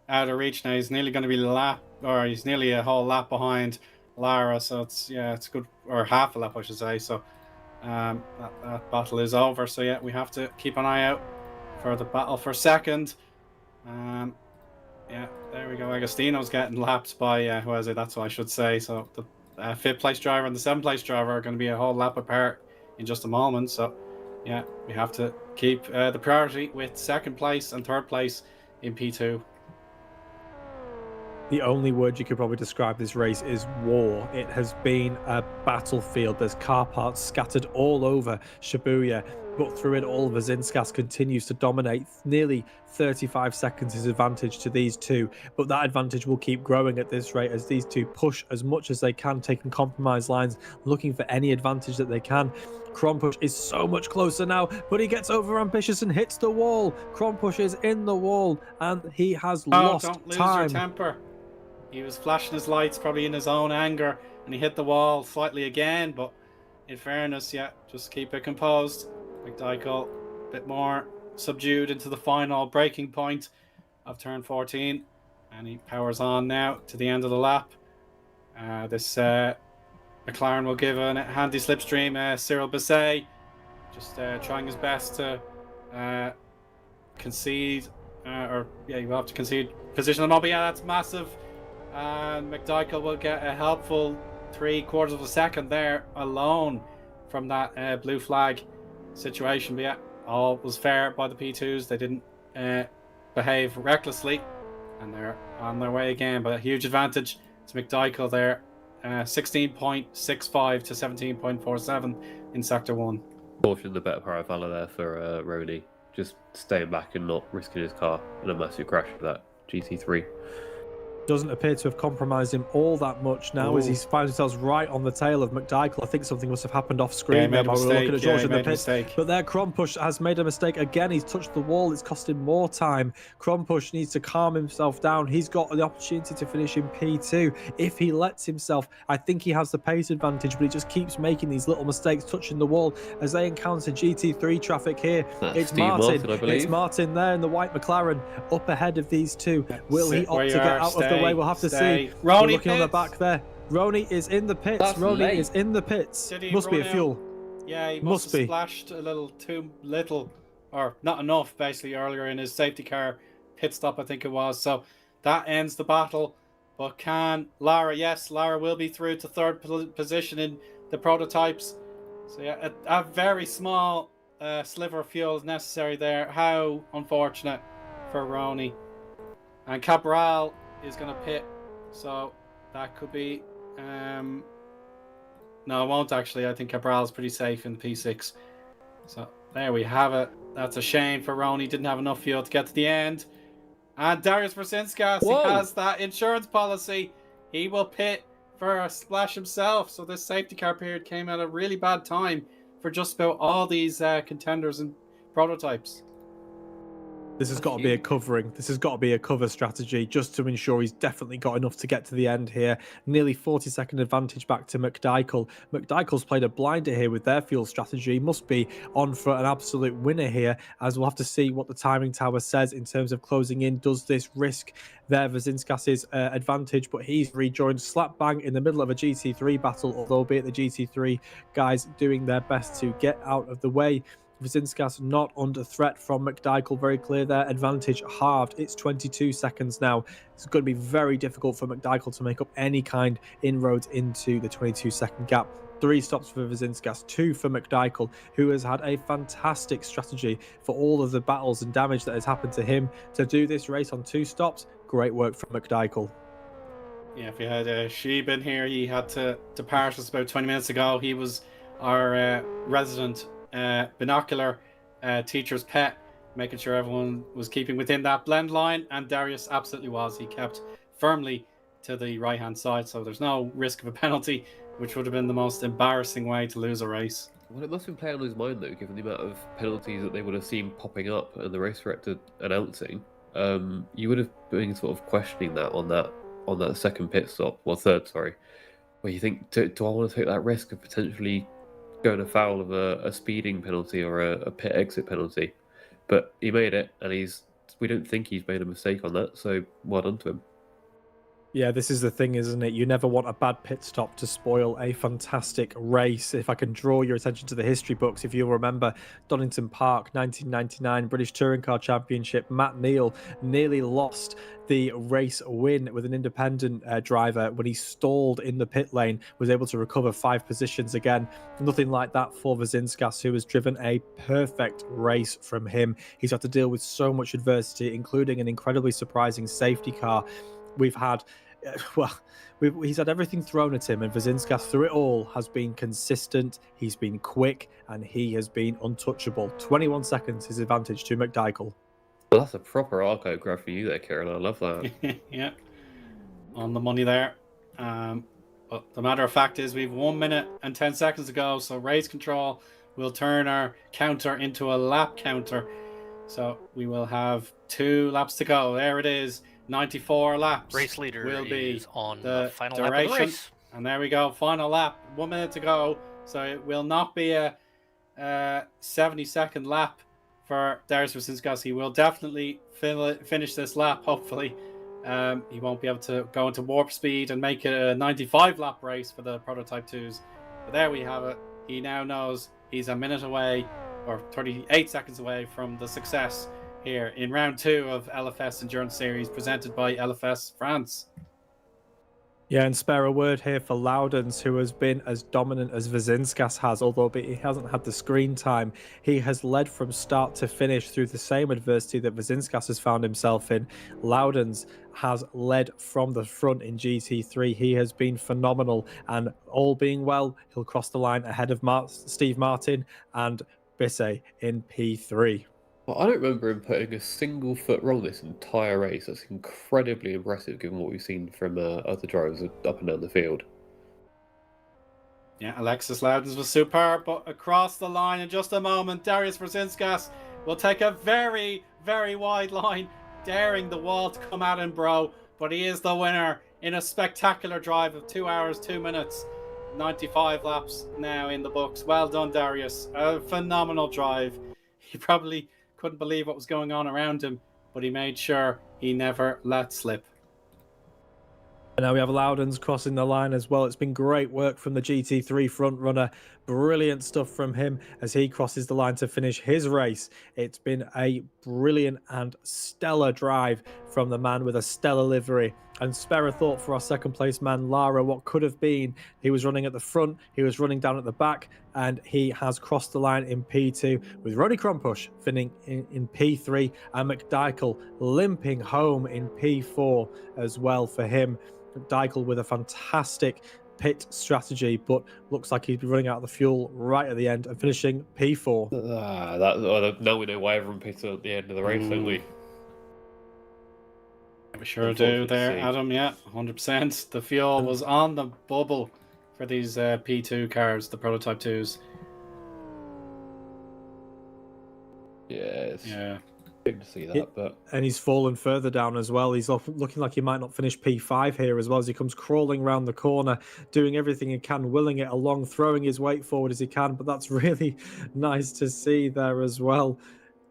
out of reach now. He's nearly going to be he's nearly a whole lap behind Lara, so it's good, or half a lap I should say. So that battle is over. So yeah, we have to keep an eye out for the battle for second. Yeah, there we go. Agostino's getting lapped by Hueze, that's what I should say. So the 5th place driver and the 7th place driver are going to be a whole lap apart in just a moment. So yeah, we have to keep the priority with 2nd place and 3rd place in P2. The only word you could probably describe this race is war. It has been a battlefield. There's car parts scattered all over Shibuya, but through it all, Vazinskas continues to dominate. Nearly 35 seconds is advantage to these two, but that advantage will keep growing at this rate as these two push as much as they can, taking compromise lines, looking for any advantage that they can. Krompush is so much closer now, but he gets over ambitious and hits the wall. Krompush is in the wall, and he has lost don't lose time. your temper. He was flashing his lights probably in his own anger, and he hit the wall slightly again, but in fairness, yeah, just keep it composed. McDykel a bit more subdued into the final breaking point of turn 14, and he powers on now to the end of the lap. This McLaren will give a handy slipstream. Cyril Bisset just trying his best to concede, you have to concede position them up. Yeah, that's massive. And McDykel will get a helpful 3/4 of a second there alone from that blue flag situation. But yeah, all was fair by the P2s. They didn't behave recklessly, and they're on their way again. But a huge advantage to McDykel there, 16.65 to 17.47 in Sector 1. Caution the better power of valor there for Ronnie, just staying back and not risking his car in a massive crash with that GT3. Doesn't appear to have compromised him all that much now. Ooh. As he finds himself right on the tail of McDykel. I think something must have happened off screen. Yeah, while we're looking at George in the pits. But there, Krompush has made a mistake again. He's touched the wall. It's cost him more time. Krompush needs to calm himself down. He's got the opportunity to finish in P2 if he lets himself. I think he has the pace advantage, but he just keeps making these little mistakes, touching the wall as they encounter GT3 traffic here. It's Martin. It's Martin there in the white McLaren up ahead of these two. Will he opt to get out of the way? We'll have to see. Ronnie looking on the back there. Ronnie is in the pits. That's Ronnie late. is in the pits. Must be a fuel. Yeah, he Must must be. have splashed a little too little, or not enough, basically, earlier in his safety car pit stop, I think it was. So that ends the battle. But can Lara? Yes, Lara will be through to third position in the prototypes. So yeah, a very small sliver of fuel is necessary there. How unfortunate for Ronnie. And Cabral is going to pit, so that could be. No, it won't actually. I think Cabral's pretty safe in P6. So there we have it. That's a shame for Ronnie. Didn't have enough fuel to get to the end. And Darius Brzezinskas, he has that insurance policy. He will pit for a splash himself. So this safety car period came at a really bad time for just about all these contenders and prototypes. This has got to be a covering. This has got to be a cover strategy just to ensure he's definitely got enough to get to the end here. Nearly 40-second advantage back to McDykel. McDykel's played a blinder here with their fuel strategy. Must be on for an absolute winner here, as we'll have to see what the timing tower says in terms of closing in. Does this risk their Brzezinskas' advantage? But he's rejoined slap bang in the middle of a GT3 battle, although be it the GT3 guys doing their best to get out of the way. Brzezinskas not under threat from McDykel. Very clear there. Advantage halved. It's 22 seconds now. It's going to be very difficult for McDykel to make up any kind inroads into the 22-second gap. 3 stops for Brzezinskas, 2 for McDykel, who has had a fantastic strategy for all of the battles and damage that has happened to him. To do this race on 2 stops, great work from McDykel. Yeah, if we had Shibin here, he had to depart us about 20 minutes ago. He was our resident binocular teacher's pet, making sure everyone was keeping within that blend line, and Darius absolutely was. He kept firmly to the right hand side, so there's no risk of a penalty, which would have been the most embarrassing way to lose a race. Well, it must have been playing on his mind though, given the amount of penalties that they would have seen popping up and the race director announcing. You would have been sort of questioning that on that second pit stop, well, third, sorry, where you think, do I want to take that risk of potentially going afoul of a speeding penalty or a pit exit penalty? But he made it, and we don't think he's made a mistake on that, so well done to him. Yeah, this is the thing, isn't it? You never want a bad pit stop to spoil a fantastic race. If I can draw your attention to the history books, if you'll remember, Donington Park, 1999 British Touring Car Championship, Matt Neal nearly lost the race win with an independent driver when he stalled in the pit lane, was able to recover 5 positions again. Nothing like that for Brzezinskas, who has driven a perfect race from him. He's had to deal with so much adversity, including an incredibly surprising safety car. We've had, he's had everything thrown at him, and Brzezinskas through it all has been consistent. He's been quick, and he has been untouchable. 21 seconds his advantage to McDykel. Well, that's a proper archive grab for you there, Kieran. I love that. Yeah, on the money there. But the matter of fact is we've 1 minute and 10 seconds to go, so race control will turn our counter into a lap counter. So we will have 2 laps to go. There it is. 94 laps. Race leader will be is on the final duration. lap of the race. And there we go, final lap, 1 minute to go. So it will not be a 70-second lap for Darius Brzezinskas. He will definitely finish this lap, hopefully. He won't be able to go into warp speed and make it a 95-lap race for the Prototype 2s. But there we have it. He now knows he's a minute away, or 38 seconds away from the success here in round 2 of LFS Endurance Series, presented by LFS France. Yeah, and spare a word here for Loudons, who has been as dominant as Brzezinskas has, although he hasn't had the screen time. He has led from start to finish through the same adversity that Brzezinskas has found himself in. Loudons has led from the front in GT3. He has been phenomenal, and all being well, he'll cross the line ahead of Steve Martin and Bissay in P3. Well, I don't remember him putting a single foot wrong this entire race. That's incredibly impressive given what we've seen from other drivers up and down the field. Yeah, Alexis Loudons was superb, but across the line in just a moment, Darius Brzezinskas will take a very, very wide line, daring the wall to come at him, bro. But he is the winner in a spectacular drive of 2 hours, 2 minutes, 95 laps now in the books. Well done, Darius. A phenomenal drive. He probably couldn't believe what was going on around him, but he made sure he never let slip. And now we have Loudons crossing the line as well. It's been great work from the GT3 front runner. brilliant stuff from him as he crosses the line to finish his race. It's been a brilliant and stellar drive from the man with a stellar livery. And spare a thought for our second place man, Lara, what could have been. He was running at the front, he was running down at the back, and he has crossed the line in P2 with Ronnie Krumpusch finishing in P3 and McDykel limping home in P4 as well for him. McDykel with a fantastic pit strategy, but looks like he's been running out of the fuel right at the end and finishing P4. Now we know why everyone picked at the end of the race, don't we? We sure do there, Adam. Yeah, 100%. The fuel was on the bubble for these P2 cars, the prototype 2s. Yeah. Good to see that, but and he's fallen further down as well. He's looking like he might not finish P5 here as well as he comes crawling around the corner, doing everything he can, willing it along, throwing his weight forward as he can. But that's really nice to see there as well.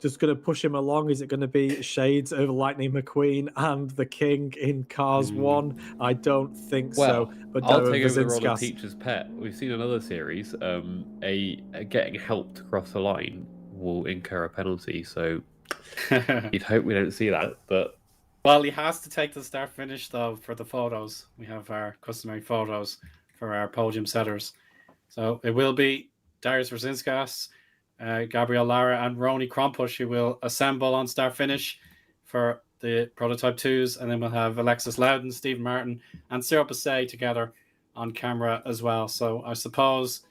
Just going to push him along. Is it going to be Shades over Lightning McQueen and the King in Cars 1? I don't think so. But I'll take over the role of teacher's pet. We've seen another series. Getting help to cross the line will incur a penalty. So you'd hope we don't see that. But well, he has to take the start finish though for the photos. We have our customary photos for our podium setters. So it will be Darius Rosinskas, Gabriel Lara and Ronnie Krumpusch who will assemble on start finish for the prototype 2s, and then we'll have Alexis Loudon, Stephen Martin and Cyril Basset together on camera as well. So I suppose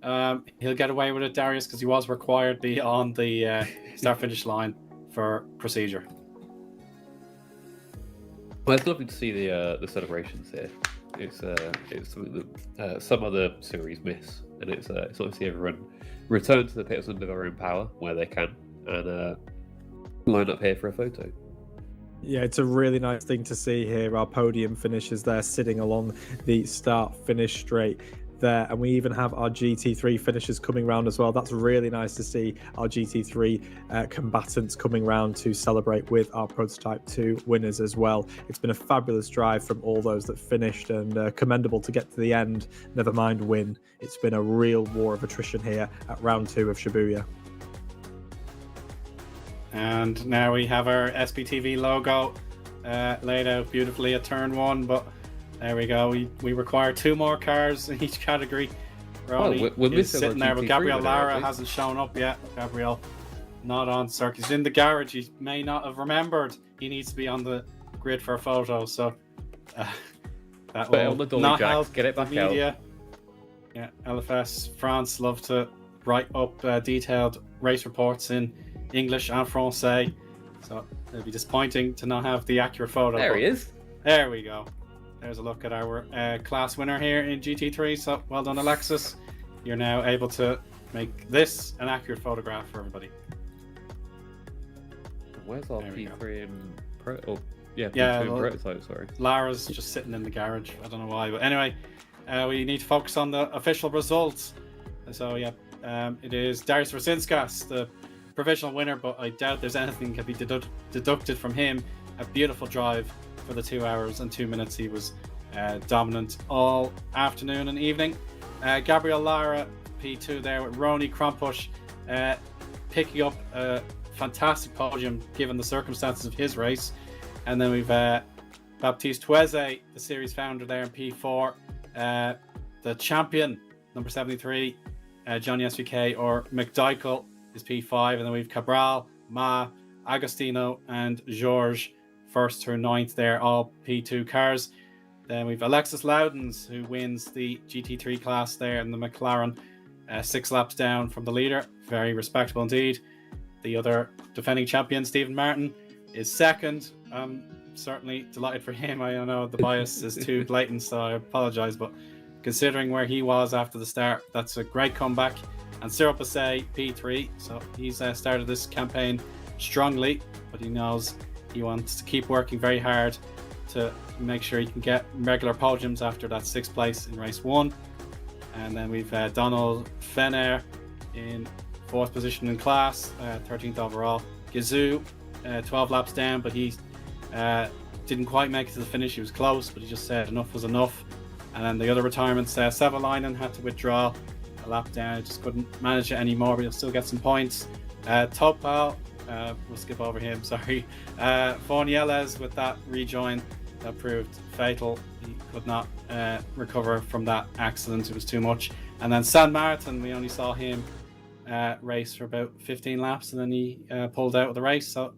he'll get away with it, Darius, because he was required to be on the start finish line for procedure. Well, it's lovely to see the celebrations here. It's something that some other series miss, and it's nice to see everyone return to the pits under their own power where they can, and line up here for a photo. Yeah, it's a really nice thing to see here. Our podium finishers there sitting along the start-finish straight there, and we even have our GT3 finishers coming round as well. That's really nice to see our GT3 combatants coming round to celebrate with our Prototype 2 winners as well. It's been a fabulous drive from all those that finished, and commendable to get to the end, never mind win. It's been a real war of attrition here at round 2 of Shibuya. And now we have our SBTV logo laid out beautifully at turn 1, but there we go. We require 2 more cars in each category. Ronnie is sitting there, but Gabriel Lara hasn't shown up yet. Gabriel not on circuit. He's in the garage. He may not have remembered he needs to be on the grid for a photo. So that will not help. Get it back out. Yeah, LFS France love to write up detailed race reports in English and Francais. So it'll be disappointing to not have the accurate photo. There he is. There we go. There's a look at our class winner here in GT3. So well done, Alexis. You're now able to make this an accurate photograph for everybody. Where's our P3 and P2 and prototype? Sorry, Lara's just sitting in the garage. I don't know why, but anyway, we need to focus on the official results. So it is Darius Rosinskas, the provisional winner, but I doubt there's anything can be deducted from him. A beautiful drive for the 2 hours and 2 minutes. He was dominant all afternoon and evening. Gabriel Lara, P2 there with Ronnie Krumpusch picking up a fantastic podium given the circumstances of his race. And then we've Baptiste Tueze, the series founder there in P4. The champion, number 73, Johnny SVK or McDykel is P5. And then we've Cabral, Ma, Agostino and Georges, 1st through 9th there, all P2 cars. Then we've Alexis Loudons, who wins the GT3 class there in the McLaren, 6 laps down from the leader. Very respectable indeed. The other defending champion, Stephen Martin, is 2nd. Certainly delighted for him. I don't know the bias is too blatant, so I apologise, but considering where he was after the start, that's a great comeback. And Cyril Basset, P3, so he's started this campaign strongly, but he knows he wants to keep working very hard to make sure he can get regular podiums after that 6th place in race 1. And then we've Donald Fenner in 4th position in class, 13th overall. Gazoo, 12 laps down, but he didn't quite make it to the finish. He was close, but he just said enough was enough. And then the other retirements, Savalainen had to withdraw lap down, just couldn't manage it anymore, but he'll still get some points. Topal, we'll skip over him, sorry. Fornieles with that rejoin that proved fatal. He could not recover from that accident, it was too much. And then San Martin, we only saw him race for about 15 laps, and then he pulled out of the race, so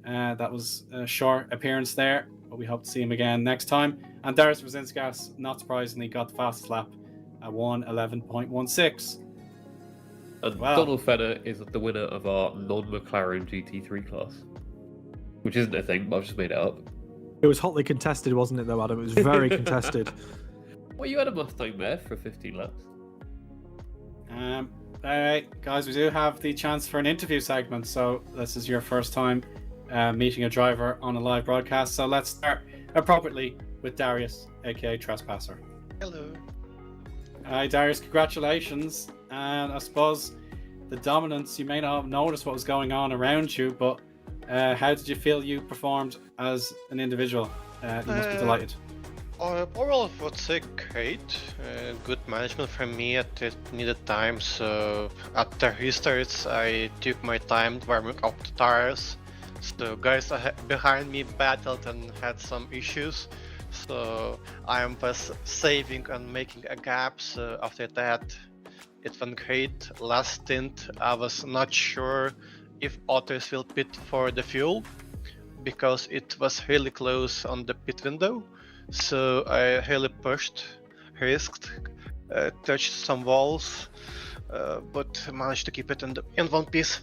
that was a short appearance there, but we hope to see him again next time. And Darius Brzezinskas, not surprisingly, got the fastest lap at 1:11.16. And Wow. Donald Fenner is the winner of our non-McLaren GT3 class, which isn't a thing, but I've just made it up. It was hotly contested, wasn't it, though, Adam? It was very contested. Well, you had a Mustang there for 15 laps. All right, guys, we do have the chance for an interview segment, so this is your first time meeting a driver on a live broadcast, so let's start appropriately with Darius, aka Trespasser. Hello. Hi Darius, congratulations. And I suppose the dominance, you may not have noticed what was going on around you, but how did you feel you performed as an individual? You must be delighted. Overall, I would say great. Good management from me at the needed time. So after restarts, I took my time warming up the tires. So guys behind me battled and had some issues. So I was saving and making a gap. So after that, it went great. Last stint, I was not sure if others will pit for the fuel because it was really close on the pit window. So I really pushed, risked, touched some walls, but managed to keep it in one piece.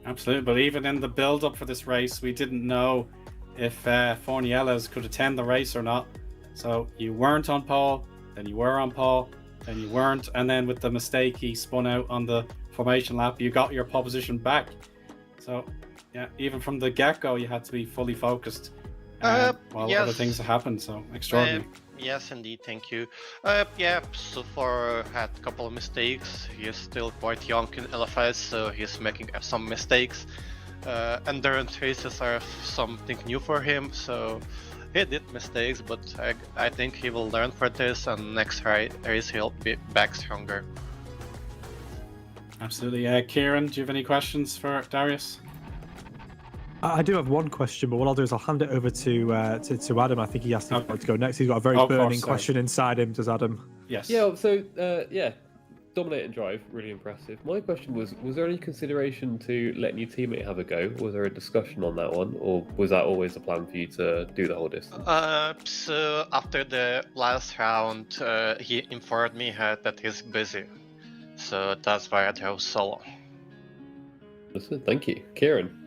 Absolutely, but even in the build-up for this race, we didn't know if Fornieles could attend the race or not. So you weren't on pole, then you were on pole, then you weren't, and then with the mistake he spun out on the formation lap, you got your pole position back. So yeah, even from the get-go, you had to be fully focused while yes. other things happened. So extraordinary. Yes, indeed, thank you. Yeah, so far had a couple of mistakes. He's still quite young in LFS, so he's making some mistakes. Endurance races are something new for him, so he did mistakes, but I think he will learn for this, and next race he'll be back stronger. Absolutely. Kieran, do you have any questions for Darius? I do have one question, but what I'll do is I'll hand it over to Adam. I think he asked him to go next. He's got a very burning question inside him. Does Adam? Yes. Yeah, so, dominate and drive, really impressive. My question was there any consideration to letting your teammate have a go? Was there a discussion on that one, or was that always the plan for you to do the whole distance? So after the last round, he informed me that he's busy. So that's why I drove solo. Listen, thank you. Kieran?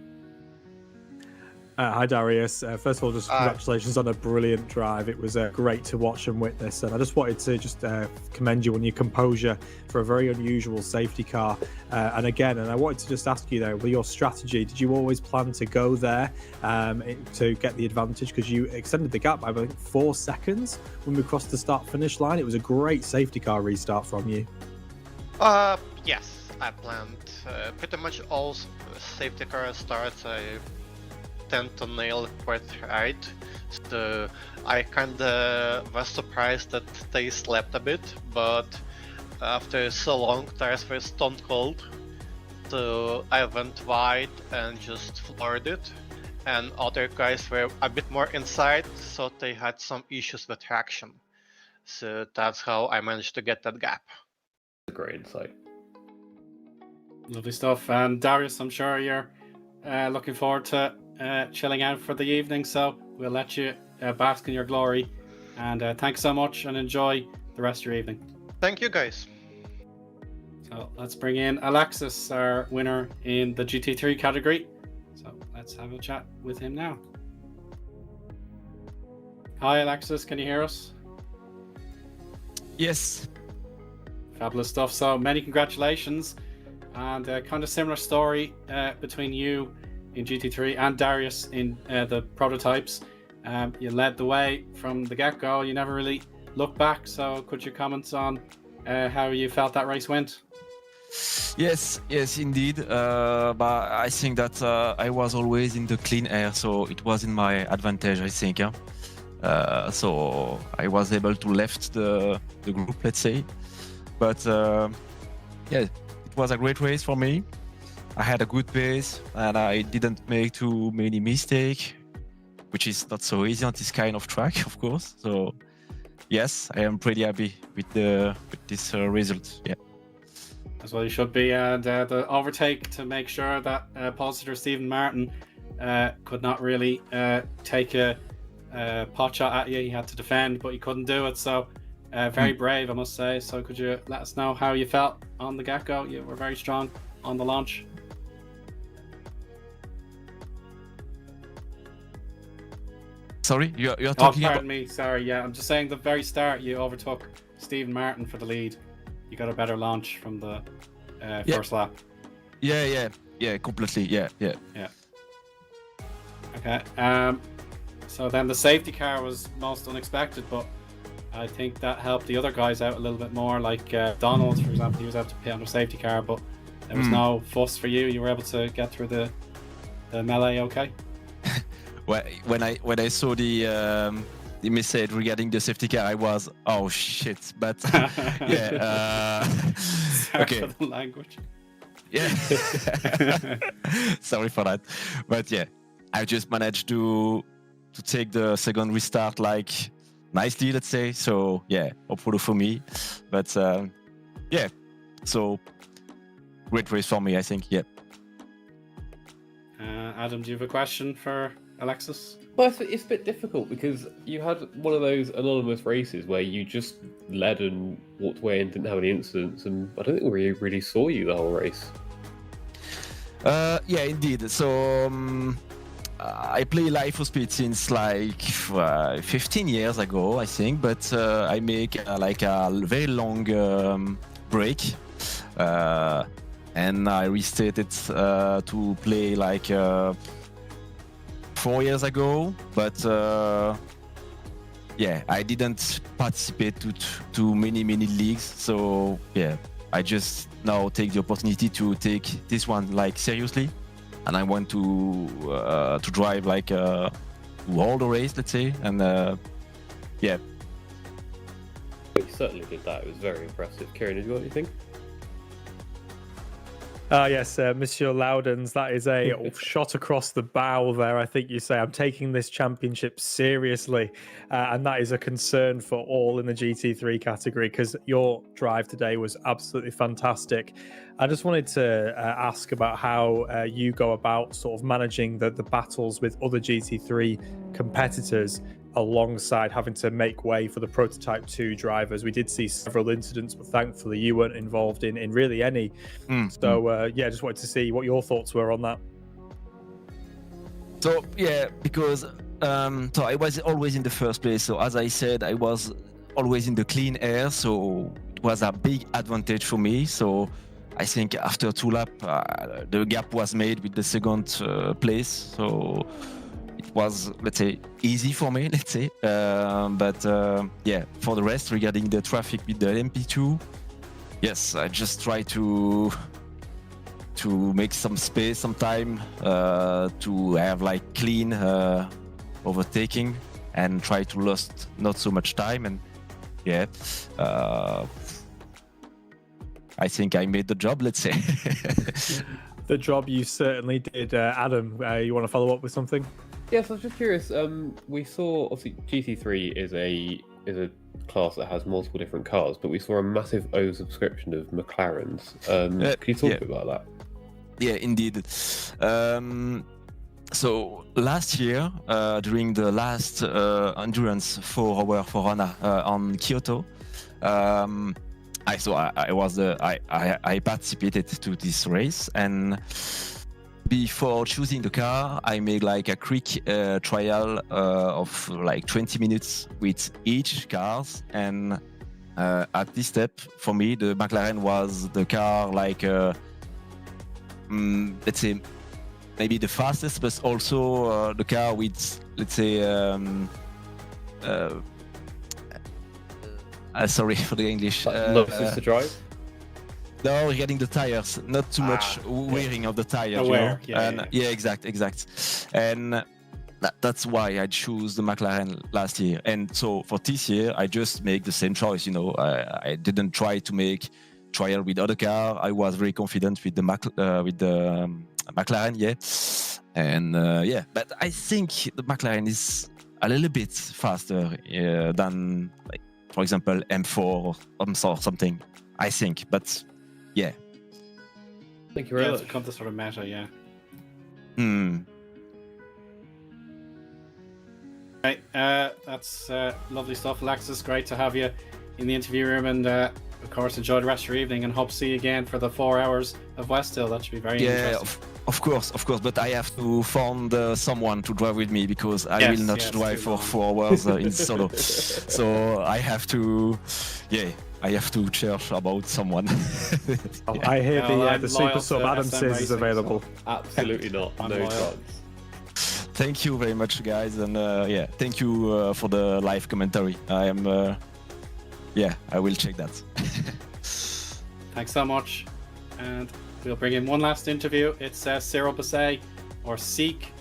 Hi Darius. First of all, just congratulations on a brilliant drive. It was great to watch and witness, and I just wanted to commend you on your composure for a very unusual safety car. And I wanted to just ask you though, with your strategy, did you always plan to go there to get the advantage? Because you extended the gap by I think 4 seconds when we crossed the start-finish line. It was a great safety car restart from you. Yes, I planned pretty much all safety car starts. I tend to nail it quite right, so I kinda was surprised that they slept a bit, but after so long tires were stone cold, so I went wide and just floored it, and other guys were a bit more inside, so they had some issues with traction, so that's how I managed to get that gap. A great insight. Lovely stuff. And Darius, I'm sure you're looking forward to chilling out for the evening, so we'll let you bask in your glory, and thanks so much and enjoy the rest of your evening. Thank you guys. So let's bring in Alexis, our winner in the GT3 category, so let's have a chat with him now. Hi Alexis, can you hear us? Yes. Fabulous stuff. So many congratulations, and kind of similar story between you in GT3 and Darius in the prototypes. You led the way from the get-go. You never really looked back. So could you comment on how you felt that race went? Yes, indeed. But I think that I was always in the clean air, so it was in my advantage, I think. So I was able to left the group, let's say. but yeah, it was a great race for me. I had a good pace and I didn't make too many mistakes, which is not so easy on this kind of track, of course. So yes, I am pretty happy with this result. Yeah. As well, you should be. And the overtake to make sure that pole sitter Stephen Martin could not really take a pot shot at you. He had to defend, but he couldn't do it. So very brave, I must say. So could you let us know how you felt on the get-go? You were very strong on the launch. Sorry, you're talking pardon about... me. Sorry, yeah. I'm just saying the very start you overtook Stephen Martin for the lead. You got a better launch from the first lap. Yeah, completely. Yeah. Okay. So then the safety car was most unexpected, but I think that helped the other guys out a little bit more. Like Donald, for example, he was able to pit on the safety car, but there was no fuss for you. You were able to get through the melee. Okay. Well, when I saw the message regarding the safety car, I was, oh shit, but yeah. Sorry okay. for the language. Yeah. Sorry for that, but yeah, I just managed to take the second restart like nicely, let's say. So yeah, hopefully for me, but yeah, so great race for me, I think. Yeah. Adam, do you have a question for Alexis? Well, it's a bit difficult because you had one of those anonymous races where you just led and walked away and didn't have any incidents, and I don't think we really saw you the whole race. Yeah, indeed. So I play Life for Speed since like 15 years ago, I think, but I make like a very long break, and I restarted to play like 4 years ago, but yeah, I didn't participate to many leagues, so yeah, I just now take the opportunity to take this one like seriously, and I want to drive like all the race, let's say, and yeah. You certainly did that. It was very impressive. Kieran, did you got anything? Yes, Monsieur Loudons, that is a shot across the bow there. I think you say, I'm taking this championship seriously. And that is a concern for all in the GT3 category because your drive today was absolutely fantastic. I just wanted to ask about how you go about sort of managing the battles with other GT3 competitors alongside having to make way for the Prototype 2 drivers. We did see several incidents, but thankfully you weren't involved in really any. Yeah, just wanted to see what your thoughts were on that. So yeah, because so I was always in the first place. So as I said, I was always in the clean air, so it was a big advantage for me. So I think after 2 laps, the gap was made with the second place. So it was, let's say, easy for me, let's say. But yeah, for the rest, regarding the traffic with the LMP2, yes, I just try to make some space, some time to have like clean overtaking and try to lose not so much time. And yeah, I think I made the job, let's say. The job you certainly did. Adam, you want to follow up with something? Yes, I was just curious. We saw obviously GT3 is a class that has multiple different cars, but we saw a massive oversubscription of McLarens. Can you talk a bit about that? Yeah, indeed. So last year, during the last endurance 4 hour for Hana on Kyoto, I participated to this race, and before choosing the car, I made like a quick trial of like 20 minutes with each cars, and at this step, for me, the McLaren was the car like let's say maybe the fastest, but also the car with, let's say, sorry for the English. Closest to drive? No, regarding the tires, not too much wearing of the tires. Aware, you know? Yeah, exact. And that's why I chose the McLaren last year. And so for this year, I just make the same choice. You know, I didn't try to make trial with other car. I was very confident with the McLaren, yeah. And yeah, but I think the McLaren is a little bit faster than, like, for example, M4 or something. I think, but yeah. Thank you very It's much. become the sort of meta, yeah. Right, that's lovely stuff, Alexis. Great to have you in the interview room, and of course, enjoy the rest of your evening, and hope to see you again for the 4 hours of West Hill. That should be very interesting. Of course. But I have to find someone to drive with me, because I will not drive for 4 hours in solo. So I have to, I have to search about someone. I hear I'm the loyal super sub to Adam SM Sears is Racing, available. Absolutely not. I'm No loyal. chance. Thank you very much, guys, and thank you for the live commentary. I am, I will check that. Thanks so much. And we'll bring in one last interview. It's Cyril Basset, or Seek,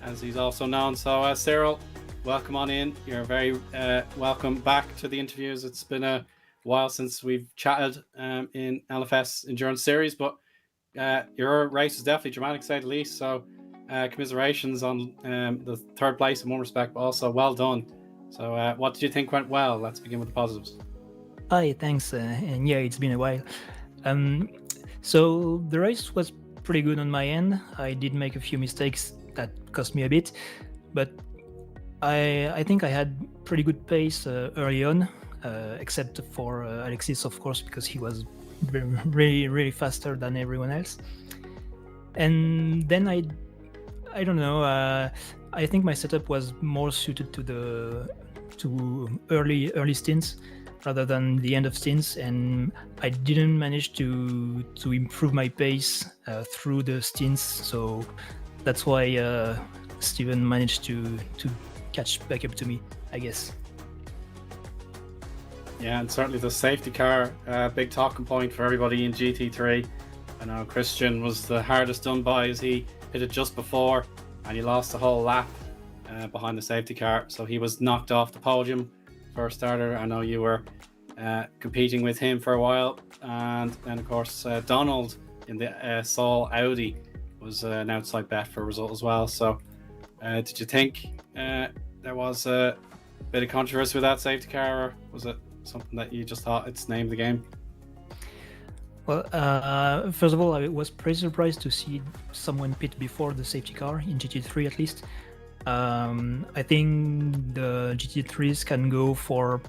as he's also known. So, Cyril, welcome on in. You're very welcome back to the interviews. It's been a while since we've chatted in LFS Endurance Series, but your race is definitely dramatic, to say the least. So, commiserations on the third place in one respect, but also well done. So, what did you think went well? Let's begin with the positives. Hi, thanks. And yeah, it's been a while. So the race was pretty good on my end. I did make a few mistakes that cost me a bit, but I think I had pretty good pace early on, except for Alexis, of course, because he was really faster than everyone else. And then I don't know. I think my setup was more suited to early stints rather than the end of stints, and I didn't manage to improve my pace through the stints. So that's why Steven managed to catch back up to me, I guess. Yeah, and certainly the safety car, big talking point for everybody in GT3. I know Christian was the hardest done by, as he hit it just before, and he lost a whole lap behind the safety car, so he was knocked off the podium for a starter. I know you were competing with him for a while, and then of course Donald in the Saul Audi was an outside bet for a result as well. So did you think there was a bit of controversy with that safety car, or was it something that you just thought it's name of the game? Well, first of all, I was pretty surprised to see someone pit before the safety car in GT3 at least. I think the GT3s can go for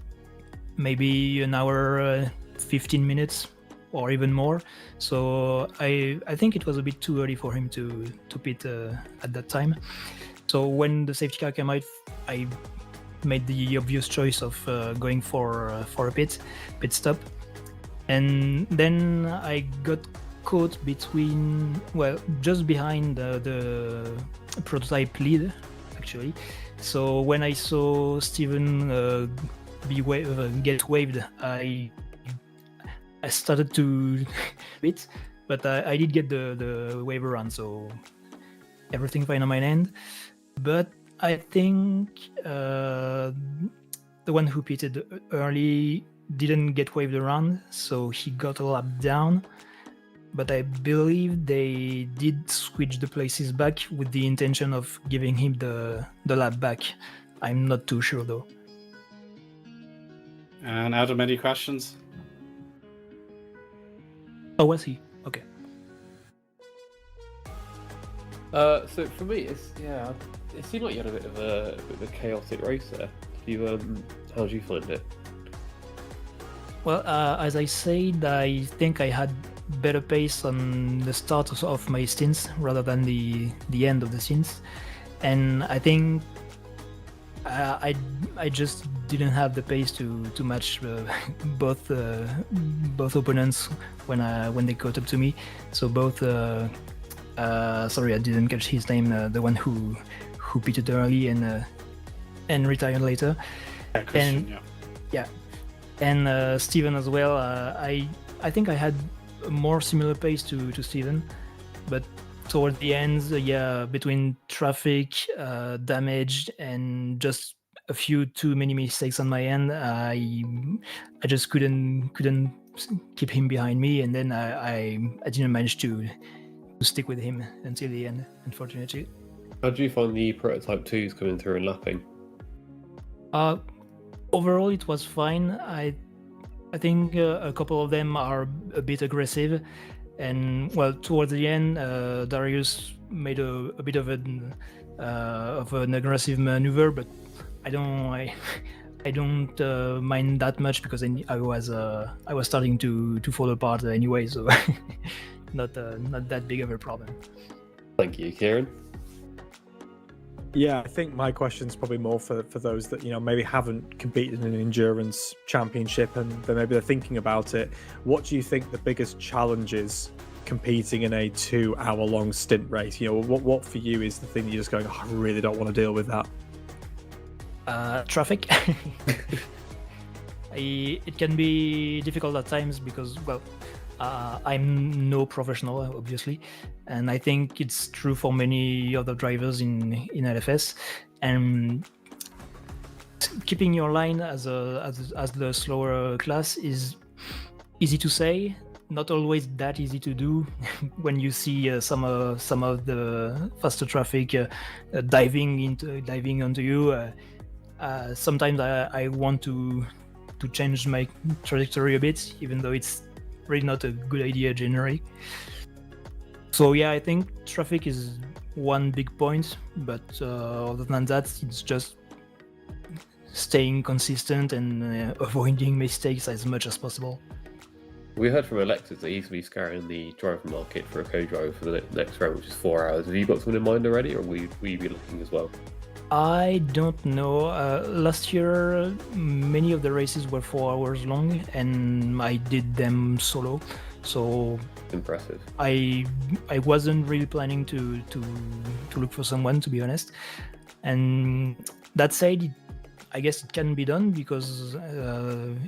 maybe an hour, 15 minutes or even more. So I think it was a bit too early for him to pit at that time. So when the safety car came out, I made the obvious choice of going for a pit stop. And then I got caught between, just behind the prototype lead, actually. So when I saw Steven get waved, I started to bit, but I did get the wave around, so everything fine on my end. But I think the one who pitted early didn't get waved around, so he got a lap down. But I believe they did switch the places back with the intention of giving him the lap back. I'm not too sure though. And Adam, any questions? Oh, was he? Okay. So for me, it seemed like you had a bit of a chaotic race there. How did you find it? Well, as I said, I think I had better pace on the start of my stints rather than the end of the stints, and I think I just didn't have the pace to match both opponents when they caught up to me. So both sorry, I didn't catch his name, the one who pitted early and retired later. Yeah, Christian, yeah. And Steven as well. I think I had a more similar pace to Steven, but toward the end, yeah, between traffic, damage, and just a few too many mistakes on my end, I just couldn't keep him behind me, and then I didn't manage to stick with him until the end, unfortunately. How do you find the prototype 2s coming through and lapping? Overall, it was fine. I think a couple of them are a bit aggressive, and well, towards the end, Darius made a bit of an aggressive maneuver, but I don't mind that much because I was starting to fall apart anyway, so not that big of a problem. Thank you, Kieran. Yeah, I think my question's probably more for those that, maybe haven't competed in an endurance championship and maybe they're thinking about it. What do you think the biggest challenge is competing in a 2-hour-long stint race? What for you is the thing that you're just going, I really don't want to deal with that? Traffic. It can be difficult at times because, well, I'm no professional, obviously, and I think it's true for many other drivers in LFS. And keeping your line as the slower class is easy to say, not always that easy to do. When you see some of the faster traffic diving onto you, sometimes I want to change my trajectory a bit, even though it's really not a good idea generally. So yeah, I think traffic is one big point, but other than that, it's just staying consistent and avoiding mistakes as much as possible. We heard from Alexis that he's going to be scouring the driver market for a co-driver for the next round, which is 4 hours. Have you got someone in mind already, or will you be looking as well? I don't know. Last year, many of the races were 4 hours long, and I did them solo. So impressive. I wasn't really planning to look for someone, to be honest. And that said, I guess it can be done because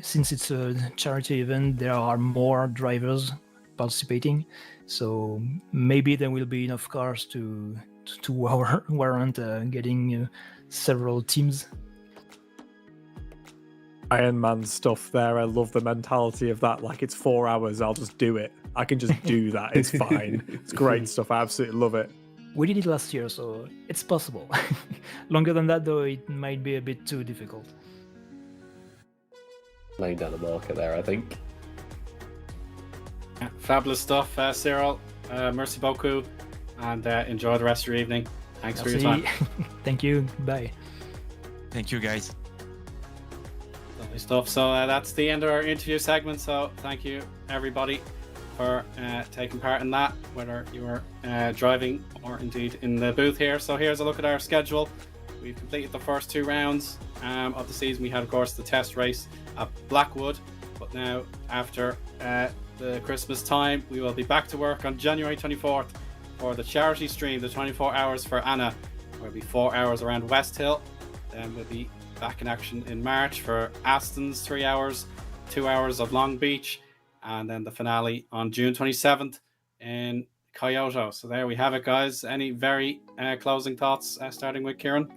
since it's a charity event, there are more drivers participating. So maybe there will be enough cars to warrant getting several teams. Iron Man stuff there. I love the mentality of that. Like, it's 4 hours, I'll just do it. I can just do that. It's fine. It's great stuff. I absolutely love it. We did it last year, so it's possible. Longer than that, though, it might be a bit too difficult. Laying down a marker there, I think. Yeah, fabulous stuff, Cyril. Merci beaucoup, and enjoy the rest of your evening. Thanks for your time. Thank you. Bye. Thank you, guys. Lovely stuff. So that's the end of our interview segment. So thank you, everybody, for taking part in that, whether you were driving or indeed in the booth here. So here's a look at our schedule. We've completed the first 2 rounds of the season. We had, of course, the test race at Blackwood, but now after the Christmas time, we will be back to work on January 24th for the charity stream, the 24 hours for Anna. There'll be 4 hours around West Hill. Then we'll be back in action in March for Aston's 3 hours, 2 hours of Long Beach, and then the finale on June 27th in Kyoto. So there we have it, guys. Any very closing thoughts, starting with Kieran?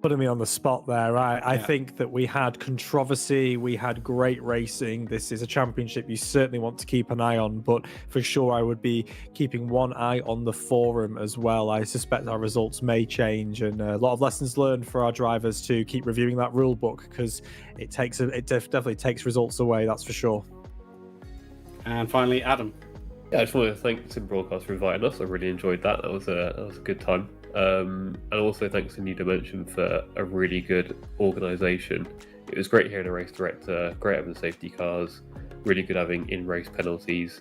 Putting me on the spot there. I think that we had controversy, we had great racing. This is a championship you certainly want to keep an eye on, but for sure I would be keeping one eye on the forum as well. I suspect our results may change, and a lot of lessons learned for our drivers to keep reviewing that rule book, because it definitely takes results away, that's for sure. And finally, Adam. Yeah, I just want to thank Sim Broadcast for inviting us. I really enjoyed that. That was a good time. And also thanks to New Dimension for a really good organisation. It was great hearing a race director, great having the safety cars, really good having in-race penalties.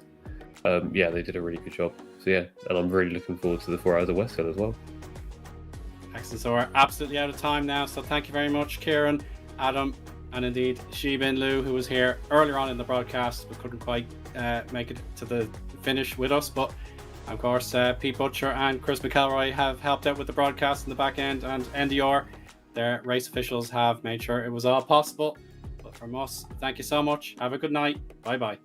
Yeah, they did a really good job. So yeah, and I'm really looking forward to the 4 hours of West Hill as well. Excellent. So we're absolutely out of time now. So thank you very much, Kieran, Adam, and indeed Xibin Liu, who was here earlier on in the broadcast but couldn't quite make it to the finish with us. But of course, Pete Butcher and Chris McElroy have helped out with the broadcast in the back end, and NDR, their race officials, have made sure it was all possible. But from us, thank you so much. Have a good night. Bye bye.